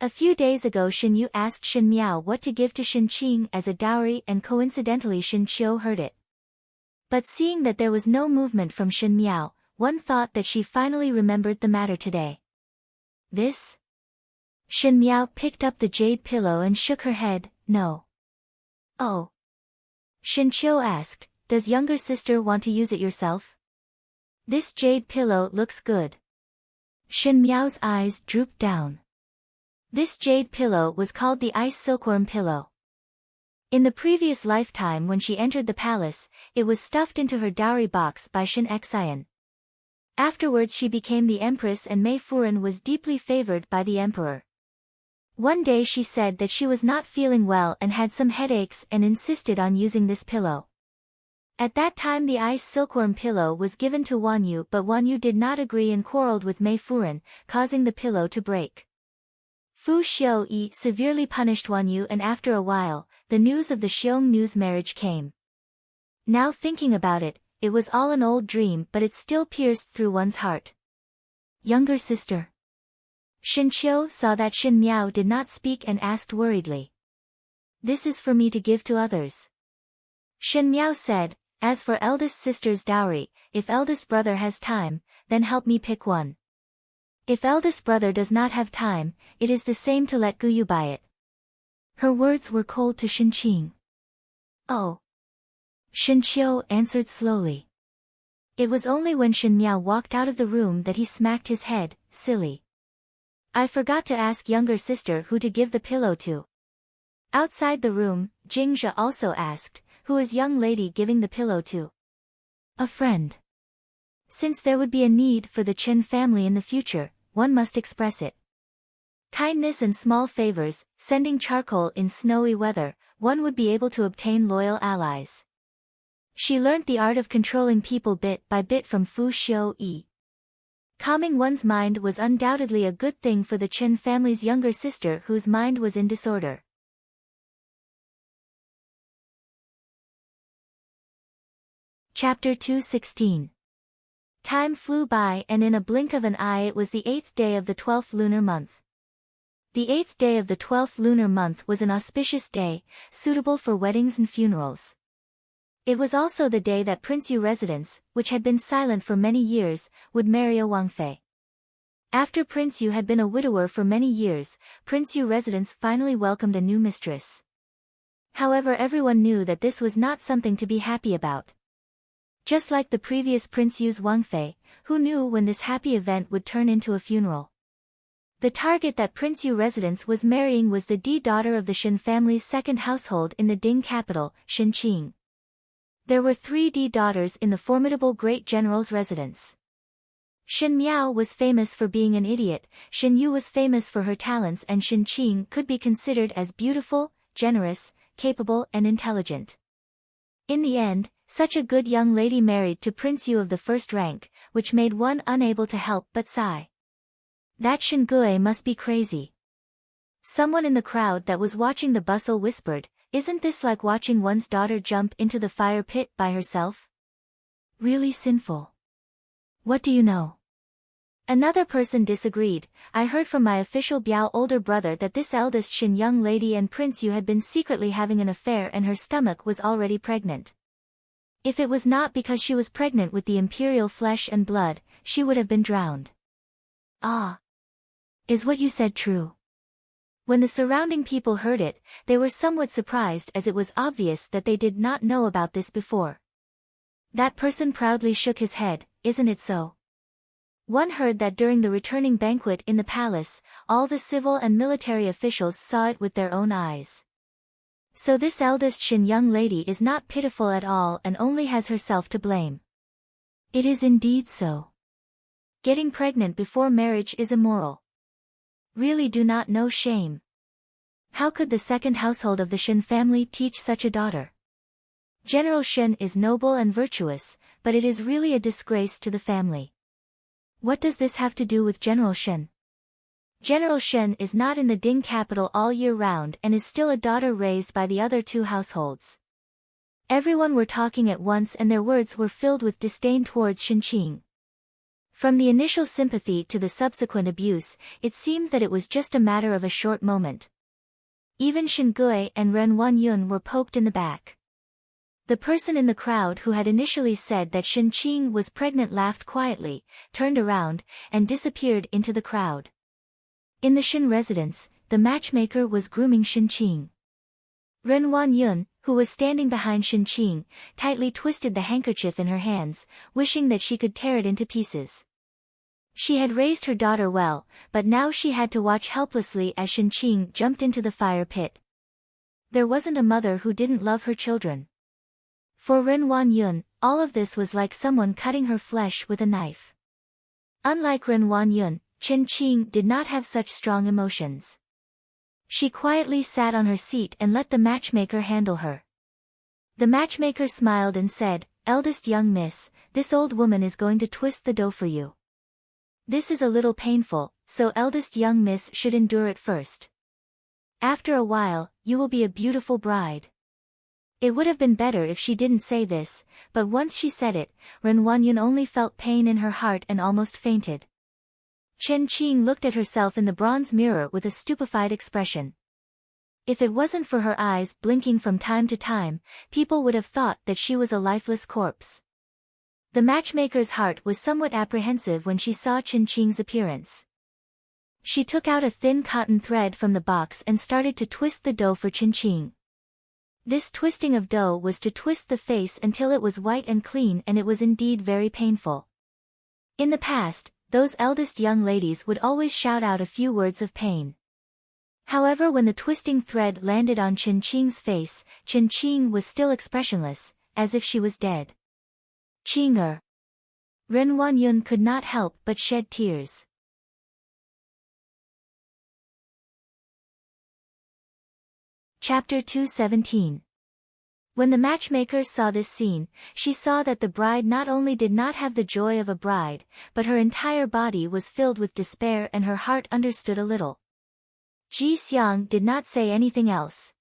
A few days ago Shen Yu asked Shen Miao what to give to Shenqing as a dowry, and coincidentally Shen Qiu heard it. But seeing that there was no movement from Shen Miao, one thought that she finally remembered the matter today. "This?" Shen Miao picked up the jade pillow and shook her head, "No." "Oh." Shen Qiu asked, "Does younger sister want to use it yourself?" "This jade pillow looks good." Shen Miao's eyes drooped down. This jade pillow was called the ice silkworm pillow. In the previous lifetime when she entered the palace, it was stuffed into her dowry box by Shen Xian. Afterwards she became the Empress and Mei Furen was deeply favored by the Emperor. One day she said that she was not feeling well and had some headaches and insisted on using this pillow. At that time the ice silkworm pillow was given to Wanyu, but Wanyu did not agree and quarreled with Mei Furen, causing the pillow to break. Fu Xiaoyi severely punished Wanyu, and after a while, the news of the Xiongnu's marriage came. Now thinking about it, it was all an old dream, but it still pierced through one's heart. Younger sister. Shen Qiu saw that Shen Miao did not speak and asked worriedly. This is for me to give to others. Shen Miao said, as for eldest sister's dowry, if eldest brother has time, then help me pick one. If eldest brother does not have time, it is the same to let Guyu buy it. Her words were cold to Shen Qing. Oh. Shen Qiu answered slowly. It was only when Shen Miao walked out of the room that he smacked his head, silly. I forgot to ask younger sister who to give the pillow to. Outside the room, Jingzhe also asked, who is young lady giving the pillow to? A friend. Since there would be a need for the Chen family in the future, one must express it. Kindness and small favors, sending charcoal in snowy weather, one would be able to obtain loyal allies. She learnt the art of controlling people bit by bit from Fu Xiaoyi. Calming one's mind was undoubtedly a good thing for the Chen family's younger sister whose mind was in disorder. Chapter 216. Time flew by and in a blink of an eye it was the 8th day of the 12th lunar month. The 8th day of the 12th lunar month was an auspicious day, suitable for weddings and funerals. It was also the day that Prince Yu residence, which had been silent for many years, would marry a Wangfei. After Prince Yu had been a widower for many years, Prince Yu residence finally welcomed a new mistress. However, everyone knew that this was not something to be happy about. Just like the previous Prince Yu's Wangfei, who knew when this happy event would turn into a funeral. The target that Prince Yu residence was marrying was the D daughter of the Shen family's second household in the Ding capital, Shenqing. There were 3 D daughters in the formidable great general's residence. Shen Miao was famous for being an idiot, Shen Yu was famous for her talents, and Shen Qing could be considered as beautiful, generous, capable and intelligent. In the end, such a good young lady married to Prince Yu of the first rank, which made one unable to help but sigh. That Shen Gui must be crazy. Someone in the crowd that was watching the bustle whispered, isn't this like watching one's daughter jump into the fire pit by herself? Really sinful. What do you know? Another person disagreed. I heard from my official Biao older brother that this eldest Shen young lady and Prince Yu had been secretly having an affair and her stomach was already pregnant. If it was not because she was pregnant with the imperial flesh and blood, she would have been drowned. Ah. Is what you said true? When the surrounding people heard it, they were somewhat surprised as it was obvious that they did not know about this before. That person proudly shook his head, isn't it so? One heard that during the returning banquet in the palace, all the civil and military officials saw it with their own eyes. So this eldest Shen young lady is not pitiful at all and only has herself to blame. It is indeed so. Getting pregnant before marriage is immoral. Really do not know shame. How could the second household of the Shen family teach such a daughter? General Shen is noble and virtuous, but it is really a disgrace to the family. What does this have to do with General Shen? General Shen is not in the Ding capital all year round and is still a daughter raised by the other 2 households. Everyone were talking at once and their words were filled with disdain towards Shenqing. From the initial sympathy to the subsequent abuse, it seemed that it was just a matter of a short moment. Even Shen Gui and Ren Wanyun were poked in the back. The person in the crowd who had initially said that Shen Qing was pregnant laughed quietly, turned around, and disappeared into the crowd. In the Shen residence, the matchmaker was grooming Shen Qing. Ren Wanyun, who was standing behind Shen Qing, tightly twisted the handkerchief in her hands, wishing that she could tear it into pieces. She had raised her daughter well, but now she had to watch helplessly as Shen Qing jumped into the fire pit. There wasn't a mother who didn't love her children. For Ren Wanyun, all of this was like someone cutting her flesh with a knife. Unlike Ren Wanyun, Chen Qing did not have such strong emotions. She quietly sat on her seat and let the matchmaker handle her. The matchmaker smiled and said, "Eldest young miss, this old woman is going to twist the dough for you. This is a little painful, so eldest young miss should endure it first. After a while, you will be a beautiful bride." It would have been better if she didn't say this, but once she said it, Ren Wanyun only felt pain in her heart and almost fainted. Chen Qing looked at herself in the bronze mirror with a stupefied expression. If it wasn't for her eyes blinking from time to time, people would have thought that she was a lifeless corpse. The matchmaker's heart was somewhat apprehensive when she saw Chen Qing's appearance. She took out a thin cotton thread from the box and started to twist the dough for Chen Qing. This twisting of dough was to twist the face until it was white and clean, and it was indeed very painful. In the past, those eldest young ladies would always shout out a few words of pain. However, when the twisting thread landed on Chen Qing's face, Chen Qing was still expressionless, as if she was dead. "Qing-er." Ren Wanyun could not help but shed tears. Chapter 217. When the matchmaker saw this scene, she saw that the bride not only did not have the joy of a bride, but her entire body was filled with despair, and her heart understood a little. Ji Xiang did not say anything else.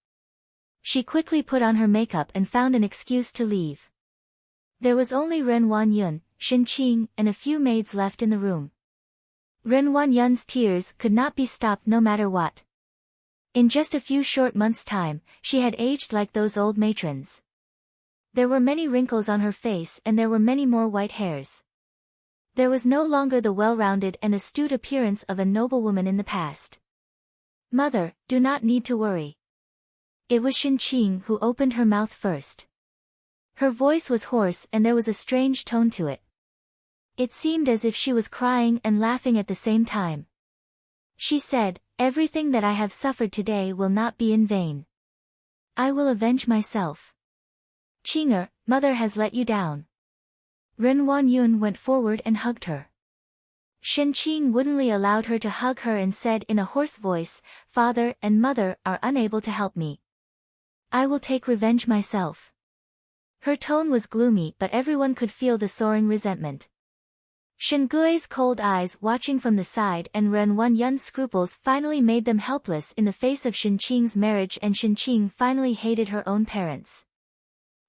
She quickly put on her makeup and found an excuse to leave. There was only Ren Wanyun, Shen Qing, and a few maids left in the room. Ren Wanyun's tears could not be stopped no matter what. In just a few short months' time, she had aged like those old matrons. There were many wrinkles on her face, and there were many more white hairs. There was no longer the well-rounded and astute appearance of a noblewoman in the past. "Mother, do not need to worry." It was Shen Qing who opened her mouth first. Her voice was hoarse and there was a strange tone to it. It seemed as if she was crying and laughing at the same time. She said, "Everything that I have suffered today will not be in vain. I will avenge myself. Qing-er, mother has let you down." Ren Wanyun went forward and hugged her. Shen Qing woodenly allowed her to hug her and said in a hoarse voice, "Father and mother are unable to help me. I will take revenge myself." Her tone was gloomy, but everyone could feel the soaring resentment. Shen Gui's cold eyes watching from the side and Ren Wanyun's scruples finally made them helpless in the face of Shen Qing's marriage, and Shen Qing finally hated her own parents.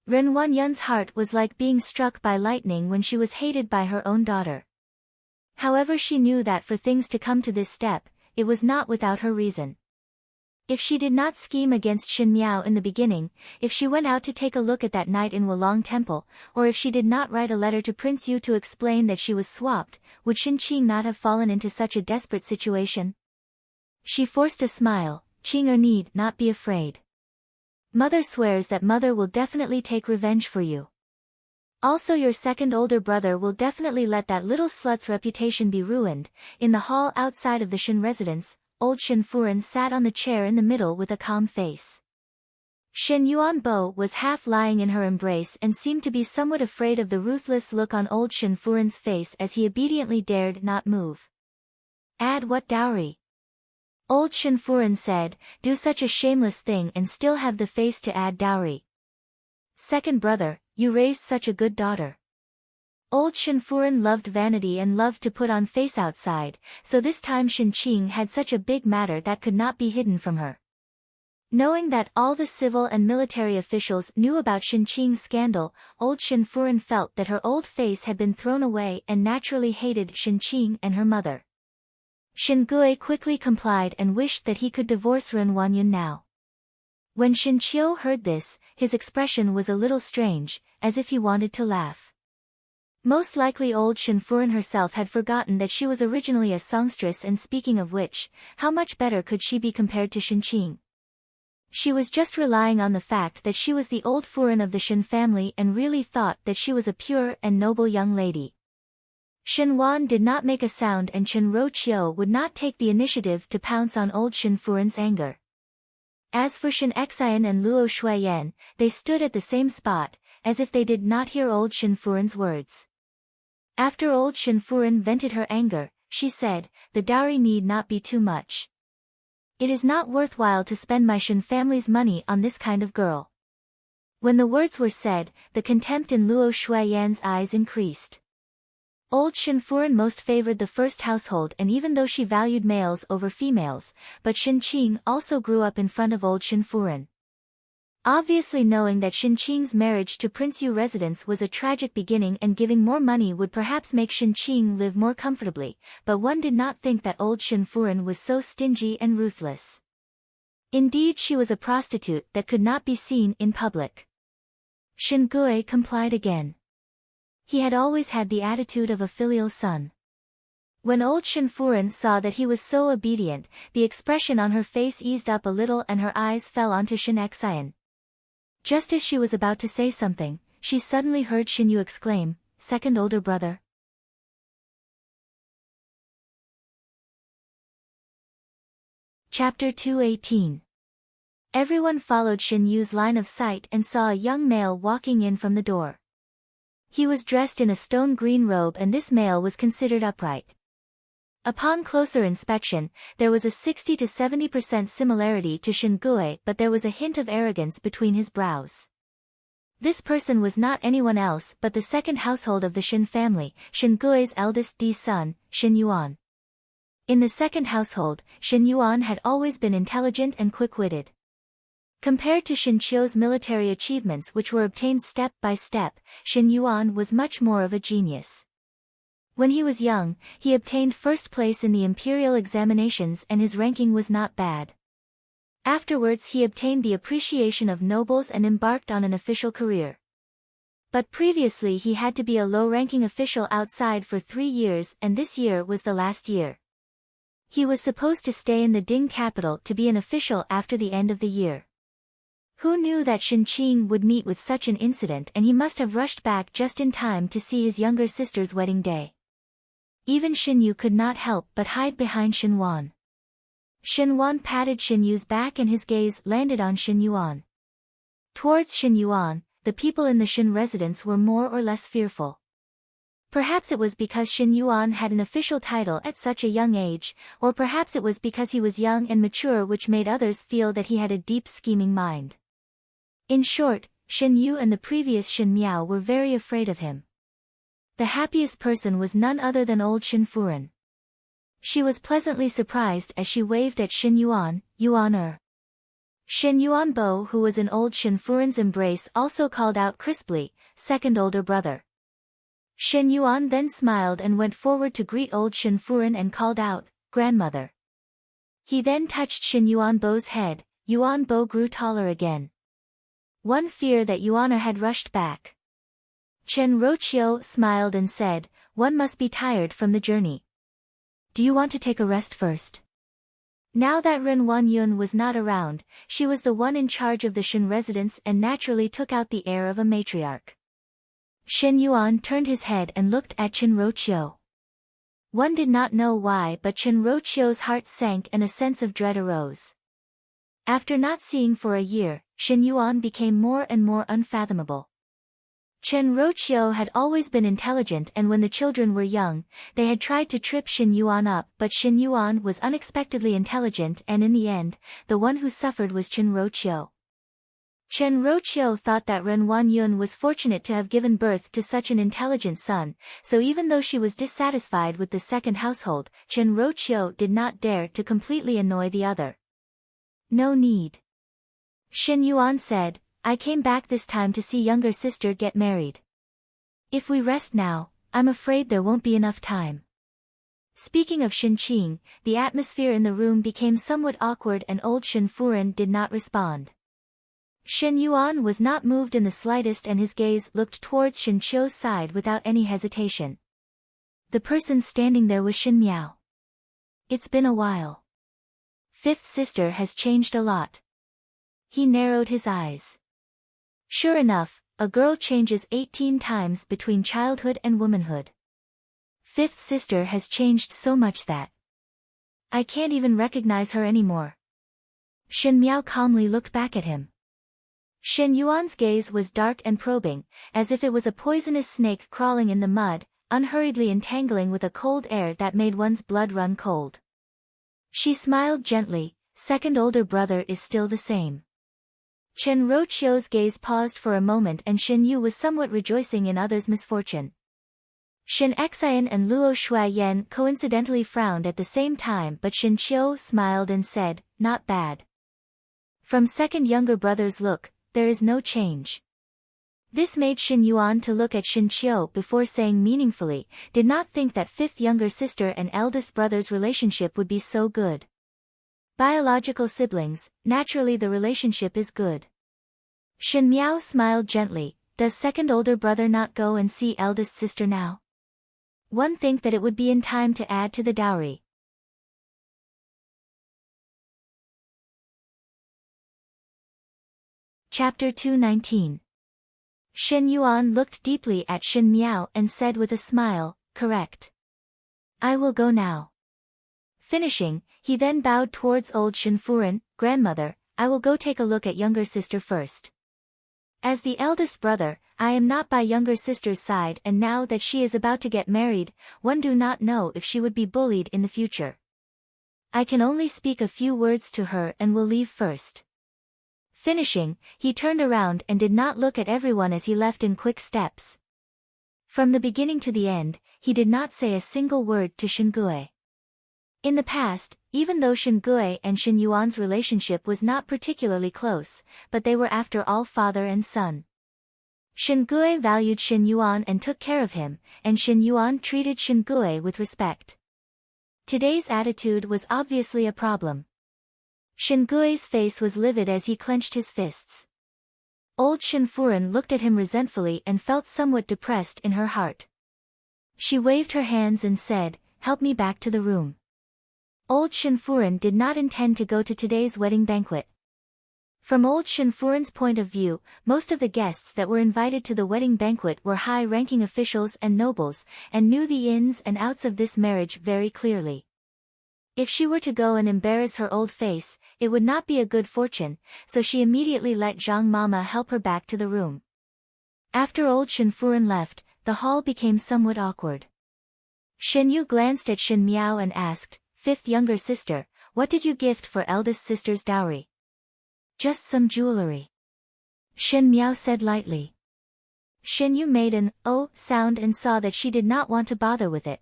Ren Wanyun's heart was like being struck by lightning when she was hated by her own daughter. However, she knew that for things to come to this step, it was not without her reason. If she did not scheme against Shen Miao in the beginning, if she went out to take a look at that night in Wulong Temple, or if she did not write a letter to Prince Yu to explain that she was swapped, would Shen Qing not have fallen into such a desperate situation? She forced a smile. "Qing-er need not be afraid. Mother swears that mother will definitely take revenge for you. Also, your second older brother will definitely let that little slut's reputation be ruined." In the hall outside of the Shen residence, old Shen Furen sat on the chair in the middle with a calm face. Shen Yuanbo was half lying in her embrace and seemed to be somewhat afraid of the ruthless look on old Shen Furen's face as he obediently dared not move. "Add what dowry?" Old Shen Furen said, "Do such a shameless thing and still have the face to add dowry. Second brother, you raised such a good daughter." Old Shen Furen loved vanity and loved to put on face outside, so this time Shen Qing had such a big matter that could not be hidden from her. Knowing that all the civil and military officials knew about Shen Qing's scandal, old Shen Furen felt that her old face had been thrown away and naturally hated Shen Qing and her mother. Shen Gui quickly complied and wished that he could divorce Ren Wanyun now. When Shen Qiu heard this, his expression was a little strange, as if he wanted to laugh. Most likely old Shen Furen herself had forgotten that she was originally a songstress, and speaking of which, how much better could she be compared to Shen Qing? She was just relying on the fact that she was the old Furen of the Shen family and really thought that she was a pure and noble young lady. Shen Wan did not make a sound, and Chen Roqiu would not take the initiative to pounce on old Shen Furen's anger. As for Shen Xian and Luo Shuiyan, they stood at the same spot, as if they did not hear old Shen Furen's words. After old Shin Furen vented her anger, she said, "The dowry need not be too much. It is not worthwhile to spend my Shin family's money on this kind of girl." When the words were said, the contempt in Luo Shuiyan's eyes increased. Old Shin Furen most favored the first household, and even though she valued males over females, but Shin Qing also grew up in front of old Shin Furen. Obviously knowing that Shin Qing's marriage to Prince Yu residence was a tragic beginning and giving more money would perhaps make Shin Qing live more comfortably, but one did not think that old Shin Furen was so stingy and ruthless. Indeed, she was a prostitute that could not be seen in public. Shin Gui complied again. He had always had the attitude of a filial son. When old Shin Furen saw that he was so obedient, the expression on her face eased up a little and her eyes fell onto Shin Xian. Just as she was about to say something, she suddenly heard Shin Yu exclaim, "Second older brother." Chapter 218. Everyone followed Shin Yu's line of sight and saw a young male walking in from the door. He was dressed in a stone green robe, and this male was considered upright. Upon closer inspection, there was a 60 to 70% similarity to Shin Gui, but there was a hint of arrogance between his brows. This person was not anyone else but the second household of the Shin family, Shin Gui's eldest son, Shin Yuan. In the second household, Shin Yuan had always been intelligent and quick-witted. Compared to Shin Qiu's military achievements, which were obtained step by step, Shin Yuan was much more of a genius. When he was young, he obtained first place in the imperial examinations and his ranking was not bad. Afterwards he obtained the appreciation of nobles and embarked on an official career. But previously he had to be a low-ranking official outside for 3 years, and this year was the last year. He was supposed to stay in the Ding capital to be an official after the end of the year. Who knew that Shin Qing would meet with such an incident, and he must have rushed back just in time to see his younger sister's wedding day. Even Shin Yu could not help but hide behind Shin Wan. Shin Wan patted Shin Yu's back and his gaze landed on Shin Yuan. Towards Shin Yuan, the people in the Shin residence were more or less fearful. Perhaps it was because Shin Yuan had an official title at such a young age, or perhaps it was because he was young and mature, which made others feel that he had a deep scheming mind. In short, Shin Yu and the previous Shin Miao were very afraid of him. The happiest person was none other than old Shin Furen. She was pleasantly surprised as she waved at Shin Yuan, "Yuan-er." Shin Yuan Bo, who was in old Shin Furen's embrace, also called out crisply, "Second older brother." Shin Yuan then smiled and went forward to greet old Shin Furen and called out, "Grandmother." He then touched Shin Yuan Bo's head. Yuan Bo grew taller again. One fear that Yuan-er had rushed back. Chen Roqiu smiled and said, "One must be tired from the journey. Do you want to take a rest first?" Now that Ren Wanyun was not around, she was the one in charge of the Shin residence and naturally took out the air of a matriarch. Shin Yuan turned his head and looked at Chen Roqiu. One did not know why, but Chen Roqiu's heart sank and a sense of dread arose. After not seeing for a year, Shin Yuan became more and more unfathomable. Chen Roqiu had always been intelligent, and when the children were young, they had tried to trip Shin Yuan up, but Shin Yuan was unexpectedly intelligent, and in the end, the one who suffered was Chen Roqiu. Chen Roqiu thought that Ren Wanyun was fortunate to have given birth to such an intelligent son, so even though she was dissatisfied with the second household, Chen Roqiu did not dare to completely annoy the other. "No need," Shin Yuan said. "I came back this time to see younger sister get married. If we rest now, I'm afraid there won't be enough time." Speaking of Shin Qing, the atmosphere in the room became somewhat awkward and old Shin Furen did not respond. Shin Yuan was not moved in the slightest and his gaze looked towards Shin Qiu's side without any hesitation. The person standing there was Shin Miao. "It's been a while. Fifth sister has changed a lot." He narrowed his eyes. Sure enough, a girl changes 18 times between childhood and womanhood. Fifth sister has changed so much that I can't even recognize her anymore. Shin Miao calmly looked back at him. Shin Yuan's gaze was dark and probing, as if it was a poisonous snake crawling in the mud. unhurriedly entangling with a cold air that made one's blood run cold. She smiled gently, second older brother is still the same. Chen Rochio's gaze paused for a moment and Shin Yu was somewhat rejoicing in others' misfortune. Shin Xian and Luo Shuayan coincidentally frowned at the same time but Shin Qiu smiled and said, not bad. From second younger brother's look, there is no change. This made Shin Yuan to look at Shin Qiu before saying meaningfully, did not think that fifth younger sister and eldest brother's relationship would be so good. Biological siblings, naturally the relationship is good. Shin Miao smiled gently, does second older brother not go and see eldest sister now? One think that it would be in time to add to the dowry. Chapter 219. Shin Yuan looked deeply at Shin Miao and said with a smile, correct. I will go now. Finishing, he then bowed towards old Shin Furen, grandmother, I will go take a look at younger sister first. As the eldest brother, I am not by younger sister's side and now that she is about to get married, one do not know if she would be bullied in the future. I can only speak a few words to her and will leave first. Finishing, he turned around and did not look at everyone as he left in quick steps. From the beginning to the end, he did not say a single word to Shin Gui. In the past, even though Shin Gui and Shin Yuan's relationship was not particularly close, but they were after all father and son. Shin Gui valued Shin Yuan and took care of him, and Shin Yuan treated Shin Gui with respect. Today's attitude was obviously a problem. Shin Gui's face was livid as he clenched his fists. Old Shin Furen looked at him resentfully and felt somewhat depressed in her heart. She waved her hands and said, help me back to the room. Old Shin Furen did not intend to go to today's wedding banquet. From old Shin Furen's point of view, most of the guests that were invited to the wedding banquet were high-ranking officials and nobles, and knew the ins and outs of this marriage very clearly. If she were to go and embarrass her old face, it would not be a good fortune, so she immediately let Zhang Mama help her back to the room. After old Shin Furen left, the hall became somewhat awkward. Shin Yu glanced at Shin Miao and asked, fifth younger sister, what did you gift for eldest sister's dowry? Just some jewelry. Shin Miao said lightly. Shin Yu made an oh sound and saw that she did not want to bother with it.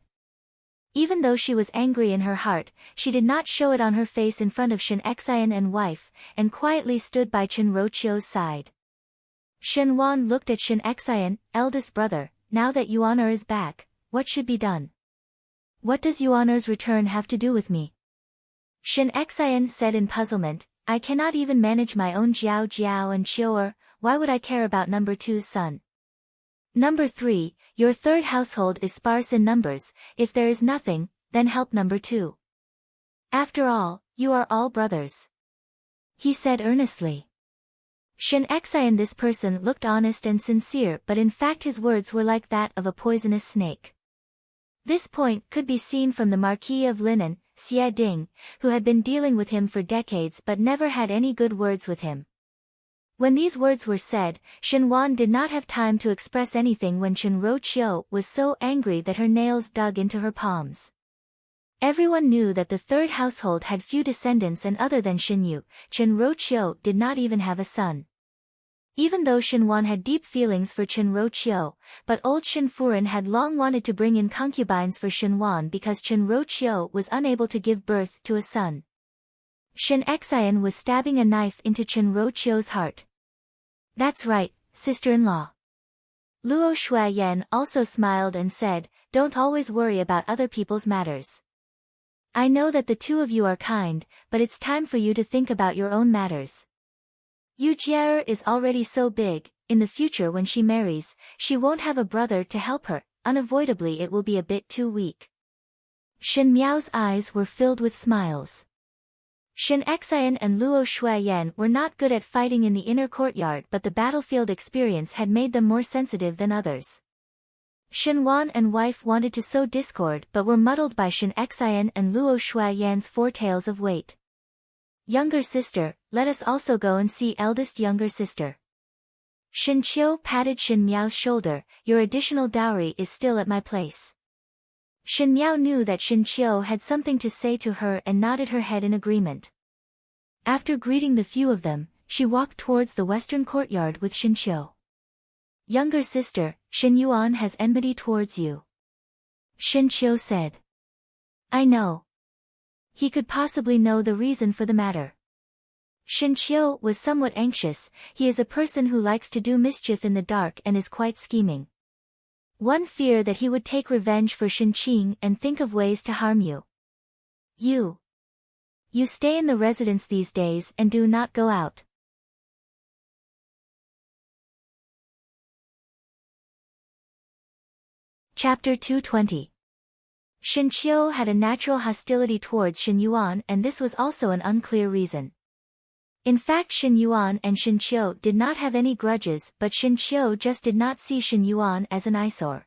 Even though she was angry in her heart, she did not show it on her face in front of Shin Xian and wife, and quietly stood by Chen Rochio's side. Shin Wan looked at Shin Xian, eldest brother, now that Yuaner is back, what should be done? What does Yuaner's return have to do with me? Shin Xian said in puzzlement, I cannot even manage my own Jiao Jiao and Qiu'er, why would I care about number 2's son? Number 3, your third household is sparse in numbers, if there is nothing, then help number 2. After all, you are all brothers. He said earnestly. Shin Xian, this person looked honest and sincere, but in fact his words were like that of a poisonous snake. This point could be seen from the Marquis of Linan, Xie Ding, who had been dealing with him for decades but never had any good words with him. When these words were said, Shin Wan did not have time to express anything when Chen Rochio was so angry that her nails dug into her palms. Everyone knew that the third household had few descendants and other than Shin Yu, Chen Rochio did not even have a son. Even though Shin Wan had deep feelings for Chen Rochio, but old Shin Furen had long wanted to bring in concubines for Shin Wan because Chen Rochio was unable to give birth to a son. Shin Xian was stabbing a knife into Chen Rochio's heart. That's right, sister-in-law. Luo Shuayan also smiled and said, don't always worry about other people's matters. I know that the two of you are kind, but it's time for you to think about your own matters. Yu Jie is already so big, in the future when she marries, she won't have a brother to help her, unavoidably it will be a bit too weak. Shin Miao's eyes were filled with smiles. Shin Xian and Luo Shuayan were not good at fighting in the inner courtyard but the battlefield experience had made them more sensitive than others. Shin Wan and wife wanted to sow discord but were muddled by Shin Xian and Luo Shuayan's 4 tales of weight. Younger sister, let us also go and see eldest younger sister. Shin Qiu patted Shin Miao's shoulder. Your additional dowry is still at my place. Shin Miao knew that Shin Qiu had something to say to her and nodded her head in agreement. After greeting the few of them, she walked towards the western courtyard with Shin Qiu. Younger sister, Shin Yuan has enmity towards you. Shin Qiu said. I know. He could possibly know the reason for the matter. Shin Qiu was somewhat anxious. He is a person who likes to do mischief in the dark and is quite scheming. One fear that he would take revenge for Shin Qing and think of ways to harm you. You stay in the residence these days and do not go out. Chapter 220. Shin Qiu had a natural hostility towards Shin Yuan, and this was also an unclear reason. In fact, Shin Yuan and Shin Qiu did not have any grudges, but Shin Qiu just did not see Shin Yuan as an eyesore.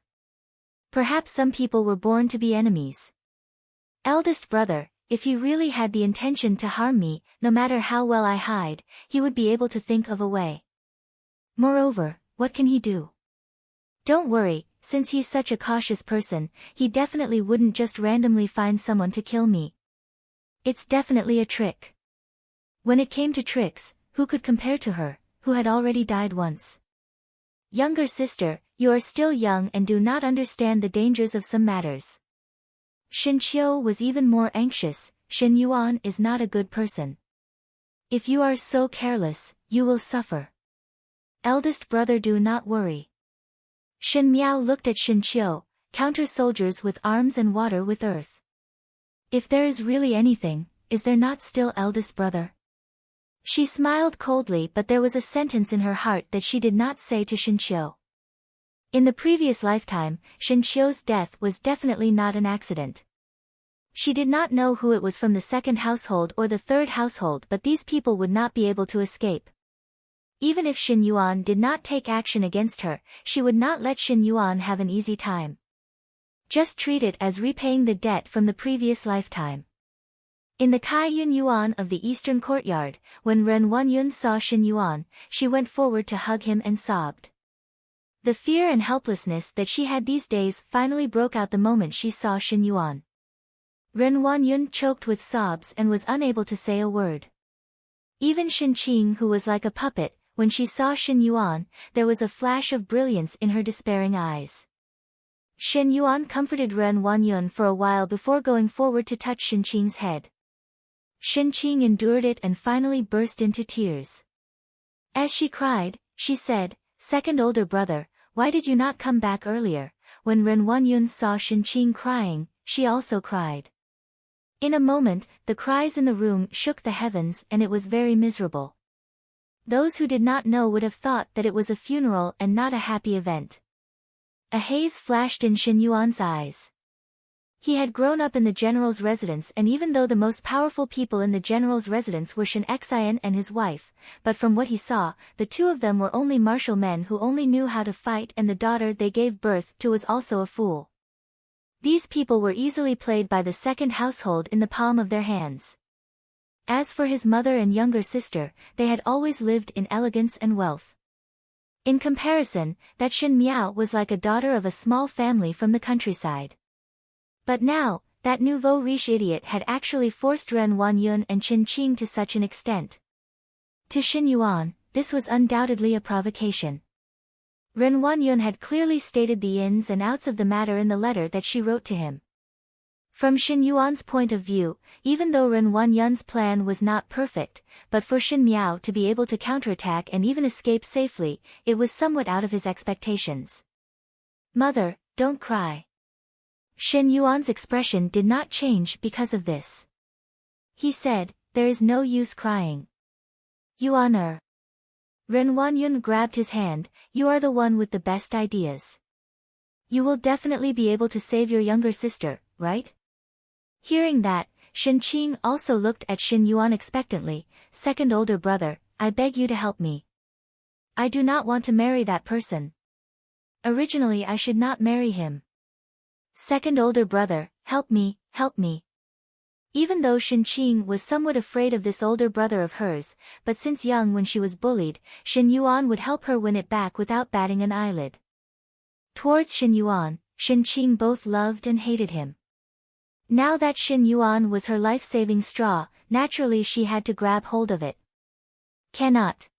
Perhaps some people were born to be enemies. Eldest brother, if he really had the intention to harm me, no matter how well I hide, he would be able to think of a way. Moreover, what can he do? Don't worry, since he's such a cautious person, he definitely wouldn't just randomly find someone to kill me. It's definitely a trick. When it came to tricks, who could compare to her, who had already died once? Younger sister, you are still young and do not understand the dangers of some matters. Shin Qiu was even more anxious. Shin Yuan is not a good person. If you are so careless, you will suffer. Eldest brother, do not worry. Shin Miao looked at Shin Qiu, counter soldiers with arms and water with earth. If there is really anything, is there not still eldest brother? She smiled coldly, but there was a sentence in her heart that she did not say to Shin Qiu. In the previous lifetime, Shin Qiu's death was definitely not an accident. She did not know who it was from the second household or the third household, but these people would not be able to escape. Even if Shin Yuan did not take action against her, she would not let Shin Yuan have an easy time. Just treat it as repaying the debt from the previous lifetime. In the Kaiyun Yuan of the eastern courtyard, when Ren Wanyun saw Shin Yuan, she went forward to hug him and sobbed. The fear and helplessness that she had these days finally broke out the moment she saw Shin Yuan. Ren Wanyun choked with sobs and was unable to say a word. Even Shin Qing, who was like a puppet, when she saw Shin Yuan, there was a flash of brilliance in her despairing eyes. Shin Yuan comforted Ren Wanyun for a while before going forward to touch Shin Qing's head. Shin Qing endured it and finally burst into tears. As she cried, she said, "Second older brother, why did you not come back earlier?" When Ren Wanyun saw Shin Qing crying, she also cried. In a moment, the cries in the room shook the heavens and it was very miserable. Those who did not know would have thought that it was a funeral and not a happy event. A haze flashed in Shin Yuan's eyes. He had grown up in the general's residence, and even though the most powerful people in the general's residence were Shin Xian and his wife, but from what he saw, the two of them were only martial men who only knew how to fight, and the daughter they gave birth to was also a fool. These people were easily played by the second household in the palm of their hands. As for his mother and younger sister, they had always lived in elegance and wealth. In comparison, that Shin Miao was like a daughter of a small family from the countryside. But now, that nouveau riche idiot had actually forced Ren Wanyun and Qin Qing to such an extent. To Shin Yuan, this was undoubtedly a provocation. Ren Wanyun had clearly stated the ins and outs of the matter in the letter that she wrote to him. From Shin Yuan's point of view, even though Ren Wanyun's plan was not perfect, but for Shin Miao to be able to counterattack and even escape safely, it was somewhat out of his expectations. "Mother, don't cry." Shin Yuan's expression did not change because of this. He said, "There is no use crying." "Yuan-er." Ren Wanyun grabbed his hand, "You are the one with the best ideas. You will definitely be able to save your younger sister, right?" Hearing that, Shin Qing also looked at Shin Yuan expectantly. "Second older brother, I beg you to help me. I do not want to marry that person. Originally I should not marry him. Second older brother, help me, help me. Even though Shin Qing was somewhat afraid of this older brother of hers, but since young when she was bullied, Shin Yuan would help her win it back without batting an eyelid. Towards Shin Yuan, Shin Qing both loved and hated him. Now that Shin Yuan was her life-saving straw, naturally she had to grab hold of it. Cannot.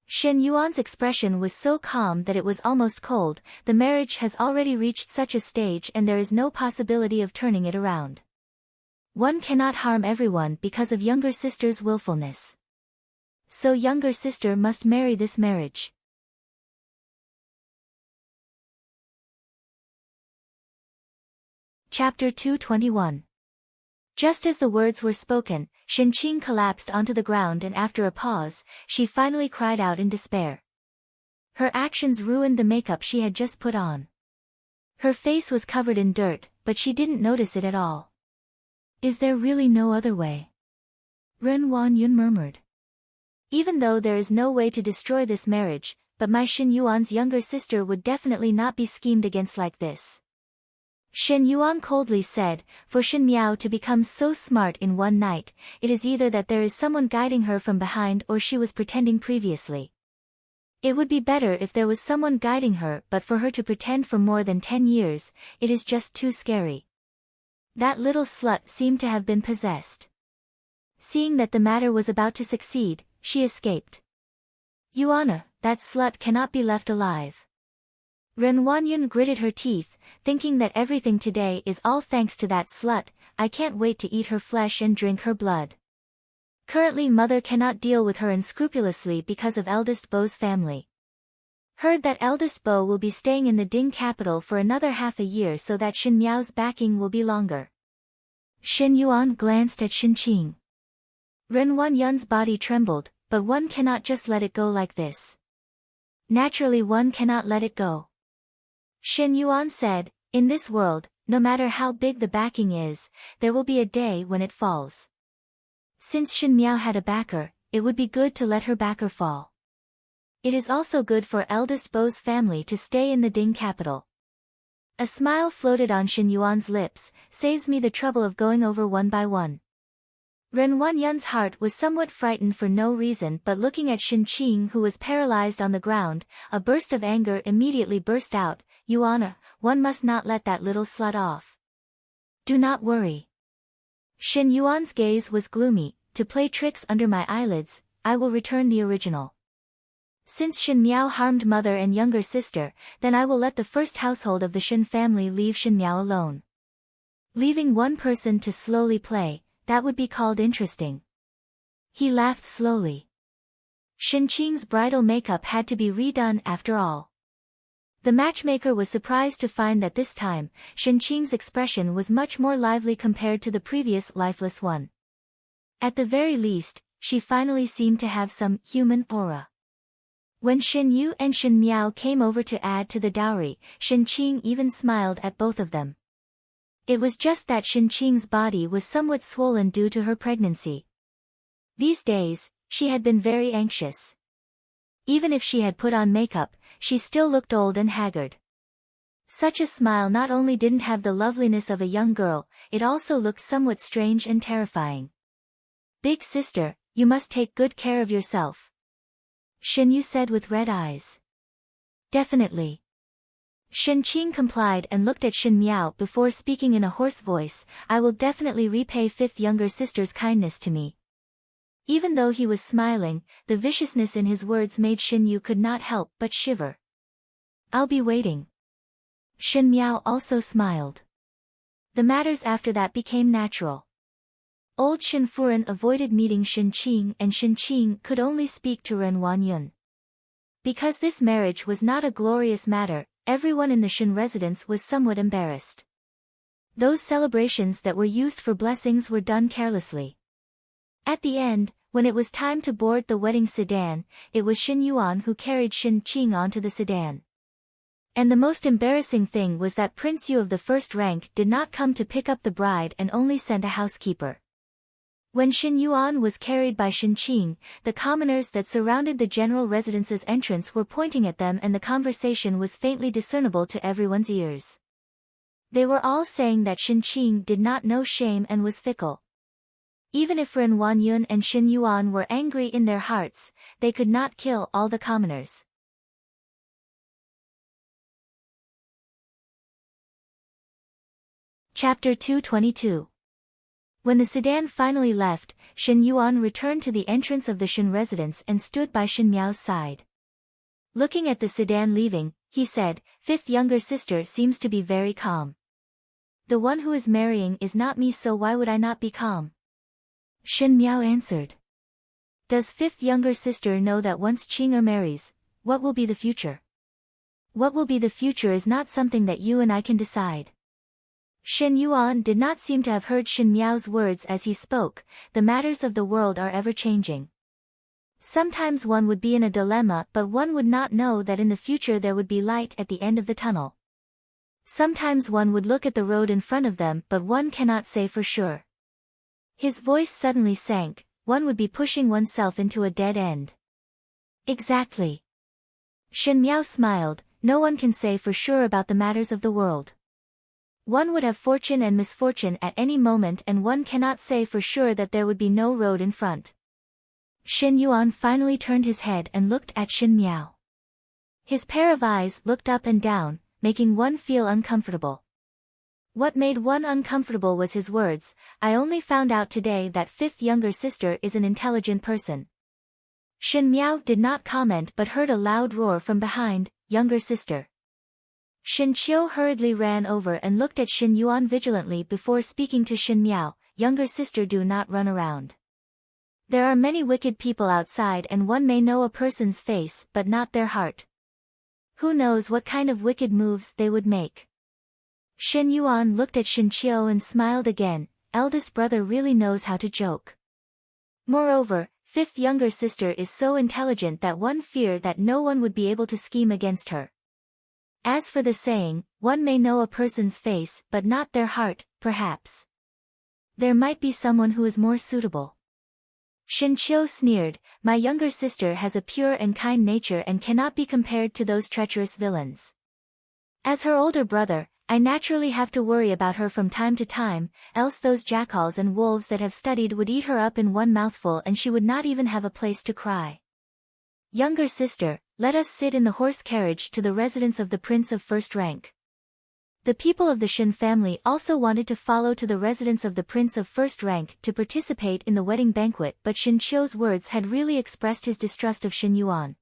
Shin Yuan's expression was so calm that it was almost cold. The marriage has already reached such a stage and there is no possibility of turning it around. One cannot harm everyone because of younger sister's willfulness. So younger sister must marry this marriage. Chapter 221. Just as the words were spoken, Shin Qing collapsed onto the ground and after a pause, she finally cried out in despair. Her actions ruined the makeup she had just put on. Her face was covered in dirt, but she didn't notice it at all. Is there really no other way? Ren Wanyun murmured. Even though there is no way to destroy this marriage, but my Shin Yuan's younger sister would definitely not be schemed against like this. Shin Yuan coldly said, for Shin Miao to become so smart in one night, it is either that there is someone guiding her from behind or she was pretending previously. It would be better if there was someone guiding her, but for her to pretend for more than 10 years, it is just too scary. That little slut seemed to have been possessed. Seeing that the matter was about to succeed, she escaped. Yuana, that slut cannot be left alive. Ren Wanyun gritted her teeth, thinking that everything today is all thanks to that slut. I can't wait to eat her flesh and drink her blood. Currently mother cannot deal with her unscrupulously because of eldest Bo's family. Heard that eldest Bo will be staying in the Ding capital for another half a year so that Shin Miao's backing will be longer. Shin Yuan glanced at Shin Qing. Ren Wanyun's body trembled, but one cannot just let it go like this. Naturally one cannot let it go. Shin Yuan said, in this world, no matter how big the backing is, there will be a day when it falls. Since Shin Miao had a backer, it would be good to let her backer fall. It is also good for eldest Bo's family to stay in the Ding capital. A smile floated on Shin Yuan's lips, saves me the trouble of going over one by one. Ren Wanyun's heart was somewhat frightened for no reason but looking at Shin Qing who was paralyzed on the ground, a burst of anger immediately burst out. Yuana, one must not let that little slut off. Do not worry. Shin Yuan's gaze was gloomy, to play tricks under my eyelids, I will return the original. Since Shin Miao harmed mother and younger sister, then I will let the first household of the Shin family leave Shin Miao alone. Leaving one person to slowly play, that would be called interesting. He laughed slowly. Shin Qing's bridal makeup had to be redone after all. The matchmaker was surprised to find that this time, Shin Qing's expression was much more lively compared to the previous lifeless one. At the very least, she finally seemed to have some human aura. When Shin Yu and Shin Miao came over to add to the dowry, Shin Qing even smiled at both of them. It was just that Shin Qing's body was somewhat swollen due to her pregnancy. These days, she had been very anxious. Even if she had put on makeup, she still looked old and haggard. Such a smile not only didn't have the loveliness of a young girl, it also looked somewhat strange and terrifying. Big sister, you must take good care of yourself. Shin Yu said with red eyes. Definitely. Shin Qing complied and looked at Shin Miao before speaking in a hoarse voice, I will definitely repay fifth younger sister's kindness to me. Even though he was smiling, the viciousness in his words made Shin Yu could not help but shiver. I'll be waiting. Shin Miao also smiled. The matters after that became natural. Old Shin Furen avoided meeting Shin Qing and Shin Qing could only speak to Ren Wanyun. Because this marriage was not a glorious matter, everyone in the Shin residence was somewhat embarrassed. Those celebrations that were used for blessings were done carelessly. At the end, when it was time to board the wedding sedan, it was Shin Yuan who carried Shin Qing onto the sedan. And the most embarrassing thing was that Prince Yu of the first rank did not come to pick up the bride and only sent a housekeeper. When Shin Yuan was carried by Shin Qing, the commoners that surrounded the general residence's entrance were pointing at them and the conversation was faintly discernible to everyone's ears. They were all saying that Shin Qing did not know shame and was fickle. Even if Ren Wanyun and Xin Yuan were angry in their hearts, they could not kill all the commoners. Chapter 222. When the sedan finally left, Xin Yuan returned to the entrance of the Shen residence and stood by Xin Miao's side. Looking at the sedan leaving, he said, "Fifth younger sister seems to be very calm. The one who is marrying is not me, so why would I not be calm?" Shen Miao answered. "Does fifth younger sister know that once Qing'er marries, what will be the future? What will be the future is not something that you and I can decide." Shen Yuan did not seem to have heard Shen Miao's words as he spoke. The matters of the world are ever changing. Sometimes one would be in a dilemma, but one would not know that in the future there would be light at the end of the tunnel. Sometimes one would look at the road in front of them, but one cannot say for sure. His voice suddenly sank. One would be pushing oneself into a dead end. Exactly. Shen Miao smiled. No one can say for sure about the matters of the world. One would have fortune and misfortune at any moment, and one cannot say for sure that there would be no road in front. Shen Yuan finally turned his head and looked at Shen Miao. His pair of eyes looked up and down, making one feel uncomfortable. What made one uncomfortable was his words. "I only found out today that fifth younger sister is an intelligent person." Shen Miao did not comment but heard a loud roar from behind. "Younger sister." Shen Qiu hurriedly ran over and looked at Shen Yuan vigilantly before speaking to Shen Miao. "Younger sister, do not run around. There are many wicked people outside, and one may know a person's face but not their heart. Who knows what kind of wicked moves they would make." Shen Yuan looked at Shen Qiu and smiled again. Eldest brother really knows how to joke. Moreover, fifth younger sister is so intelligent that one feared that no one would be able to scheme against her. As for the saying, one may know a person's face but not their heart, perhaps there might be someone who is more suitable. Shen Qiu sneered. "My younger sister has a pure and kind nature and cannot be compared to those treacherous villains. As her older brother, I naturally have to worry about her from time to time, else those jackals and wolves that have studied would eat her up in one mouthful and she would not even have a place to cry. Younger sister, let us sit in the horse carriage to the residence of the prince of first rank." The people of the Shen family also wanted to follow to the residence of the prince of first rank to participate in the wedding banquet, but Shen Qiu's words had really expressed his distrust of Shen Yuan.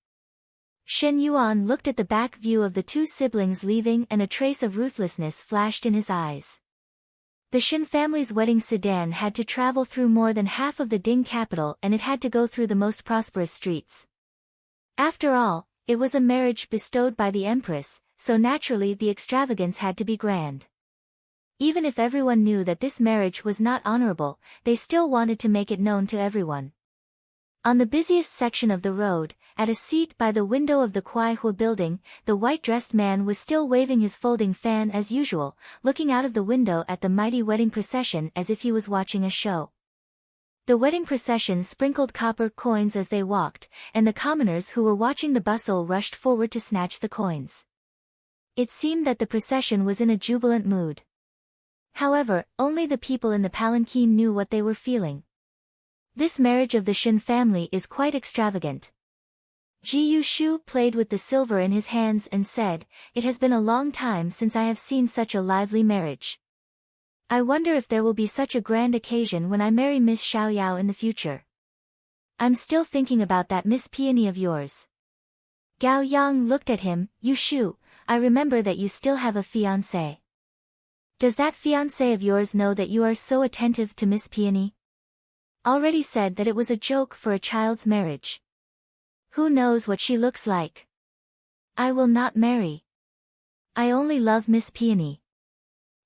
Shen Yuan looked at the back view of the two siblings leaving, and a trace of ruthlessness flashed in his eyes. The Shen family's wedding sedan had to travel through more than half of the Ding capital, and it had to go through the most prosperous streets. After all, it was a marriage bestowed by the Empress, so naturally the extravagance had to be grand. Even if everyone knew that this marriage was not honorable, they still wanted to make it known to everyone. On the busiest section of the road, at a seat by the window of the Kuai-Hu building, the white-dressed man was still waving his folding fan as usual, looking out of the window at the mighty wedding procession as if he was watching a show. The wedding procession sprinkled copper coins as they walked, and the commoners who were watching the bustle rushed forward to snatch the coins. It seemed that the procession was in a jubilant mood. However, only the people in the palanquin knew what they were feeling. This marriage of the Shen family is quite extravagant. Ji Yushu played with the silver in his hands and said, "It has been a long time since I have seen such a lively marriage. I wonder if there will be such a grand occasion when I marry Miss Xiaoyao in the future. I'm still thinking about that Miss Peony of yours." Gao Yang looked at him. "Yushu, I remember that you still have a fiancé. Does that fiancé of yours know that you are so attentive to Miss Peony? Already said that it was a joke for a child's marriage. Who knows what she looks like? I will not marry. I only love Miss Peony.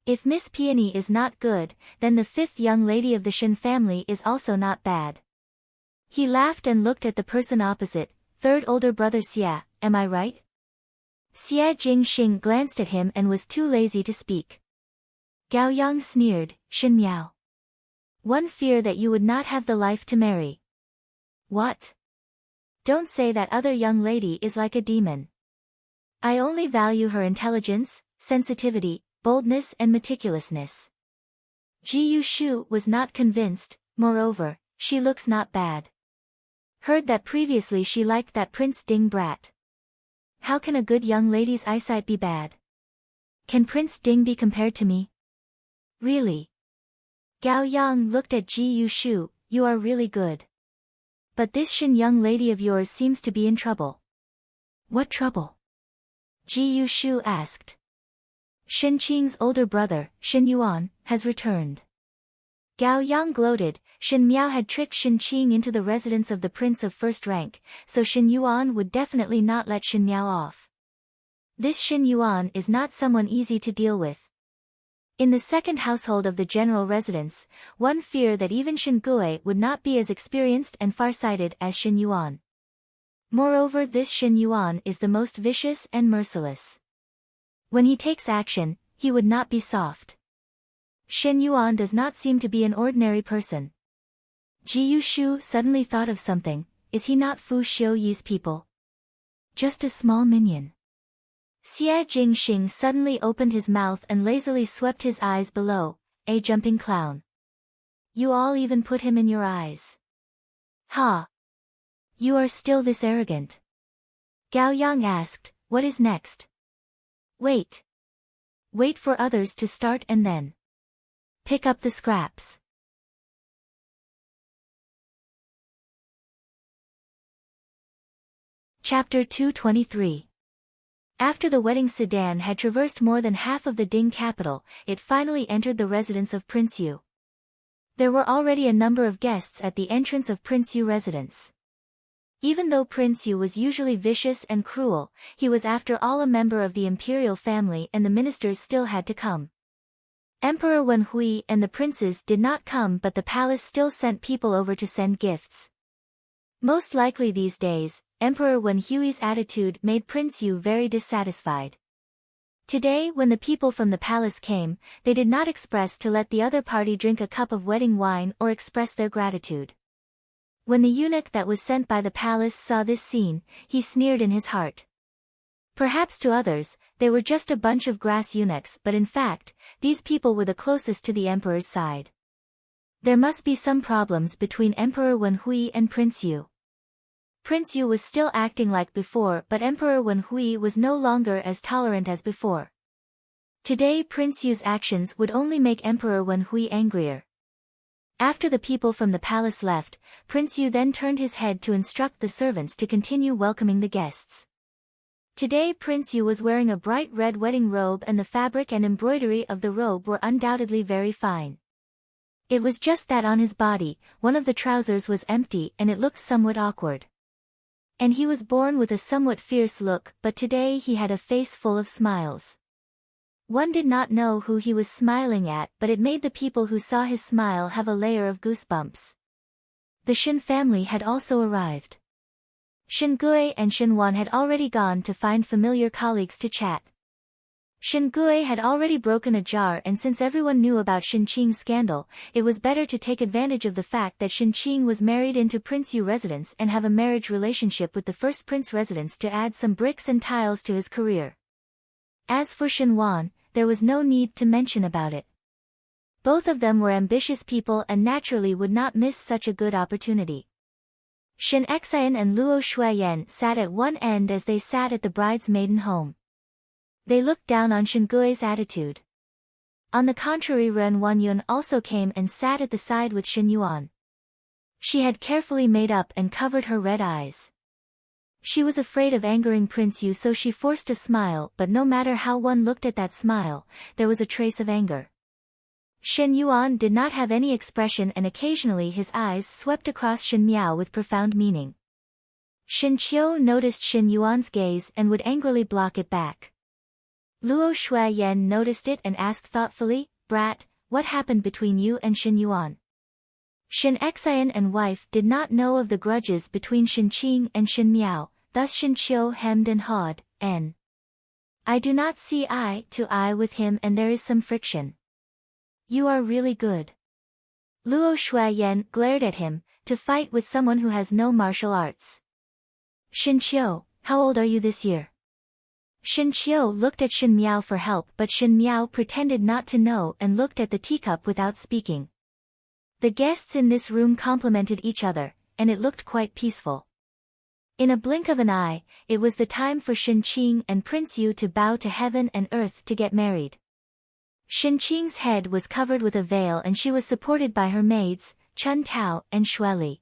If Miss Peony is not good, then the fifth young lady of the Shen family is also not bad." He laughed and looked at the person opposite. "Third older brother Xia, am I right?" Xia Jingxing glanced at him and was too lazy to speak. Gao Yang sneered. "Shen Miao. One fear that you would not have the life to marry." "What? Don't say that other young lady is like a demon. I only value her intelligence, sensitivity, boldness and meticulousness." Ji Yushu was not convinced. Moreover, she looks not bad. Heard that previously she liked that Prince Ding brat. How can a good young lady's eyesight be bad? Can Prince Ding be compared to me? Really? Gao Yang looked at Ji Yushu, you are really good. But this Shin young lady of yours seems to be in trouble. What trouble? Ji Yushu asked. Shin Qing's older brother, Shin Yuan, has returned. Gao Yang gloated. Shin Miao had tricked Shin Qing into the residence of the prince of first rank, so Shin Yuan would definitely not let Shin Miao off. This Shin Yuan is not someone easy to deal with. In the second household of the general residence, one feared that even Shin Gui would not be as experienced and farsighted as Shin Yuan. Moreover, this Shin Yuan is the most vicious and merciless. When he takes action, he would not be soft. Shin Yuan does not seem to be an ordinary person. Ji Yushu suddenly thought of something. Is he not Fu Xiuyi's people? Just a small minion. Xie Jingxing suddenly opened his mouth and lazily swept his eyes below. A jumping clown. You all even put him in your eyes. Ha! You are still this arrogant? Gao Yang asked, what is next? Wait. Wait for others to start and then pick up the scraps. Chapter 223. After the wedding sedan had traversed more than half of the Ding capital, it finally entered the residence of Prince Yu. There were already a number of guests at the entrance of Prince Yu residence. Even though Prince Yu was usually vicious and cruel, he was after all a member of the imperial family and the ministers still had to come. Emperor Wen Hui and the princes did not come, but the palace still sent people over to send gifts. Most likely these days, Emperor Wen Hui's attitude made Prince Yu very dissatisfied. Today when the people from the palace came, they did not express to let the other party drink a cup of wedding wine or express their gratitude. When the eunuch that was sent by the palace saw this scene, he sneered in his heart. Perhaps to others, they were just a bunch of grass eunuchs, but in fact, these people were the closest to the emperor's side. There must be some problems between Emperor Wen Hui and Prince Yu. Prince Yu was still acting like before, but Emperor Wen Hui was no longer as tolerant as before. Today Prince Yu's actions would only make Emperor Wen Hui angrier. After the people from the palace left, Prince Yu then turned his head to instruct the servants to continue welcoming the guests. Today Prince Yu was wearing a bright red wedding robe, and the fabric and embroidery of the robe were undoubtedly very fine. It was just that on his body, one of the trousers was empty and it looked somewhat awkward. And he was born with a somewhat fierce look, but today he had a face full of smiles. One did not know who he was smiling at, but it made the people who saw his smile have a layer of goosebumps. The Shin family had also arrived. Shin Gui and Shin Wan had already gone to find familiar colleagues to chat. Shin Gui had already broken a jar, and since everyone knew about Shin Qing's scandal, it was better to take advantage of the fact that Shin Qing was married into Prince Yu residence and have a marriage relationship with the first prince residence to add some bricks and tiles to his career. As for Shin Wan, there was no need to mention about it. Both of them were ambitious people and naturally would not miss such a good opportunity. Shin Xian and Luo Shuiyan sat at one end as they sat at the bride's maiden home. They looked down on Shin Gui's attitude. On the contrary, Ren Wanyun also came and sat at the side with Shin Yuan. She had carefully made up and covered her red eyes. She was afraid of angering Prince Yu, so she forced a smile, but no matter how one looked at that smile, there was a trace of anger. Shin Yuan did not have any expression, and occasionally his eyes swept across Shin Miao with profound meaning. Shin Qiu noticed Shin Yuan's gaze and would angrily block it back. Luo Shuiyan noticed it and asked thoughtfully, "Brat, what happened between you and Shin Yuan?" Shin Xian and wife did not know of the grudges between Shin Qing and Shin Miao, thus Shin Qiu hemmed and hawed, I do not see eye to eye with him and there is some friction. You are really good. Luo Shuiyan glared at him, to fight with someone who has no martial arts. Shin Qiu, how old are you this year? Shin Qiu looked at Shin Miao for help, but Shin Miao pretended not to know and looked at the teacup without speaking. The guests in this room complimented each other, and it looked quite peaceful. In a blink of an eye, it was the time for Shenqing and Prince Yu to bow to heaven and earth to get married. Shenqing's head was covered with a veil and she was supported by her maids, Chun Tao and Xueli.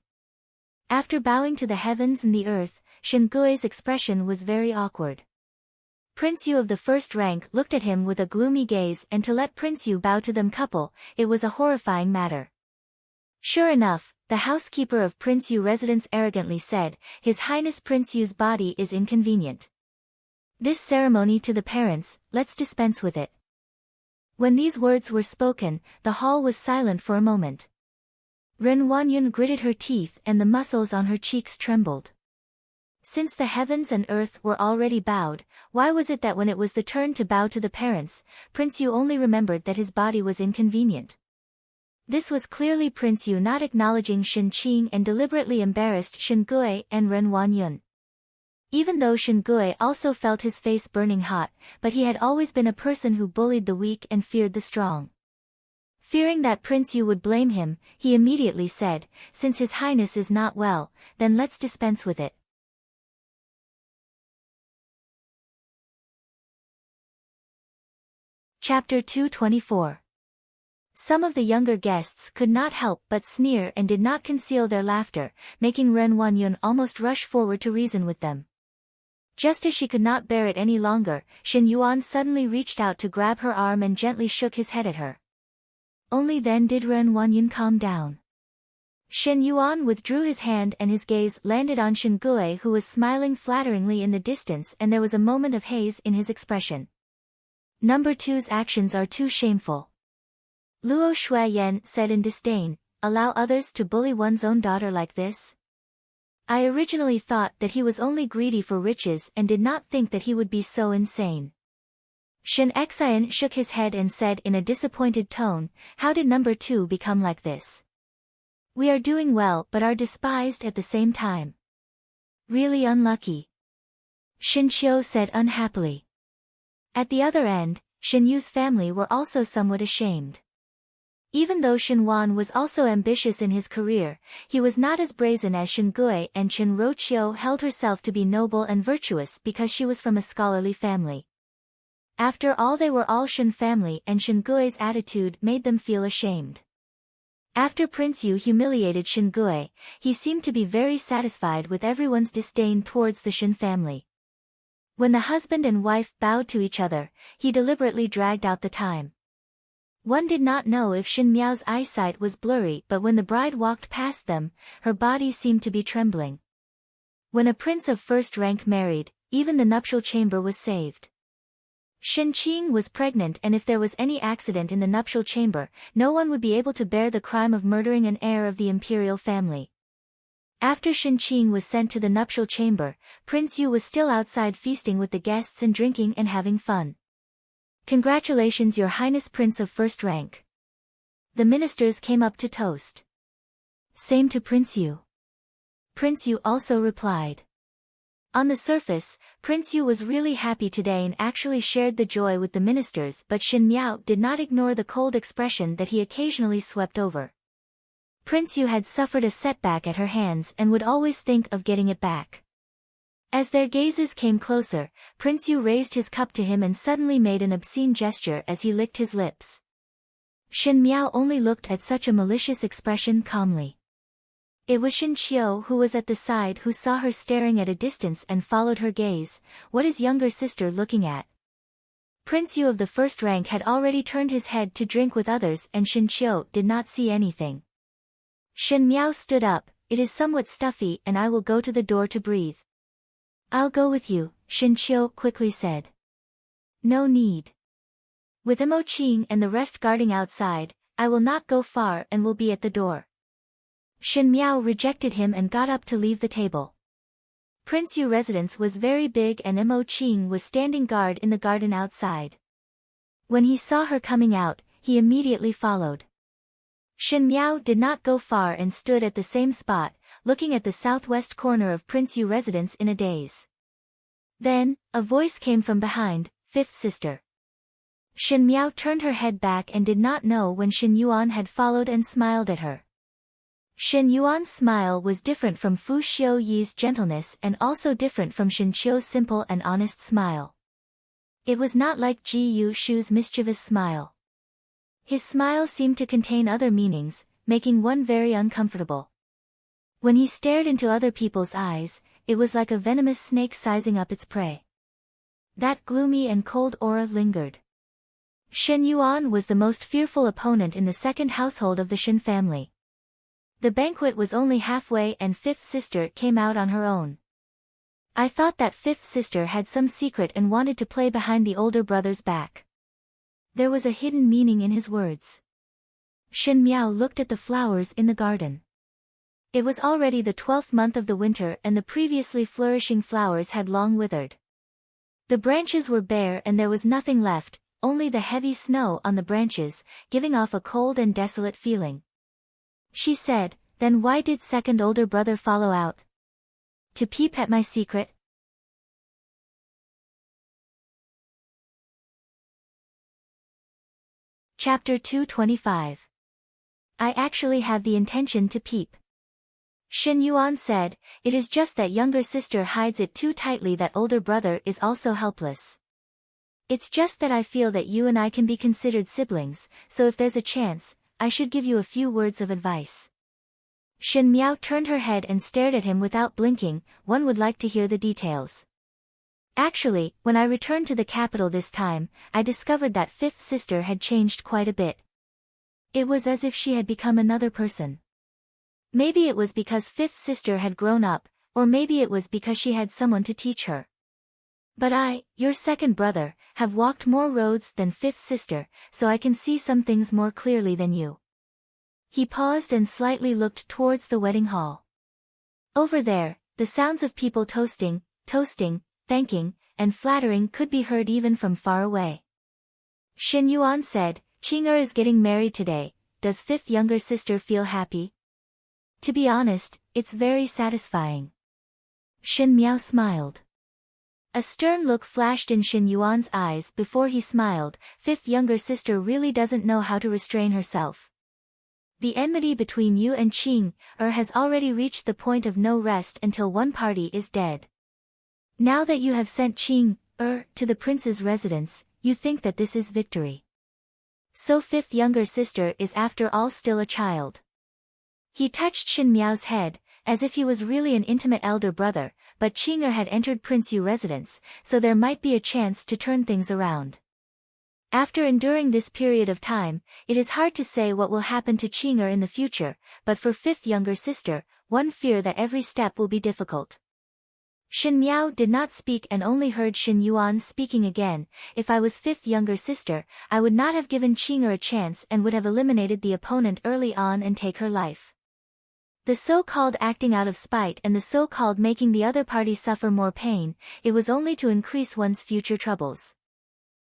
After bowing to the heavens and the earth, Shen Gui's expression was very awkward. Prince Yu of the first rank looked at him with a gloomy gaze, and to let Prince Yu bow to them couple, it was a horrifying matter. Sure enough, the housekeeper of Prince Yu residence arrogantly said, His Highness Prince Yu's body is inconvenient. This ceremony to the parents, let's dispense with it. When these words were spoken, the hall was silent for a moment. Ren Wanyun gritted her teeth and the muscles on her cheeks trembled. Since the heavens and earth were already bowed, why was it that when it was the turn to bow to the parents, Prince Yu only remembered that his body was inconvenient? This was clearly Prince Yu not acknowledging Shenqing and deliberately embarrassed Shen Gui and Ren Wanyun. Even though Shen Gui also felt his face burning hot, but he had always been a person who bullied the weak and feared the strong. Fearing that Prince Yu would blame him, he immediately said, Since His Highness is not well, then let's dispense with it. Chapter 224. Some of the younger guests could not help but sneer and did not conceal their laughter, making Ren Wanyun almost rush forward to reason with them. Just as she could not bear it any longer, Shen Yuan suddenly reached out to grab her arm and gently shook his head at her. Only then did Ren Wanyun calm down. Shen Yuan withdrew his hand and his gaze landed on Shen Gui, who was smiling flatteringly in the distance, and there was a moment of haze in his expression. Number 2's actions are too shameful. Luo Shuiyan said in disdain, Allow others to bully one's own daughter like this? I originally thought that he was only greedy for riches and did not think that he would be so insane. Shen Xian shook his head and said in a disappointed tone, How did number 2 become like this? We are doing well but are despised at the same time. Really unlucky. Shen Qiu said unhappily. At the other end, Shen Yu's family were also somewhat ashamed. Even though Shen Wan was also ambitious in his career, he was not as brazen as Shen Gui, and Chen Roqiu held herself to be noble and virtuous because she was from a scholarly family. After all, they were all Shen family, and Shen Gui's attitude made them feel ashamed. After Prince Yu humiliated Shen Gui, he seemed to be very satisfied with everyone's disdain towards the Shen family. When the husband and wife bowed to each other, he deliberately dragged out the time. One did not know if Shen Miao's eyesight was blurry, but when the bride walked past them, her body seemed to be trembling. When a prince of first rank married, even the nuptial chamber was saved. Shenqing was pregnant, and if there was any accident in the nuptial chamber, no one would be able to bear the crime of murdering an heir of the imperial family. After Shenqing was sent to the nuptial chamber, Prince Yu was still outside feasting with the guests and drinking and having fun. Congratulations, Your Highness Prince of first rank. The ministers came up to toast. Same to Prince Yu. Prince Yu also replied. On the surface, Prince Yu was really happy today and actually shared the joy with the ministers, but Shen Miao did not ignore the cold expression that he occasionally swept over. Prince Yu had suffered a setback at her hands and would always think of getting it back. As their gazes came closer, Prince Yu raised his cup to him and suddenly made an obscene gesture as he licked his lips. Shen Miao only looked at such a malicious expression calmly. It was Shen Qiu who was at the side who saw her staring at a distance and followed her gaze. What is younger sister looking at? Prince Yu of the first rank had already turned his head to drink with others, and Shen Qiu did not see anything. Shen Miao stood up. It is somewhat stuffy and I will go to the door to breathe. I'll go with you, Shen Qiu quickly said. No need. With Mo Qing and the rest guarding outside, I will not go far and will be at the door. Shen Miao rejected him and got up to leave the table. Prince Yu residence was very big and Mo Qing was standing guard in the garden outside. When he saw her coming out, he immediately followed. Shen Miao did not go far and stood at the same spot, looking at the southwest corner of Prince Yu residence in a daze. Then, a voice came from behind, fifth sister. Shen Miao turned her head back and did not know when Shen Yuan had followed and smiled at her. Shen Yuan's smile was different from Fu Xiuyi's gentleness and also different from Shen Qiu's simple and honest smile. It was not like Ji Yushu's mischievous smile. His smile seemed to contain other meanings, making one very uncomfortable. When he stared into other people's eyes, it was like a venomous snake sizing up its prey. That gloomy and cold aura lingered. Shen Yuan was the most fearful opponent in the second household of the Shen family. The banquet was only halfway and fifth sister came out on her own. I thought that fifth sister had some secret and wanted to play behind the older brother's back. There was a hidden meaning in his words. Shen Miao looked at the flowers in the garden. It was already the 12th month of the winter and the previously flourishing flowers had long withered. The branches were bare and there was nothing left, only the heavy snow on the branches, giving off a cold and desolate feeling. She said, "Then why did second older brother follow out? To peep at my secret?" Chapter 225. I actually have the intention to peep. Shen Yuan said, "It is just that younger sister hides it too tightly that older brother is also helpless. It's just that I feel that you and I can be considered siblings, so if there's a chance, I should give you a few words of advice." Shen Miao turned her head and stared at him without blinking. One would like to hear the details. Actually, when I returned to the capital this time, I discovered that fifth sister had changed quite a bit. It was as if she had become another person. Maybe it was because fifth sister had grown up, or maybe it was because she had someone to teach her. But I, your second brother, have walked more roads than fifth sister, so I can see some things more clearly than you. He paused and slightly looked towards the wedding hall. Over there, the sounds of people toasting, thanking, and flattering could be heard even from far away. Shen Yuan said, "Qing'er is getting married today. Does fifth younger sister feel happy?" "To be honest, it's very satisfying." Shen Miao smiled. A stern look flashed in Shen Yuan's eyes before he smiled. "Fifth younger sister really doesn't know how to restrain herself. The enmity between you and Qing'er has already reached the point of no rest until one party is dead. Now that you have sent Qing'er to the prince's residence, you think that this is victory. So fifth younger sister is after all still a child." He touched Shen Miao's head, as if he was really an intimate elder brother, but Qing'er had entered Prince Yu residence, so there might be a chance to turn things around. After enduring this period of time, it is hard to say what will happen to Qing'er in the future, but for fifth younger sister, one fear that every step will be difficult. Shen Miao did not speak and only heard Shen Yuan speaking again. "If I was fifth younger sister, I would not have given Qing'er a chance and would have eliminated the opponent early on and take her life. The so-called acting out of spite and the so-called making the other party suffer more pain, it was only to increase one's future troubles."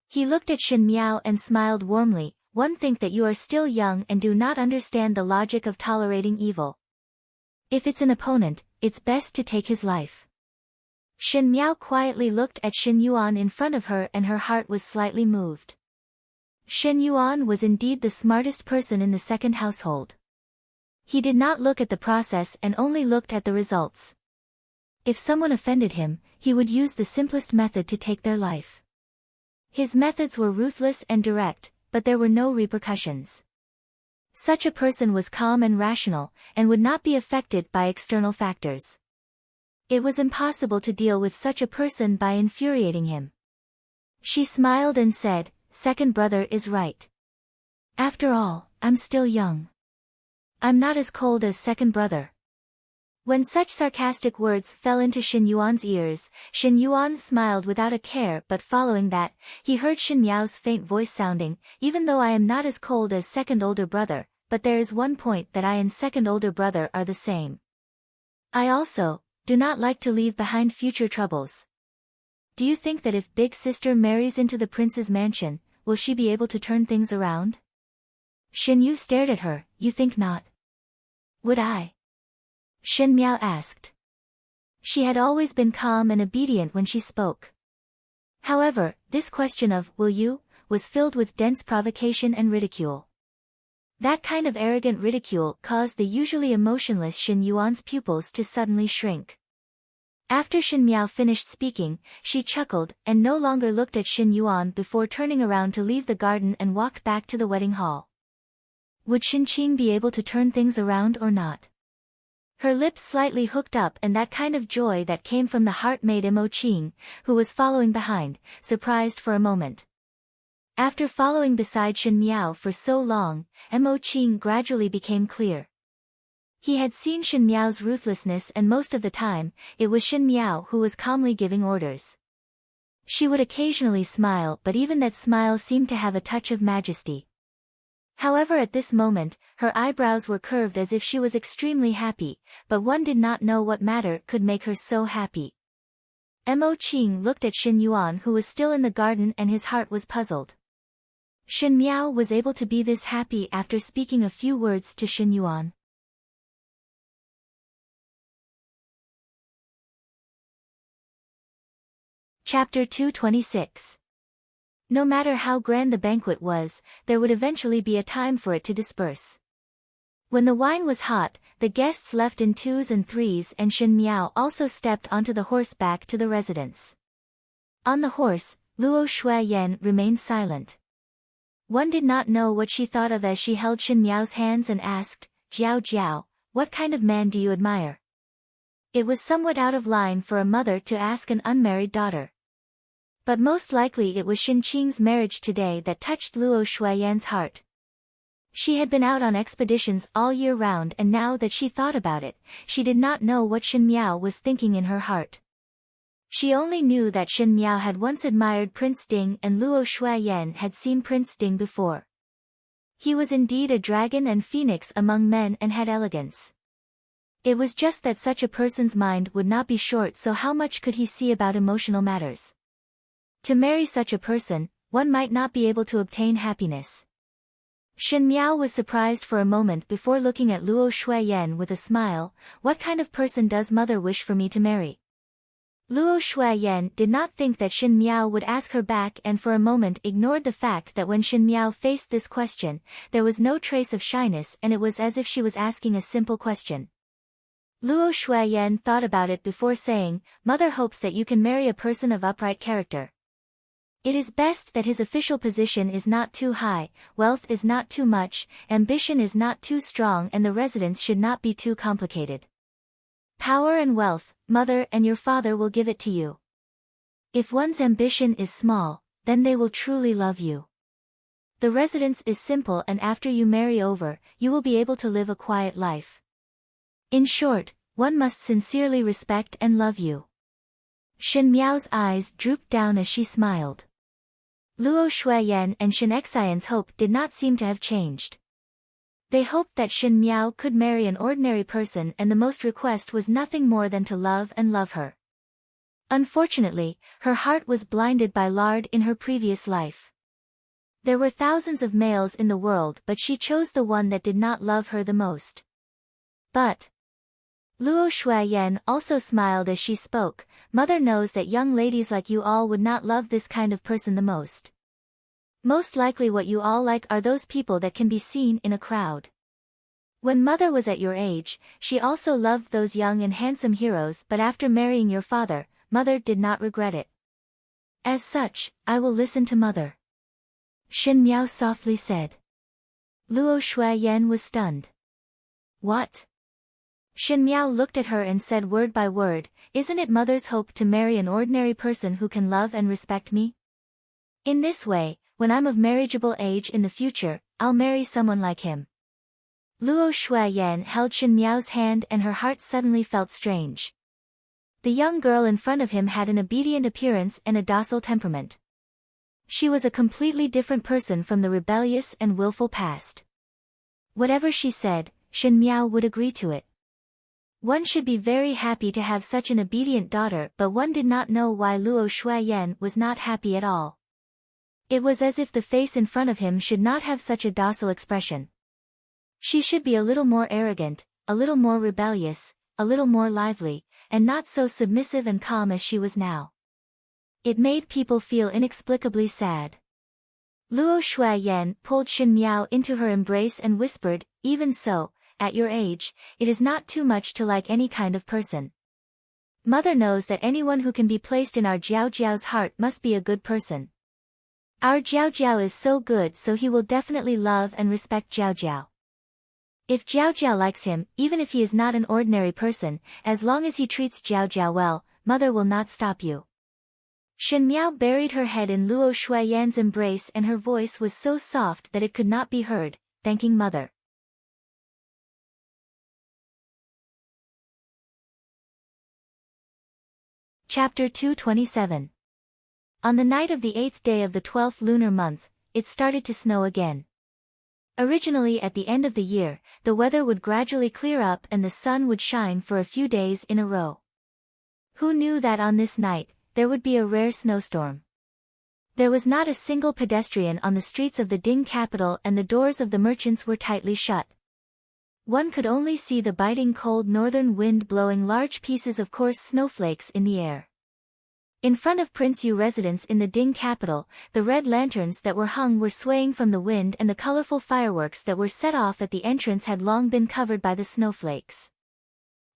He looked at Shen Miao and smiled warmly. "One think that you are still young and do not understand the logic of tolerating evil. If it's an opponent, it's best to take his life." Shen Miao quietly looked at Shen Yuan in front of her and her heart was slightly moved. Shen Yuan was indeed the smartest person in the second household. He did not look at the process and only looked at the results. If someone offended him, he would use the simplest method to take their life. His methods were ruthless and direct, but there were no repercussions. Such a person was calm and rational, and would not be affected by external factors. It was impossible to deal with such a person by infuriating him. She smiled and said, "Second brother is right. After all, I'm still young. I'm not as cold as second brother." When such sarcastic words fell into Shen Yuan's ears, Shen Yuan smiled without a care, but following that, he heard Shen Miao's faint voice sounding, "Even though I am not as cold as second older brother, but there is one point that I and second older brother are the same. I also do not like to leave behind future troubles. Do you think that if big sister marries into the prince's mansion, will she be able to turn things around?" Shen Yu stared at her. "You think not?" "Would I?" Shen Miao asked. She had always been calm and obedient when she spoke. However, this question of "will you" was filled with dense provocation and ridicule. That kind of arrogant ridicule caused the usually emotionless Shin Yuan's pupils to suddenly shrink. After Shin Miao finished speaking, she chuckled and no longer looked at Shin Yuan before turning around to leave the garden and walked back to the wedding hall. Would Shin Qing be able to turn things around or not? Her lips slightly hooked up, and that kind of joy that came from the heart made Mo Qing, who was following behind, surprised for a moment. After following beside Shin Miao for so long, Mo Qing gradually became clear. He had seen Shin Miao's ruthlessness, and most of the time, it was Shin Miao who was calmly giving orders. She would occasionally smile, but even that smile seemed to have a touch of majesty. However, at this moment, her eyebrows were curved as if she was extremely happy, but one did not know what matter could make her so happy. Mo Qing looked at Shin Yuan, who was still in the garden, and his heart was puzzled. Shin Miao was able to be this happy after speaking a few words to Shin Yuan. Chapter 226. No matter how grand the banquet was, there would eventually be a time for it to disperse. When the wine was hot, the guests left in twos and threes, and Shin Miao also stepped onto the horse back to the residence. On the horse, Luo Shuiyan remained silent. One did not know what she thought of as she held Shin Miao's hands and asked, "Jiao Jiao, what kind of man do you admire?" It was somewhat out of line for a mother to ask an unmarried daughter. But most likely it was Shin Qing's marriage today that touched Luo Shuiyan's heart. She had been out on expeditions all year round, and now that she thought about it, she did not know what Shin Miao was thinking in her heart. She only knew that Shin Miao had once admired Prince Ding, and Luo Shuiyan had seen Prince Ding before. He was indeed a dragon and phoenix among men and had elegance. It was just that such a person's mind would not be short, so how much could he see about emotional matters? To marry such a person, one might not be able to obtain happiness. Shin Miao was surprised for a moment before looking at Luo Shuiyan with a smile. "What kind of person does mother wish for me to marry?" Luo Shuiyan did not think that Shin Miao would ask her back, and for a moment ignored the fact that when Shin Miao faced this question, there was no trace of shyness, and it was as if she was asking a simple question. Luo Shuiyan thought about it before saying, "Mother hopes that you can marry a person of upright character. It is best that his official position is not too high, wealth is not too much, ambition is not too strong, and the residence should not be too complicated. Power and wealth, mother and your father will give it to you. If one's ambition is small, then they will truly love you. The residence is simple, and after you marry over, you will be able to live a quiet life. In short, one must sincerely respect and love you." Shin Miao's eyes drooped down as she smiled. Luo Shuiyan and Shin Xian's hope did not seem to have changed. They hoped that Shin Miao could marry an ordinary person, and the most request was nothing more than to love and love her. Unfortunately, her heart was blinded by lard in her previous life. There were thousands of males in the world, but she chose the one that did not love her the most. But Luo Shuiyan also smiled as she spoke. "Mother knows that young ladies like you all would not love this kind of person the most. Most likely what you all like are those people that can be seen in a crowd. When mother was at your age, she also loved those young and handsome heroes, but after marrying your father, mother did not regret it. As such, I will listen to mother," Shin Miao softly said. Luo Shuiyan was stunned. "What?" Shin Miao looked at her and said word by word, "Isn't it mother's hope to marry an ordinary person who can love and respect me? In this way, when I'm of marriageable age in the future, I'll marry someone like him." Luo Shuiyan held Shin Miao's hand, and her heart suddenly felt strange. The young girl in front of him had an obedient appearance and a docile temperament. She was a completely different person from the rebellious and willful past. Whatever she said, Shin Miao would agree to it. One should be very happy to have such an obedient daughter, but one did not know why Luo Shuiyan was not happy at all. It was as if the face in front of him should not have such a docile expression. She should be a little more arrogant, a little more rebellious, a little more lively, and not so submissive and calm as she was now. It made people feel inexplicably sad. Luo Shuayan pulled Shen Miao into her embrace and whispered, "Even so, at your age, it is not too much to like any kind of person. Mother knows that anyone who can be placed in our Jiao Jiao's heart must be a good person. Our Jiao Jiao is so good, so he will definitely love and respect Jiao Jiao. If Jiao Jiao likes him, even if he is not an ordinary person, as long as he treats Jiao Jiao well, mother will not stop you." Shen Miao buried her head in Luo Shuayan's embrace and her voice was so soft that it could not be heard, thanking mother. Chapter 227. On the night of the 8th day of the 12th lunar month, it started to snow again. Originally at the end of the year, the weather would gradually clear up and the sun would shine for a few days in a row. Who knew that on this night, there would be a rare snowstorm? There was not a single pedestrian on the streets of the Ding capital and the doors of the merchants were tightly shut. One could only see the biting cold northern wind blowing large pieces of coarse snowflakes in the air. In front of Prince Yu residence in the Ding capital, the red lanterns that were hung were swaying from the wind and the colorful fireworks that were set off at the entrance had long been covered by the snowflakes.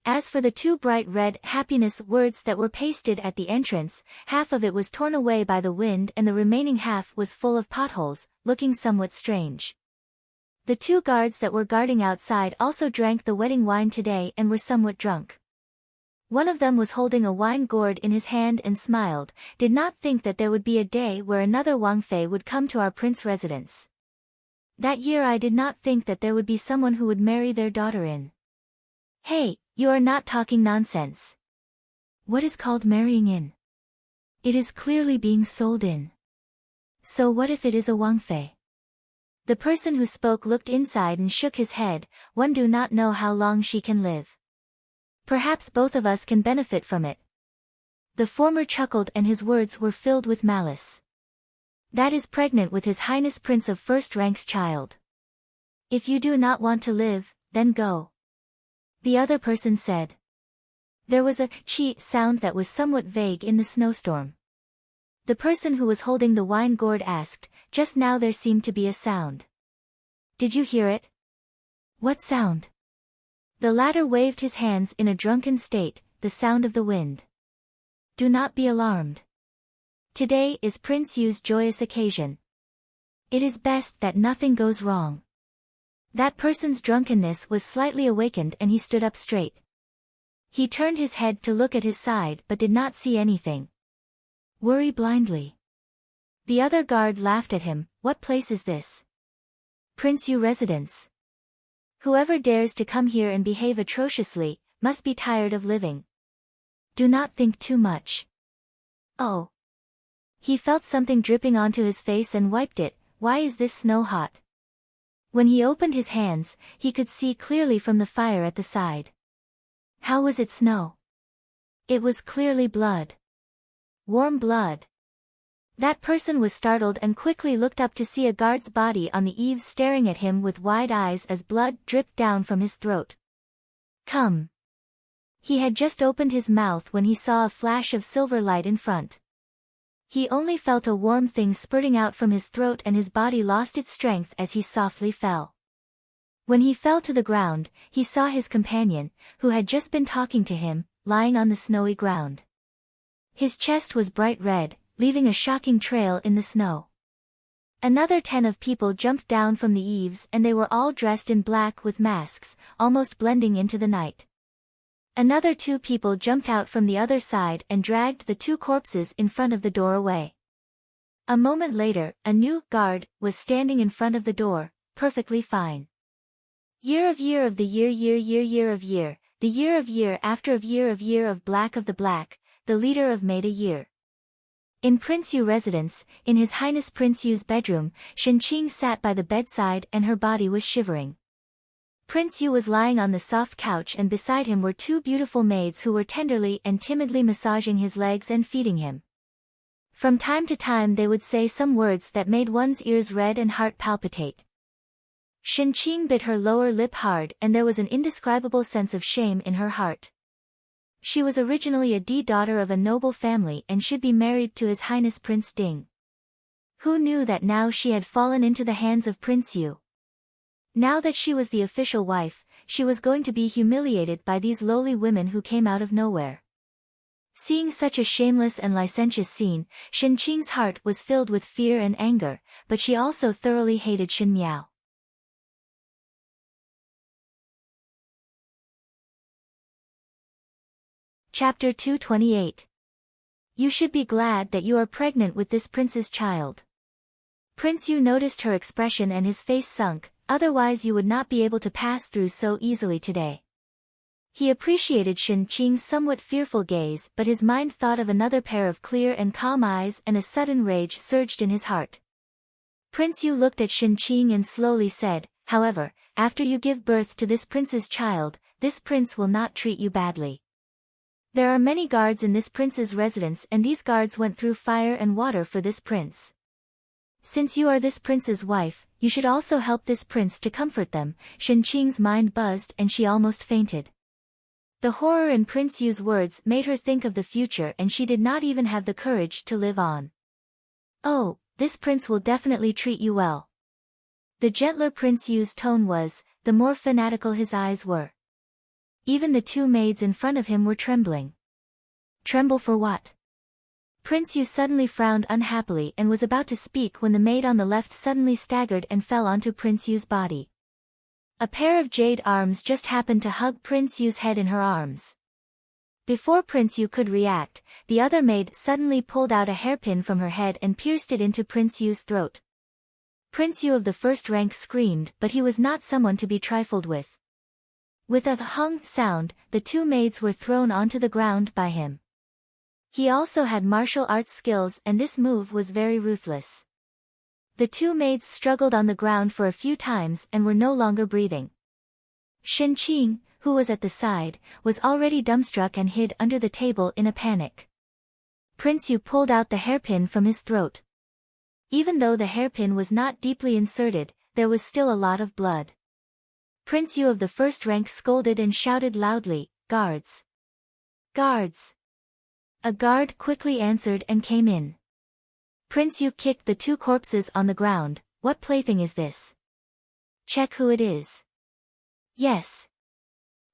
As for the two bright red happiness words that were pasted at the entrance, half of it was torn away by the wind and the remaining half was full of potholes, looking somewhat strange. The two guards that were guarding outside also drank the wedding wine today and were somewhat drunk. One of them was holding a wine gourd in his hand and smiled, did not think that there would be a day where another Wang Fei would come to our prince residence. That year I did not think that there would be someone who would marry their daughter in. Hey, you are not talking nonsense. What is called marrying in? It is clearly being sold in. So what if it is a Wang Fei? The person who spoke looked inside and shook his head, one do not know how long she can live. Perhaps both of us can benefit from it. The former chuckled and his words were filled with malice. That is pregnant with His Highness Prince of First Rank's child. If you do not want to live, then go. The other person said. There was a chi sound that was somewhat vague in the snowstorm. The person who was holding the wine gourd asked, just now there seemed to be a sound. Did you hear it? What sound? The latter waved his hands in a drunken state, the sound of the wind. Do not be alarmed. Today is Prince Yu's joyous occasion. It is best that nothing goes wrong. That person's drunkenness was slightly awakened and he stood up straight. He turned his head to look at his side but did not see anything. Worry blindly. The other guard laughed at him. What place is this? Prince Yu residence. Whoever dares to come here and behave atrociously, must be tired of living. Do not think too much. Oh. He felt something dripping onto his face and wiped it. Why is this snow hot? When he opened his hands, he could see clearly from the fire at the side. How was it snow? It was clearly blood. Warm blood. That person was startled and quickly looked up to see a guard's body on the eaves staring at him with wide eyes as blood dripped down from his throat. Come. He had just opened his mouth when he saw a flash of silver light in front. He only felt a warm thing spurting out from his throat and his body lost its strength as he softly fell. When he fell to the ground, he saw his companion, who had just been talking to him, lying on the snowy ground. His chest was bright red, leaving a shocking trail in the snow. Another 10 of people jumped down from the eaves and they were all dressed in black with masks, almost blending into the night. Another 2 people jumped out from the other side and dragged the 2 corpses in front of the door away. A moment later, a new guard was standing in front of the door, perfectly fine. Year of the year, the year of year after of year of black of the black, the leader of made a year. In Prince Yu residence, in His Highness Prince Yu's bedroom, Shenqing sat by the bedside and her body was shivering. Prince Yu was lying on the soft couch and beside him were 2 beautiful maids who were tenderly and timidly massaging his legs and feeding him. From time to time they would say some words that made one's ears red and heart palpitate. Shenqing bit her lower lip hard and there was an indescribable sense of shame in her heart. She was originally a daughter of a noble family and should be married to His Highness Prince Ding. Who knew that now she had fallen into the hands of Prince Yu? Now that she was the official wife, she was going to be humiliated by these lowly women who came out of nowhere. Seeing such a shameless and licentious scene, Shen Qing's heart was filled with fear and anger, but she also thoroughly hated Shen Miao. Chapter 228. You should be glad that you are pregnant with this prince's child. Prince Yu noticed her expression and his face sunk, otherwise you would not be able to pass through so easily today. He appreciated Shen Qing's somewhat fearful gaze, but his mind thought of another pair of clear and calm eyes, and a sudden rage surged in his heart. Prince Yu looked at Shen Qing and slowly said, "However, after you give birth to this prince's child, this prince will not treat you badly. There are many guards in this prince's residence, and these guards went through fire and water for this prince. Since you are this prince's wife, you should also help this prince to comfort them." Shen Qing's mind buzzed and she almost fainted. The horror in Prince Yu's words made her think of the future, and she did not even have the courage to live on. "Oh, this prince will definitely treat you well." The gentler Prince Yu's tone was, the more fanatical his eyes were. Even the two maids in front of him were trembling. Tremble for what? Prince Yu suddenly frowned unhappily and was about to speak when the maid on the left suddenly staggered and fell onto Prince Yu's body. A pair of jade arms just happened to hug Prince Yu's head in her arms. Before Prince Yu could react, the other maid suddenly pulled out a hairpin from her head and pierced it into Prince Yu's throat. Prince Yu of the first rank screamed, but he was not someone to be trifled with. With a hung sound, the two maids were thrown onto the ground by him. He also had martial arts skills, and this move was very ruthless. The two maids struggled on the ground for a few times and were no longer breathing. Shen Qing, who was at the side, was already dumbstruck and hid under the table in a panic. Prince Yu pulled out the hairpin from his throat. Even though the hairpin was not deeply inserted, there was still a lot of blood. Prince Yu of the first rank scolded and shouted loudly, "Guards! Guards!" A guard quickly answered and came in. Prince Yu kicked the two corpses on the ground. "What plaything is this? Check who it is." "Yes."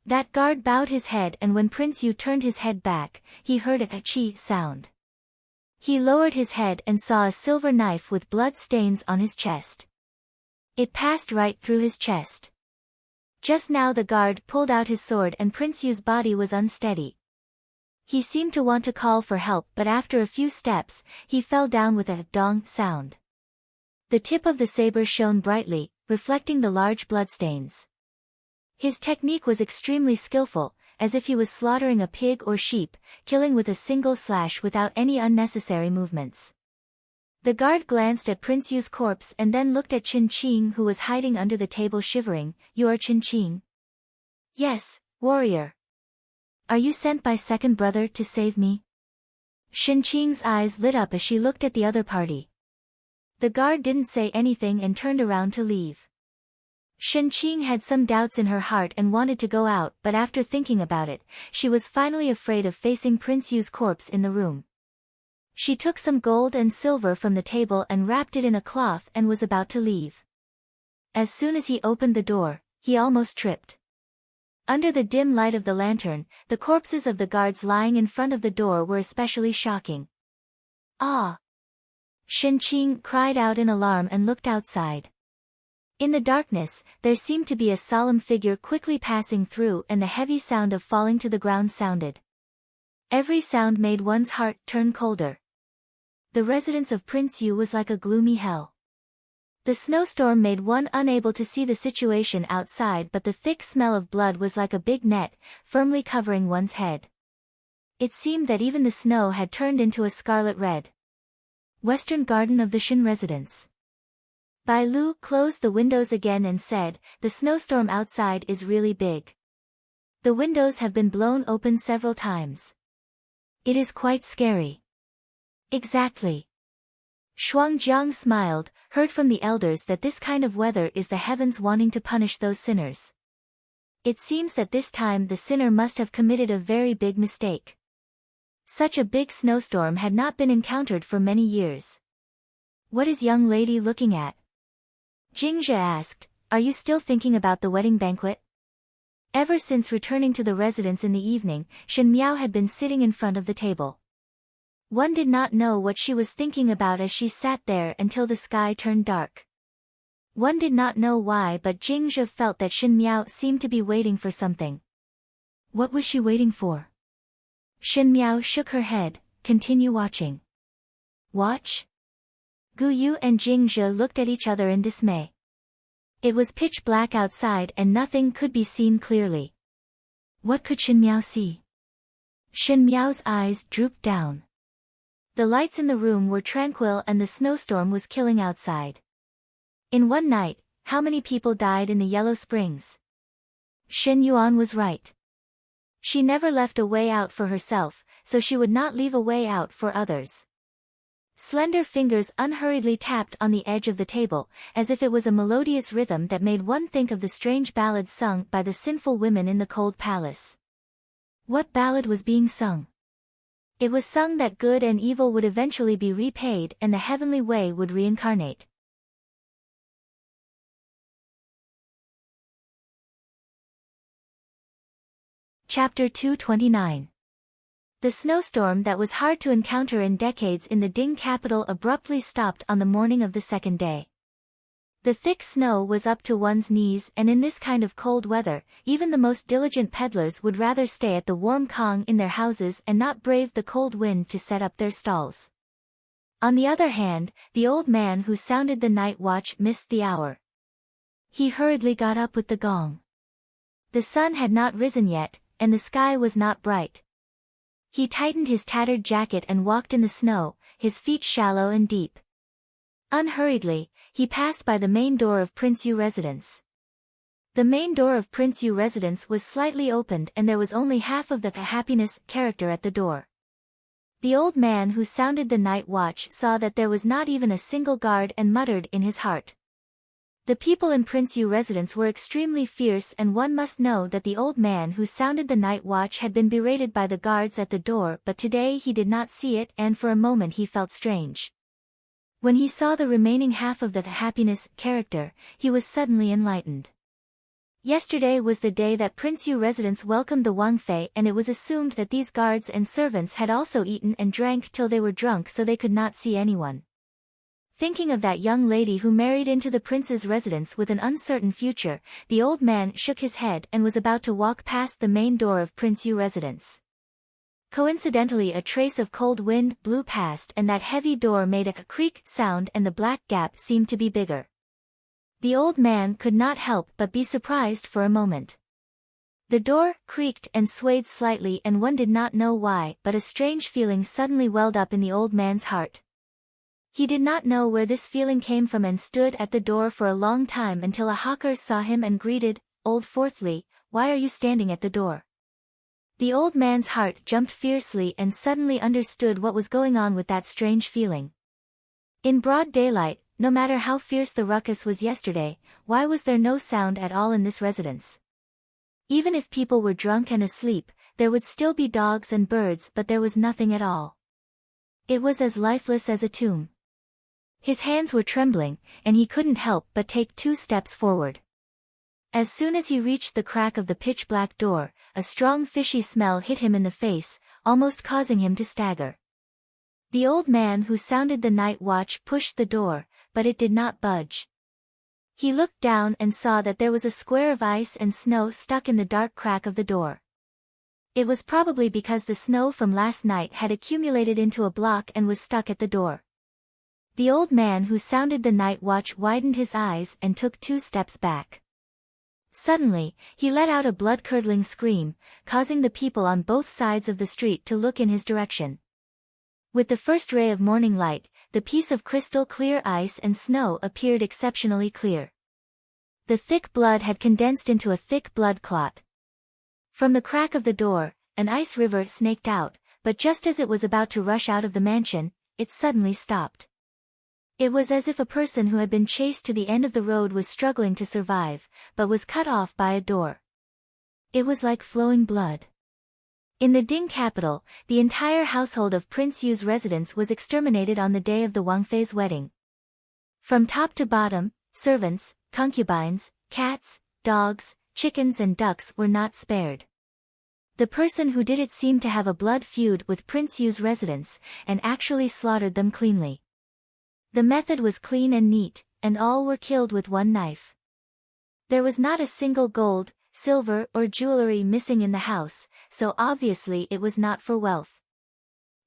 That guard bowed his head, and when Prince Yu turned his head back, he heard a "chi" sound. He lowered his head and saw a silver knife with blood stains on his chest. It passed right through his chest. Just now the guard pulled out his sword and Prince Yu's body was unsteady. He seemed to want to call for help, but after a few steps, he fell down with a dong sound. The tip of the saber shone brightly, reflecting the large bloodstains. His technique was extremely skillful, as if he was slaughtering a pig or sheep, killing with a single slash without any unnecessary movements. The guard glanced at Prince Yu's corpse and then looked at Shen Qing, who was hiding under the table shivering. "You are Shen Qing?" "Yes, warrior." "Are you sent by second brother to save me?" Shen Qing's eyes lit up as she looked at the other party. The guard didn't say anything and turned around to leave. Shen Qing had some doubts in her heart and wanted to go out, but after thinking about it, she was finally afraid of facing Prince Yu's corpse in the room. She took some gold and silver from the table and wrapped it in a cloth and was about to leave. As soon as he opened the door, he almost tripped. Under the dim light of the lantern, the corpses of the guards lying in front of the door were especially shocking. "Ah!" Shen Qing cried out in alarm and looked outside. In the darkness, there seemed to be a solemn figure quickly passing through, and the heavy sound of falling to the ground sounded. Every sound made one's heart turn colder. The residence of Prince Yu was like a gloomy hell. The snowstorm made one unable to see the situation outside, but the thick smell of blood was like a big net, firmly covering one's head. It seemed that even the snow had turned into a scarlet red. Western Garden of the Shen residence. Bai Lu closed the windows again and said, "The snowstorm outside is really big. The windows have been blown open several times. It is quite scary." "Exactly." Shuangjiang smiled, heard from the elders that this kind of weather is the heavens wanting to punish those sinners. It seems that this time the sinner must have committed a very big mistake. Such a big snowstorm had not been encountered for many years. What is young lady looking at? Jingzhe asked, are you still thinking about the wedding banquet? Ever since returning to the residence in the evening, Shen Miao had been sitting in front of the table. One did not know what she was thinking about as she sat there until the sky turned dark. One did not know why, but Jingzhe felt that Shen Miao seemed to be waiting for something. What was she waiting for? Shen Miao shook her head. Continue watching. Watch? Gu Yu and Jingzhe looked at each other in dismay. It was pitch black outside and nothing could be seen clearly. What could Shen Miao see? Shen Miao's eyes drooped down. The lights in the room were tranquil and the snowstorm was killing outside. In one night, how many people died in the Yellow Springs? Shen Yuan was right. She never left a way out for herself, so she would not leave a way out for others. Slender fingers unhurriedly tapped on the edge of the table, as if it was a melodious rhythm that made one think of the strange ballads sung by the sinful women in the cold palace. What ballad was being sung? It was sung that good and evil would eventually be repaid and the heavenly way would reincarnate. Chapter 229. The snowstorm that was hard to encounter in decades in the Ding capital abruptly stopped on the morning of the second day. The thick snow was up to one's knees, and in this kind of cold weather, even the most diligent peddlers would rather stay at the warm Kong in their houses and not brave the cold wind to set up their stalls. On the other hand, the old man who sounded the night watch missed the hour. He hurriedly got up with the gong. The sun had not risen yet, and the sky was not bright. He tightened his tattered jacket and walked in the snow, his feet shallow and deep. Unhurriedly, he passed by the main door of Prince Yu residence. The main door of Prince Yu residence was slightly opened and there was only half of the happiness character at the door. The old man who sounded the night watch saw that there was not even a single guard and muttered in his heart. The people in Prince Yu residence were extremely fierce, and one must know that the old man who sounded the night watch had been berated by the guards at the door, but today he did not see it and for a moment he felt strange. When he saw the remaining half of the happiness character, he was suddenly enlightened. Yesterday was the day that Prince Yu residence welcomed the Wang Fei, and it was assumed that these guards and servants had also eaten and drank till they were drunk so they could not see anyone. Thinking of that young lady who married into the prince's residence with an uncertain future, the old man shook his head and was about to walk past the main door of Prince Yu residence. Coincidentally, a trace of cold wind blew past and that heavy door made a creak sound and the black gap seemed to be bigger. The old man could not help but be surprised for a moment. The door creaked and swayed slightly and one did not know why, but a strange feeling suddenly welled up in the old man's heart. He did not know where this feeling came from and stood at the door for a long time until a hawker saw him and greeted, "Old Fourthly, why are you standing at the door?" The old man's heart jumped fiercely and suddenly understood what was going on with that strange feeling. In broad daylight, no matter how fierce the ruckus was yesterday, why was there no sound at all in this residence? Even if people were drunk and asleep, there would still be dogs and birds, but there was nothing at all. It was as lifeless as a tomb. His hands were trembling, and he couldn't help but take 2 steps forward. As soon as he reached the crack of the pitch-black door, a strong fishy smell hit him in the face, almost causing him to stagger. The old man who sounded the night watch pushed the door, but it did not budge. He looked down and saw that there was a square of ice and snow stuck in the dark crack of the door. It was probably because the snow from last night had accumulated into a block and was stuck at the door. The old man who sounded the night watch widened his eyes and took 2 steps back. Suddenly, he let out a blood-curdling scream, causing the people on both sides of the street to look in his direction. With the first ray of morning light, the piece of crystal-clear ice and snow appeared exceptionally clear. The thick blood had condensed into a thick blood clot. From the crack of the door, an ice river snaked out, but just as it was about to rush out of the mansion, it suddenly stopped. It was as if a person who had been chased to the end of the road was struggling to survive, but was cut off by a door. It was like flowing blood. In the Ding capital, the entire household of Prince Yu's residence was exterminated on the day of the Wang Fei's wedding. From top to bottom, servants, concubines, cats, dogs, chickens and ducks were not spared. The person who did it seemed to have a blood feud with Prince Yu's residents, and actually slaughtered them cleanly. The method was clean and neat, and all were killed with one knife. There was not a single gold, silver or jewelry missing in the house, so obviously it was not for wealth.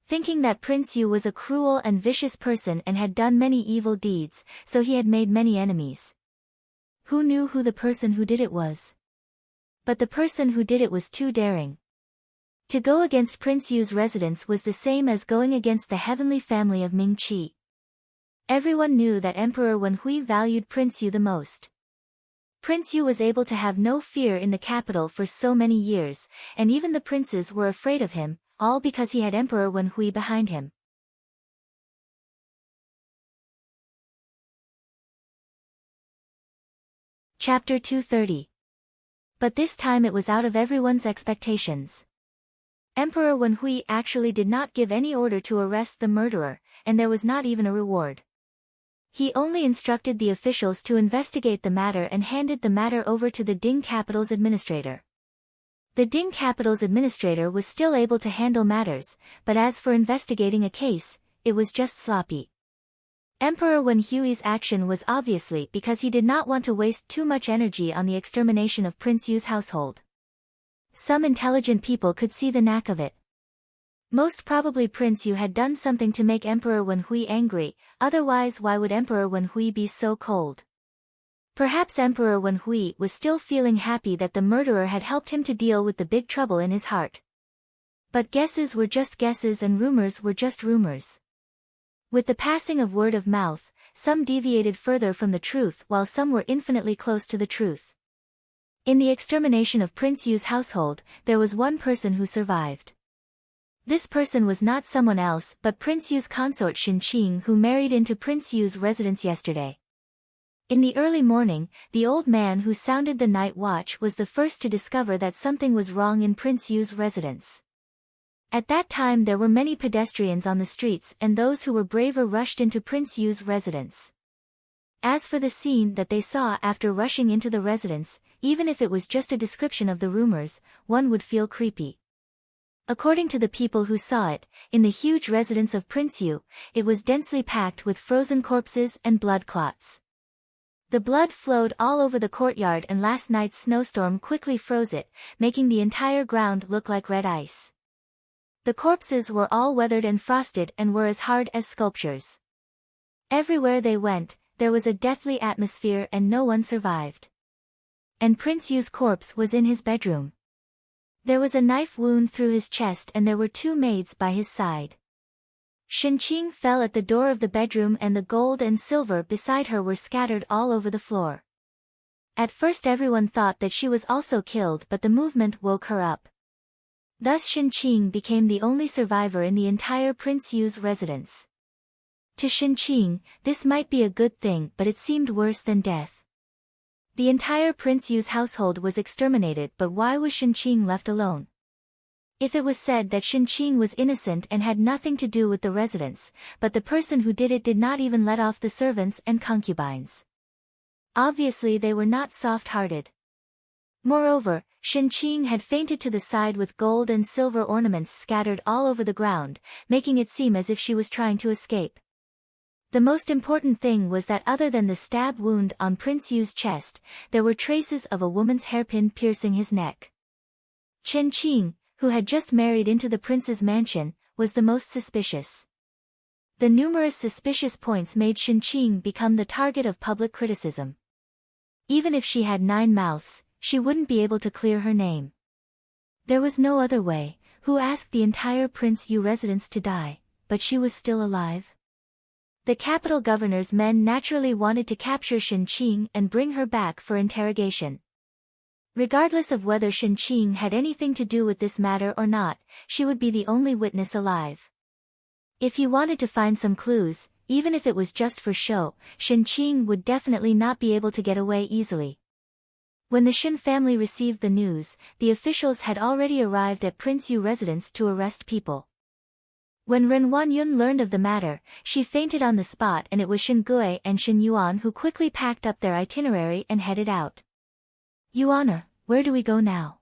Thinking that Prince Yu was a cruel and vicious person and had done many evil deeds, so he had made many enemies. Who knew who the person who did it was? But the person who did it was too daring. To go against Prince Yu's residence was the same as going against the heavenly family of Ming Qi. Everyone knew that Emperor Wenhui valued Prince Yu the most. Prince Yu was able to have no fear in the capital for so many years, and even the princes were afraid of him, all because he had Emperor Wenhui behind him. Chapter 230. But this time it was out of everyone's expectations. Emperor Wenhui actually did not give any order to arrest the murderer, and there was not even a reward. He only instructed the officials to investigate the matter and handed the matter over to the Ding capital's administrator. The Ding capital's administrator was still able to handle matters, but as for investigating a case, it was just sloppy. Emperor Wenhui's action was obviously because he did not want to waste too much energy on the extermination of Prince Yu's household. Some intelligent people could see the knack of it. Most probably Prince Yu had done something to make Emperor Wenhui angry, otherwise why would Emperor Wenhui be so cold? Perhaps Emperor Wenhui was still feeling happy that the murderer had helped him to deal with the big trouble in his heart. But guesses were just guesses and rumors were just rumors. With the passing of word of mouth, some deviated further from the truth while some were infinitely close to the truth. In the extermination of Prince Yu's household, there was one person who survived. This person was not someone else but Prince Yu's consort Xinqing, who married into Prince Yu's residence yesterday. In the early morning, the old man who sounded the night watch was the first to discover that something was wrong in Prince Yu's residence. At that time there were many pedestrians on the streets and those who were braver rushed into Prince Yu's residence. As for the scene that they saw after rushing into the residence, even if it was just a description of the rumors, one would feel creepy. According to the people who saw it, in the huge residence of Prince Yu, it was densely packed with frozen corpses and blood clots. The blood flowed all over the courtyard and last night's snowstorm quickly froze it, making the entire ground look like red ice. The corpses were all weathered and frosted and were as hard as sculptures. Everywhere they went, there was a deathly atmosphere and no one survived. And Prince Yu's corpse was in his bedroom. There was a knife wound through his chest and there were two maids by his side. Xinqing fell at the door of the bedroom and the gold and silver beside her were scattered all over the floor. At first everyone thought that she was also killed, but the movement woke her up. Thus Xinqing became the only survivor in the entire Prince Yu's residence. To Xinqing, this might be a good thing, but it seemed worse than death. The entire Prince Yu's household was exterminated, but why was Xinqing left alone? If it was said that Xinqing was innocent and had nothing to do with the residence, but the person who did it did not even let off the servants and concubines. Obviously they were not soft-hearted. Moreover, Xinqing had fainted to the side with gold and silver ornaments scattered all over the ground, making it seem as if she was trying to escape. The most important thing was that other than the stab wound on Prince Yu's chest, there were traces of a woman's hairpin piercing his neck. Xinqing, who had just married into the prince's mansion, was the most suspicious. The numerous suspicious points made Xinqing become the target of public criticism. Even if she had 9 mouths, she wouldn't be able to clear her name. There was no other way. Who asked the entire Prince Yu residence to die, but she was still alive? The capital governor's men naturally wanted to capture Xinqing and bring her back for interrogation. Regardless of whether Xinqing had anything to do with this matter or not, she would be the only witness alive. If he wanted to find some clues, even if it was just for show, Xinqing would definitely not be able to get away easily. When the Xin family received the news, the officials had already arrived at Prince Yu residence to arrest people. When Ren Wanyun learned of the matter, she fainted on the spot, and it was Shin Gui and Shin Yuan who quickly packed up their itinerary and headed out. Yuan, where do we go now?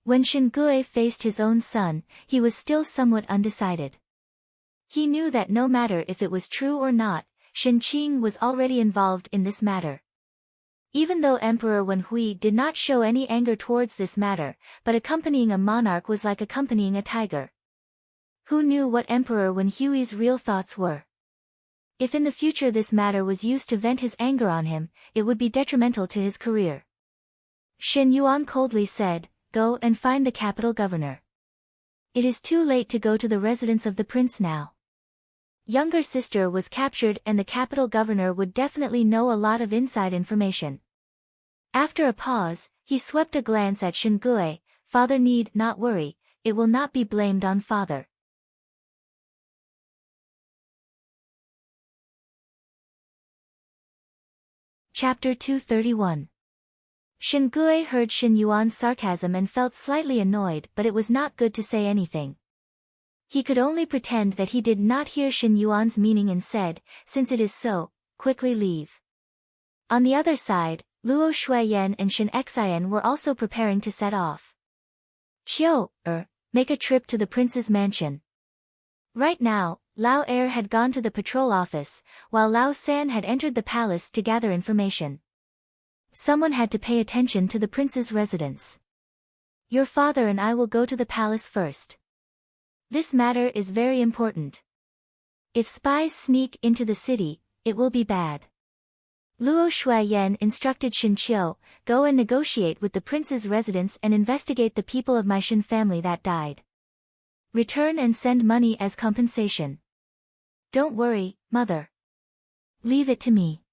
When Shin Gui faced his own son, he was still somewhat undecided. He knew that no matter if it was true or not, Shin Qing was already involved in this matter. Even though Emperor Wen Hui did not show any anger towards this matter, but accompanying a monarch was like accompanying a tiger. Who knew what Emperor Wen Hui's real thoughts were? If in the future this matter was used to vent his anger on him, it would be detrimental to his career. Shin Yuan coldly said, "Go and find the capital governor. It is too late to go to the residence of the prince now. Younger sister was captured and the capital governor would definitely know a lot of inside information." After a pause, he swept a glance at Shin Gui. "Father need not worry, it will not be blamed on father." Chapter 231. Shin Gui heard Shin Yuan's sarcasm and felt slightly annoyed, but it was not good to say anything. He could only pretend that he did not hear Shin Yuan's meaning and said, "Since it is so, quickly leave." On the other side, Luo Shuiyan and Shin Xian were also preparing to set off. "Chiu, make a trip to the prince's mansion." Right now, Lao Er had gone to the patrol office, while Lao San had entered the palace to gather information. Someone had to pay attention to the prince's residence. "Your father and I will go to the palace first. This matter is very important. If spies sneak into the city, it will be bad." Luo Shuiyan instructed Shin Qiu, "Go and negotiate with the prince's residence and investigate the people of my Shin family that died. Return and send money as compensation." "Don't worry, mother. Leave it to me."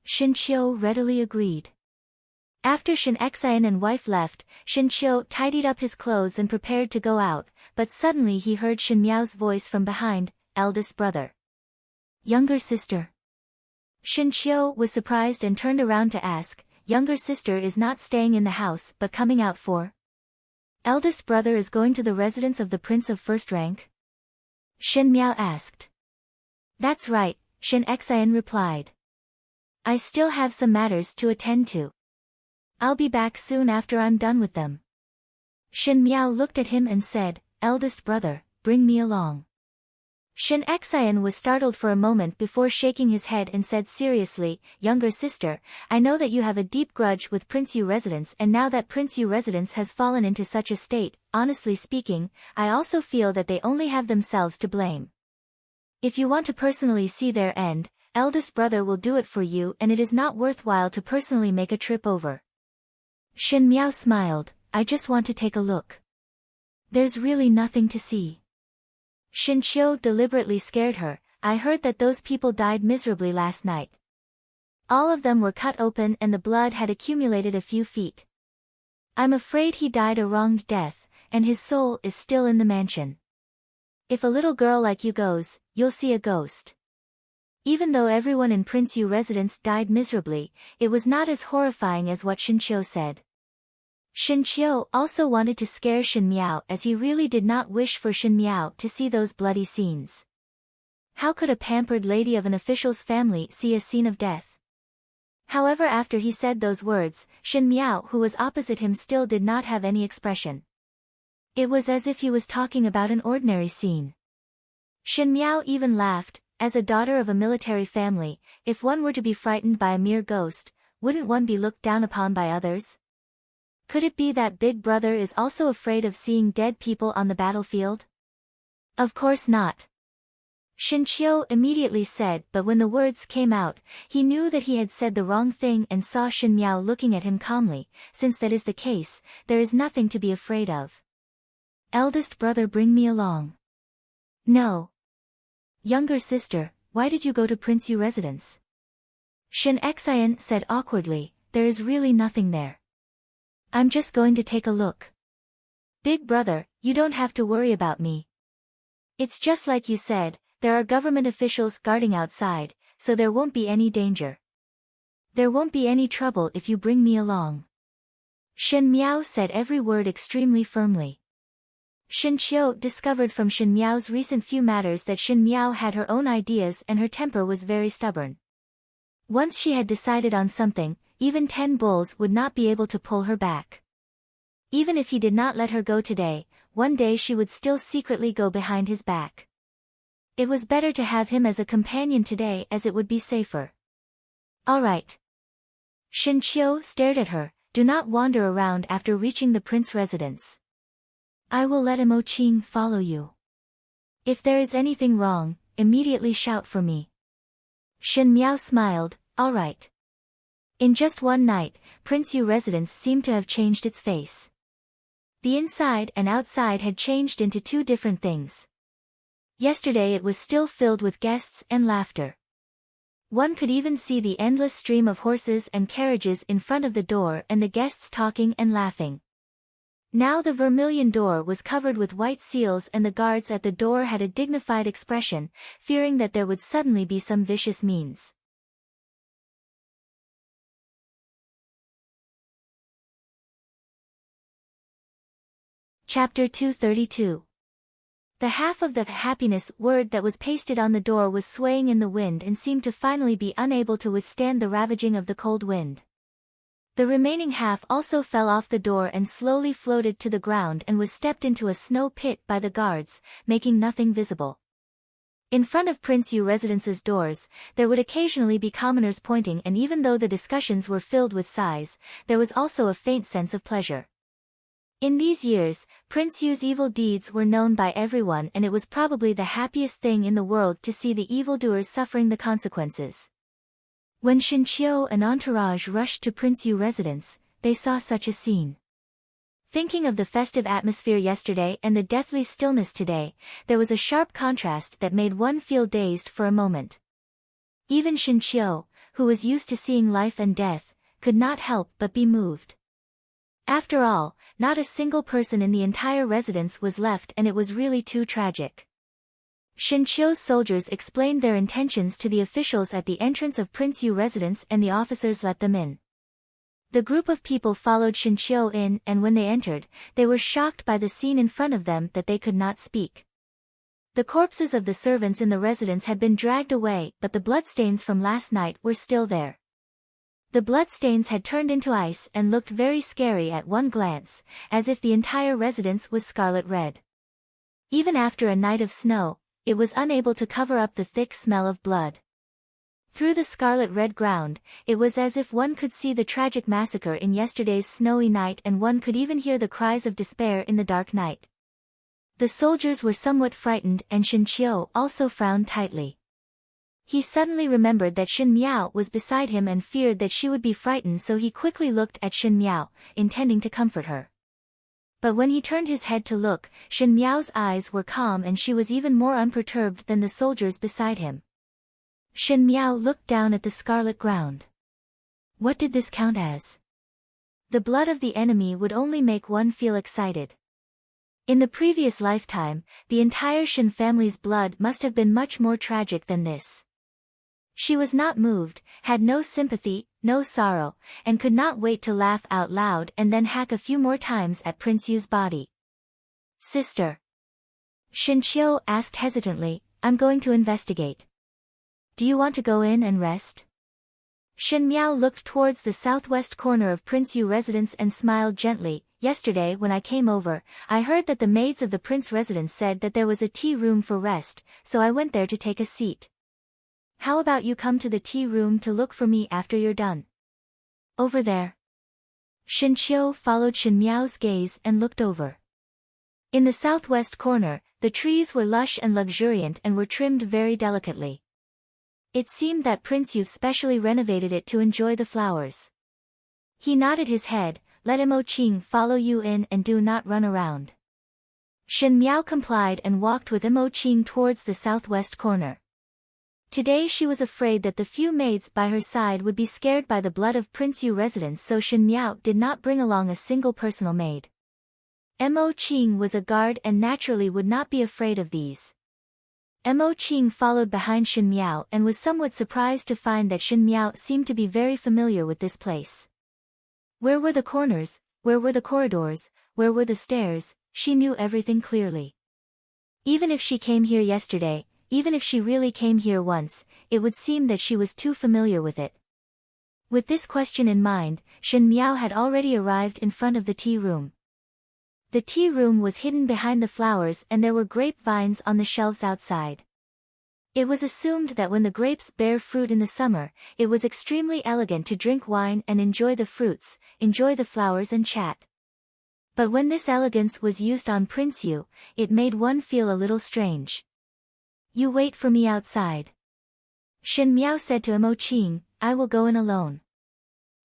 Shin Qiu readily agreed. After Shin Xian and wife left, Shin Qiu tidied up his clothes and prepared to go out, but suddenly he heard Shin Miao's voice from behind, "Eldest brother." "Younger sister." Shin Qiu was surprised and turned around to ask, "Younger sister is not staying in the house but coming out for?" "Eldest brother is going to the residence of the prince of first rank?" Shin Miao asked. "That's right," Shin Xian replied. "I still have some matters to attend to. I'll be back soon after I'm done with them." Shin Miao looked at him and said, "Eldest brother, bring me along." Shin Xian was startled for a moment before shaking his head and said seriously, "Younger sister, I know that you have a deep grudge with Prince Yu residence, and now that Prince Yu residence has fallen into such a state, honestly speaking, I also feel that they only have themselves to blame. If you want to personally see their end, eldest brother will do it for you, and it is not worthwhile to personally make a trip over." Shin Miao smiled, "I just want to take a look. There's really nothing to see." Shin Qiu deliberately scared her, "I heard that those people died miserably last night. All of them were cut open and the blood had accumulated a few feet. I'm afraid he died a wronged death, and his soul is still in the mansion. If a little girl like you goes, you'll see a ghost." Even though everyone in Prince Yu residence died miserably, it was not as horrifying as what Shin Qiu said. Shin Qiu also wanted to scare Shin Miao, as he really did not wish for Shin Miao to see those bloody scenes. How could a pampered lady of an official's family see a scene of death? However, after he said those words, Shin Miao, who was opposite him, still did not have any expression. It was as if he was talking about an ordinary scene. Shin Miao even laughed. As a daughter of a military family, if one were to be frightened by a mere ghost, wouldn't one be looked down upon by others? Could it be that Big Brother is also afraid of seeing dead people on the battlefield? Of course not. Shin Qiu immediately said, but when the words came out, he knew that he had said the wrong thing and saw Shin Miao looking at him calmly. Since that is the case, there is nothing to be afraid of. "Eldest brother, bring me along." "No. Younger sister, why did you go to Prince Yu residence?" Shin Xian said awkwardly, "There is really nothing there. I'm just going to take a look." "Big brother, you don't have to worry about me. It's just like you said, there are government officials guarding outside, so there won't be any danger. There won't be any trouble if you bring me along." Shin Miao said every word extremely firmly. Shen Qiu discovered from Shen Miao's recent few matters that Shen Miao had her own ideas and her temper was very stubborn. Once she had decided on something, even 10 bulls would not be able to pull her back. Even if he did not let her go today, one day she would still secretly go behind his back. It was better to have him as a companion today as it would be safer. All right. Shen Qiu stared at her. Do not wander around after reaching the prince's residence. I will let Mo Qing follow you. If there is anything wrong, immediately shout for me. Shen Miao smiled, all right. In just one night, Prince Yu's residence seemed to have changed its face. The inside and outside had changed into two different things. Yesterday it was still filled with guests and laughter. One could even see the endless stream of horses and carriages in front of the door and the guests talking and laughing. Now the vermilion door was covered with white seals and the guards at the door had a dignified expression, fearing that there would suddenly be some vicious means. Chapter 232. The half of the happiness word that was pasted on the door was swaying in the wind and seemed to finally be unable to withstand the ravaging of the cold wind. The remaining half also fell off the door and slowly floated to the ground and was stepped into a snow pit by the guards, making nothing visible. In front of Prince Yu's residence's doors, there would occasionally be commoners pointing, and even though the discussions were filled with sighs, there was also a faint sense of pleasure. In these years, Prince Yu's evil deeds were known by everyone and it was probably the happiest thing in the world to see the evildoers suffering the consequences. When Shen Qiu and entourage rushed to Prince Yu's residence, they saw such a scene. Thinking of the festive atmosphere yesterday and the deathly stillness today, there was a sharp contrast that made one feel dazed for a moment. Even Shen Qiu, who was used to seeing life and death, could not help but be moved. After all, not a single person in the entire residence was left and it was really too tragic. Shen Qiu's soldiers explained their intentions to the officials at the entrance of Prince Yu's residence and the officers let them in. The group of people followed Shen Qiu in and when they entered, they were shocked by the scene in front of them that they could not speak. The corpses of the servants in the residence had been dragged away but the bloodstains from last night were still there. The bloodstains had turned into ice and looked very scary at one glance, as if the entire residence was scarlet red. Even after a night of snow, it was unable to cover up the thick smell of blood. Through the scarlet red ground, it was as if one could see the tragic massacre in yesterday's snowy night and one could even hear the cries of despair in the dark night. The soldiers were somewhat frightened and Shen Qiu also frowned tightly. He suddenly remembered that Shen Miao was beside him and feared that she would be frightened, so he quickly looked at Shen Miao, intending to comfort her. But when he turned his head to look, Shen Miao's eyes were calm and she was even more unperturbed than the soldiers beside him. Shen Miao looked down at the scarlet ground. What did this count as? The blood of the enemy would only make one feel excited. In the previous lifetime, the entire Shen family's blood must have been much more tragic than this. She was not moved, had no sympathy, no sorrow, and could not wait to laugh out loud and then hack a few more times at Prince Yu's body. Sister. Shen Qiu asked hesitantly, I'm going to investigate. Do you want to go in and rest? Shen Miao looked towards the southwest corner of Prince Yu's residence and smiled gently. Yesterday when I came over, I heard that the maids of the prince's residence said that there was a tea room for rest, so I went there to take a seat. How about you come to the tea room to look for me after you're done? Over there. Shen Qiu followed Shen Miao's gaze and looked over. In the southwest corner, the trees were lush and luxuriant and were trimmed very delicately. It seemed that Prince Yu specially renovated it to enjoy the flowers. He nodded his head, let Mo Qing follow you in and do not run around. Shen Miao complied and walked with Mo Qing towards the southwest corner. Today she was afraid that the few maids by her side would be scared by the blood of Prince Yu's residence, so Shen Miao did not bring along a single personal maid. Mo Qing was a guard and naturally would not be afraid of these. Mo Qing followed behind Shen Miao and was somewhat surprised to find that Shen Miao seemed to be very familiar with this place. Where were the corners, where were the corridors, where were the stairs? she knew everything clearly. Even if she came here yesterday, even if she really came here once, it would seem that she was too familiar with it. With this question in mind, Shen Miao had already arrived in front of the tea room. The tea room was hidden behind the flowers and there were grapevines on the shelves outside. It was assumed that when the grapes bear fruit in the summer, it was extremely elegant to drink wine and enjoy the fruits, enjoy the flowers and chat. But when this elegance was used on Prince Yu, it made one feel a little strange. You wait for me outside. Shen Miao said to Mo Qing, I will go in alone.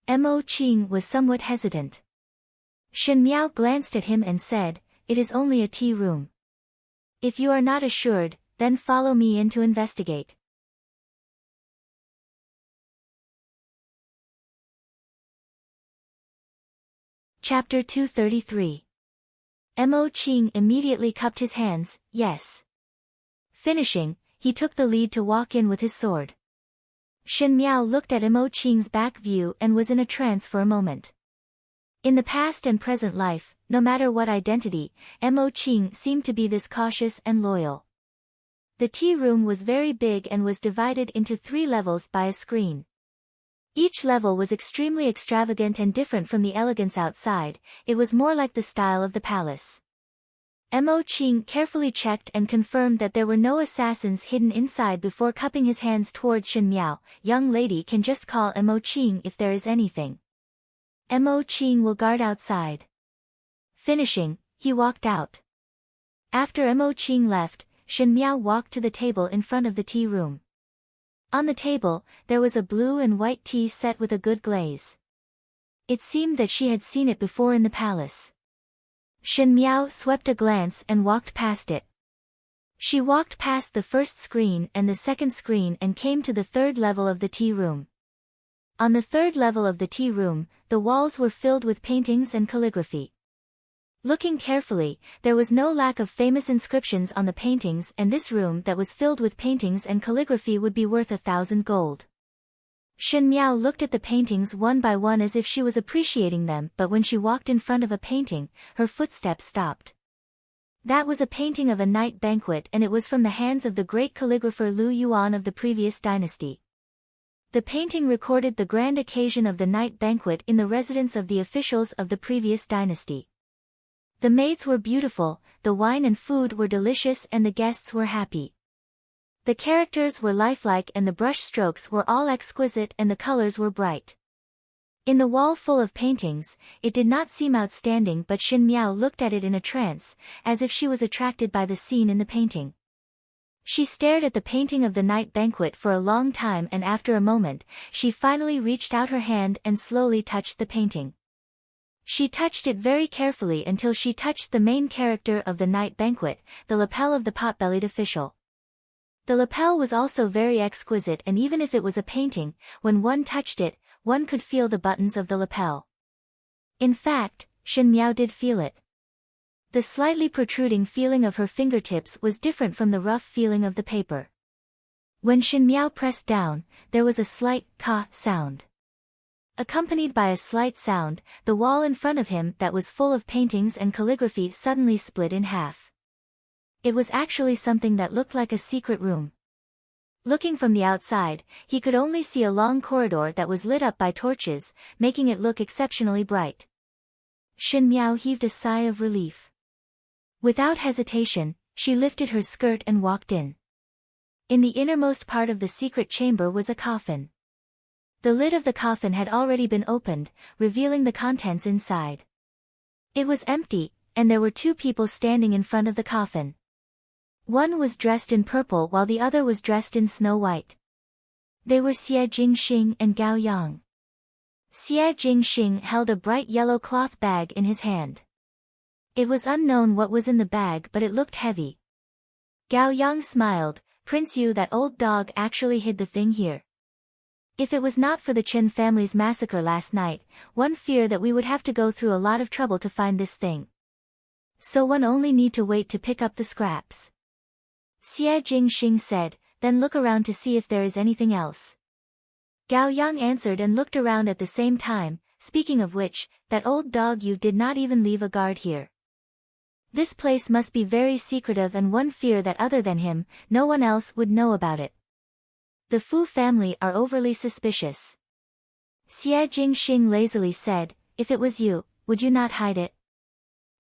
Mo Qing was somewhat hesitant. Shen Miao glanced at him and said, it is only a tea room. If you are not assured, then follow me in to investigate. Chapter 233. Mo Qing immediately cupped his hands, yes. Finishing, he took the lead to walk in with his sword. Shen Miao looked at Mo Qing's back view and was in a trance for a moment. In the past and present life, no matter what identity, Mo Qing seemed to be this cautious and loyal. The tea room was very big and was divided into 3 levels by a screen. Each level was extremely extravagant and different from the elegance outside, it was more like the style of the palace. Mo Qing carefully checked and confirmed that there were no assassins hidden inside before cupping his hands towards Shen Miao. Young lady can just call Mo Qing if there is anything. Mo Qing will guard outside. Finishing, he walked out. After Mo Qing left, Shen Miao walked to the table in front of the tea room. On the table, there was a blue and white tea set with a good glaze. It seemed that she had seen it before in the palace. Shen Miao swept a glance and walked past it. She walked past the first screen and the second screen and came to the 3rd level of the tea room. On the 3rd level of the tea room, the walls were filled with paintings and calligraphy. Looking carefully, there was no lack of famous inscriptions on the paintings, and this room that was filled with paintings and calligraphy would be worth 1,000 gold. Shen Miao looked at the paintings one by one as if she was appreciating them, but when she walked in front of a painting, her footsteps stopped. That was a painting of a night banquet, and it was from the hands of the great calligrapher Lu Yuan of the previous dynasty. The painting recorded the grand occasion of the night banquet in the residence of the officials of the previous dynasty. The maids were beautiful, the wine and food were delicious and the guests were happy. The characters were lifelike and the brush strokes were all exquisite and the colors were bright. In the wall full of paintings, it did not seem outstanding, but Shen Miao looked at it in a trance, as if she was attracted by the scene in the painting. She stared at the painting of the night banquet for a long time, and after a moment, she finally reached out her hand and slowly touched the painting. She touched it very carefully until she touched the main character of the night banquet, the lapel of the pot-bellied official. The lapel was also very exquisite, and even if it was a painting, when one touched it, one could feel the buttons of the lapel. In fact, Shen Miao did feel it. The slightly protruding feeling of her fingertips was different from the rough feeling of the paper. When Shen Miao pressed down, there was a slight ka sound. Accompanied by a slight sound, the wall in front of him that was full of paintings and calligraphy suddenly split in half. It was actually something that looked like a secret room. Looking from the outside, he could only see a long corridor that was lit up by torches, making it look exceptionally bright. Shen Miao heaved a sigh of relief. Without hesitation, she lifted her skirt and walked in. In the innermost part of the secret chamber was a coffin. The lid of the coffin had already been opened, revealing the contents inside. It was empty, and there were 2 people standing in front of the coffin. One was dressed in purple while the other was dressed in snow white. They were Xie Jingxing and Gao Yang. Xie Jingxing held a bright yellow cloth bag in his hand. It was unknown what was in the bag, but it looked heavy. Gao Yang smiled. Prince Yu, that old dog actually hid the thing here. If it was not for the Chen family's massacre last night, one feared that we would have to go through a lot of trouble to find this thing. So one only need to wait to pick up the scraps. Xie Jingxing said, then look around to see if there is anything else. Gao Yang answered and looked around at the same time. Speaking of which, that old dog Yu did not even leave a guard here. This place must be very secretive, and one fear that other than him, no one else would know about it. The Fu family are overly suspicious. Xie Jingxing lazily said, if it was you, would you not hide it?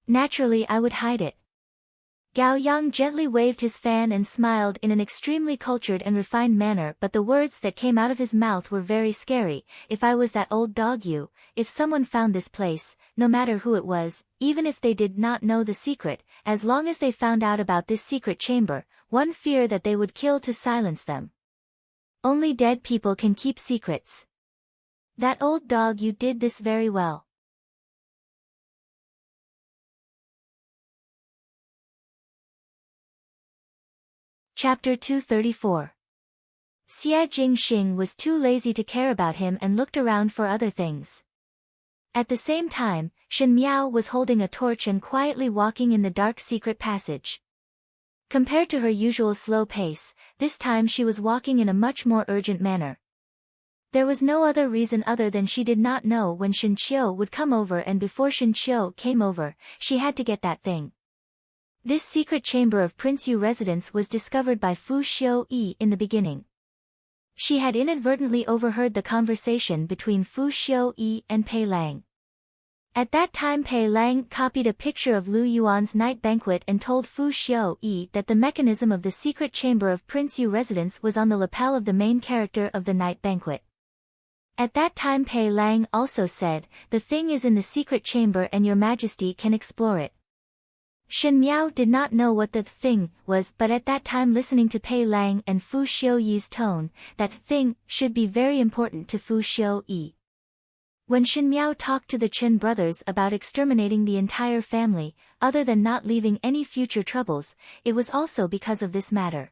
Naturally I would hide it. Gao Yang gently waved his fan and smiled in an extremely cultured and refined manner, but the words that came out of his mouth were very scary. If I was that old dog you, if someone found this place, no matter who it was, even if they did not know the secret, as long as they found out about this secret chamber, one fear that they would kill to silence them. Only dead people can keep secrets. That old dog you did this very well. Chapter 234. Xie Jingxing was too lazy to care about him and looked around for other things. At the same time, Shen Miao was holding a torch and quietly walking in the dark secret passage. Compared to her usual slow pace, this time she was walking in a much more urgent manner. There was no other reason other than she did not know when Shen Qiu would come over, and before Shen Qiu came over, she had to get that thing. This secret chamber of Prince Yu residence was discovered by Fu Xiu-yi in the beginning. She had inadvertently overheard the conversation between Fu Xiu-yi and Pei Lang. At that time Pei Lang copied a picture of Lu Yuan's night banquet and told Fu Xiu-yi that the mechanism of the secret chamber of Prince Yu residence was on the lapel of the main character of the night banquet. At that time Pei Lang also said, the thing is in the secret chamber and your majesty can explore it. Shen Miao did not know what the thing was, but at that time, listening to Pei Lang and Fu Xiuyi's tone, that thing should be very important to Fu Xiuyi. When Shen Miao talked to the Chen brothers about exterminating the entire family, other than not leaving any future troubles, it was also because of this matter.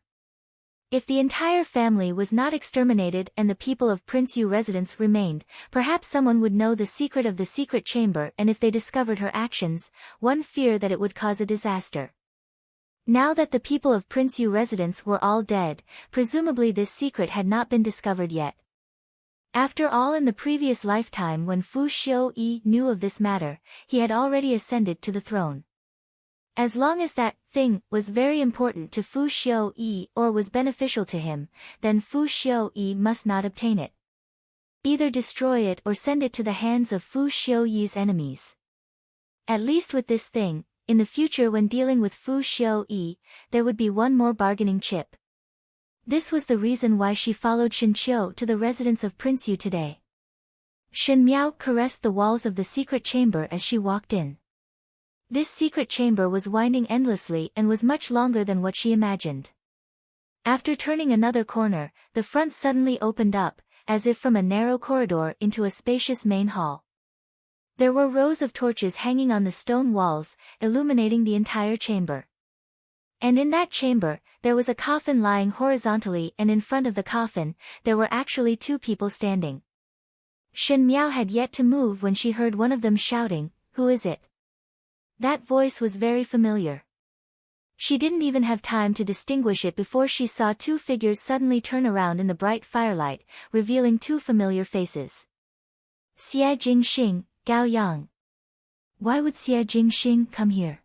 If the entire family was not exterminated and the people of Prince Yu residence remained, perhaps someone would know the secret of the secret chamber, and if they discovered her actions, one feared that it would cause a disaster. Now that the people of Prince Yu residence were all dead, presumably this secret had not been discovered yet. After all, in the previous lifetime when Fu Xiuyi knew of this matter, he had already ascended to the throne. As long as that thing was very important to Fu Xiuyi or was beneficial to him, then Fu Xiuyi must not obtain it. Either destroy it or send it to the hands of Fu Xiuyi's enemies. At least with this thing, in the future when dealing with Fu Xiuyi, there would be one more bargaining chip. This was the reason why she followed Shen Qiu to the residence of Prince Yu today. Shen Miao caressed the walls of the secret chamber as she walked in. This secret chamber was winding endlessly and was much longer than what she imagined. After turning another corner, the front suddenly opened up, as if from a narrow corridor into a spacious main hall. There were rows of torches hanging on the stone walls, illuminating the entire chamber. And in that chamber, there was a coffin lying horizontally, and in front of the coffin, there were actually two people standing. Shen Miao had yet to move when she heard one of them shouting, "Who is it?" That voice was very familiar. She didn't even have time to distinguish it before she saw two figures suddenly turn around in the bright firelight, revealing two familiar faces. Xie Jingxing, Gao Yang. Why would Xie Jingxing come here?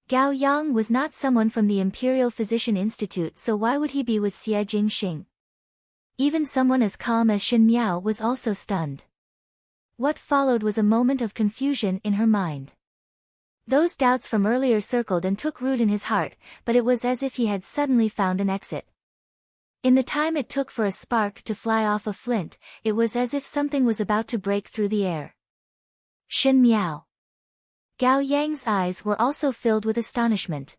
Gao Yang was not someone from the Imperial Physician Institute, so why would he be with Xie Jingxing? Even someone as calm as Shen Miao was also stunned. What followed was a moment of confusion in her mind. Those doubts from earlier circled and took root in his heart, but it was as if he had suddenly found an exit. In the time it took for a spark to fly off a flint, it was as if something was about to break through the air. Shen Miao. Gao Yang's eyes were also filled with astonishment.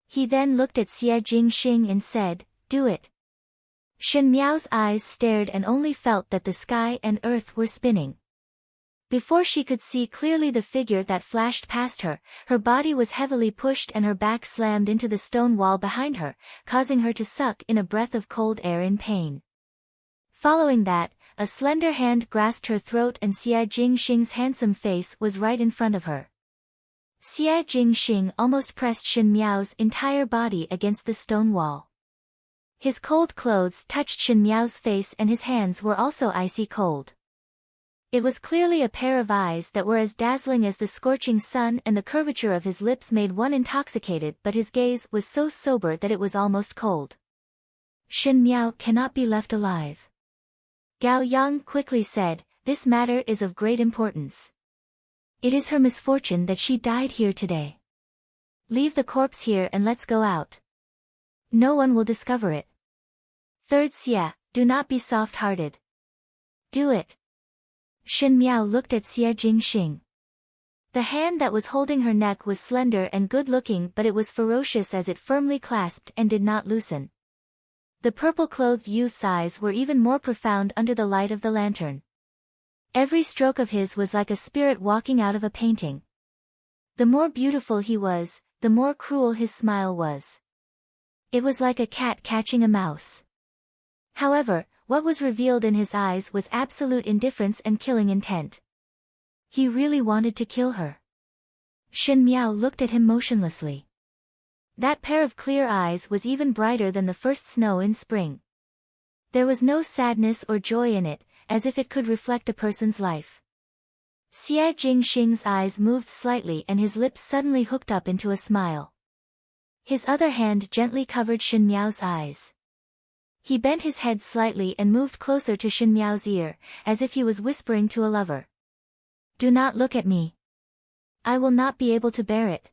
He then looked at Xie Jingxing and said, "Do it." Shen Miao's eyes stared and only felt that the sky and earth were spinning. Before she could see clearly the figure that flashed past her, her body was heavily pushed and her back slammed into the stone wall behind her, causing her to suck in a breath of cold air in pain. Following that, a slender hand grasped her throat and Xie Jingxing's handsome face was right in front of her. Xie Jingxing almost pressed Shen Miao's entire body against the stone wall. His cold clothes touched Shen Miao's face and his hands were also icy cold. It was clearly a pair of eyes that were as dazzling as the scorching sun, and the curvature of his lips made one intoxicated, but his gaze was so sober that it was almost cold. Shen Miao cannot be left alive. Gao Yang quickly said, "This matter is of great importance. It is her misfortune that she died here today. Leave the corpse here and let's go out. No one will discover it." Third Xie, do not be soft-hearted. Do it. Shen Miao looked at Xie Jingxing. The hand that was holding her neck was slender and good-looking, but it was ferocious as it firmly clasped and did not loosen. The purple-clothed youth's eyes were even more profound under the light of the lantern. Every stroke of his was like a spirit walking out of a painting. The more beautiful he was, the more cruel his smile was. It was like a cat catching a mouse. However, what was revealed in his eyes was absolute indifference and killing intent. He really wanted to kill her. Shen Miao looked at him motionlessly. That pair of clear eyes was even brighter than the first snow in spring. There was no sadness or joy in it, as if it could reflect a person's life. Xie Jingxing's eyes moved slightly and his lips suddenly hooked up into a smile. His other hand gently covered Shen Miao's eyes. He bent his head slightly and moved closer to Shen Miao's ear, as if he was whispering to a lover. "Do not look at me. I will not be able to bear it."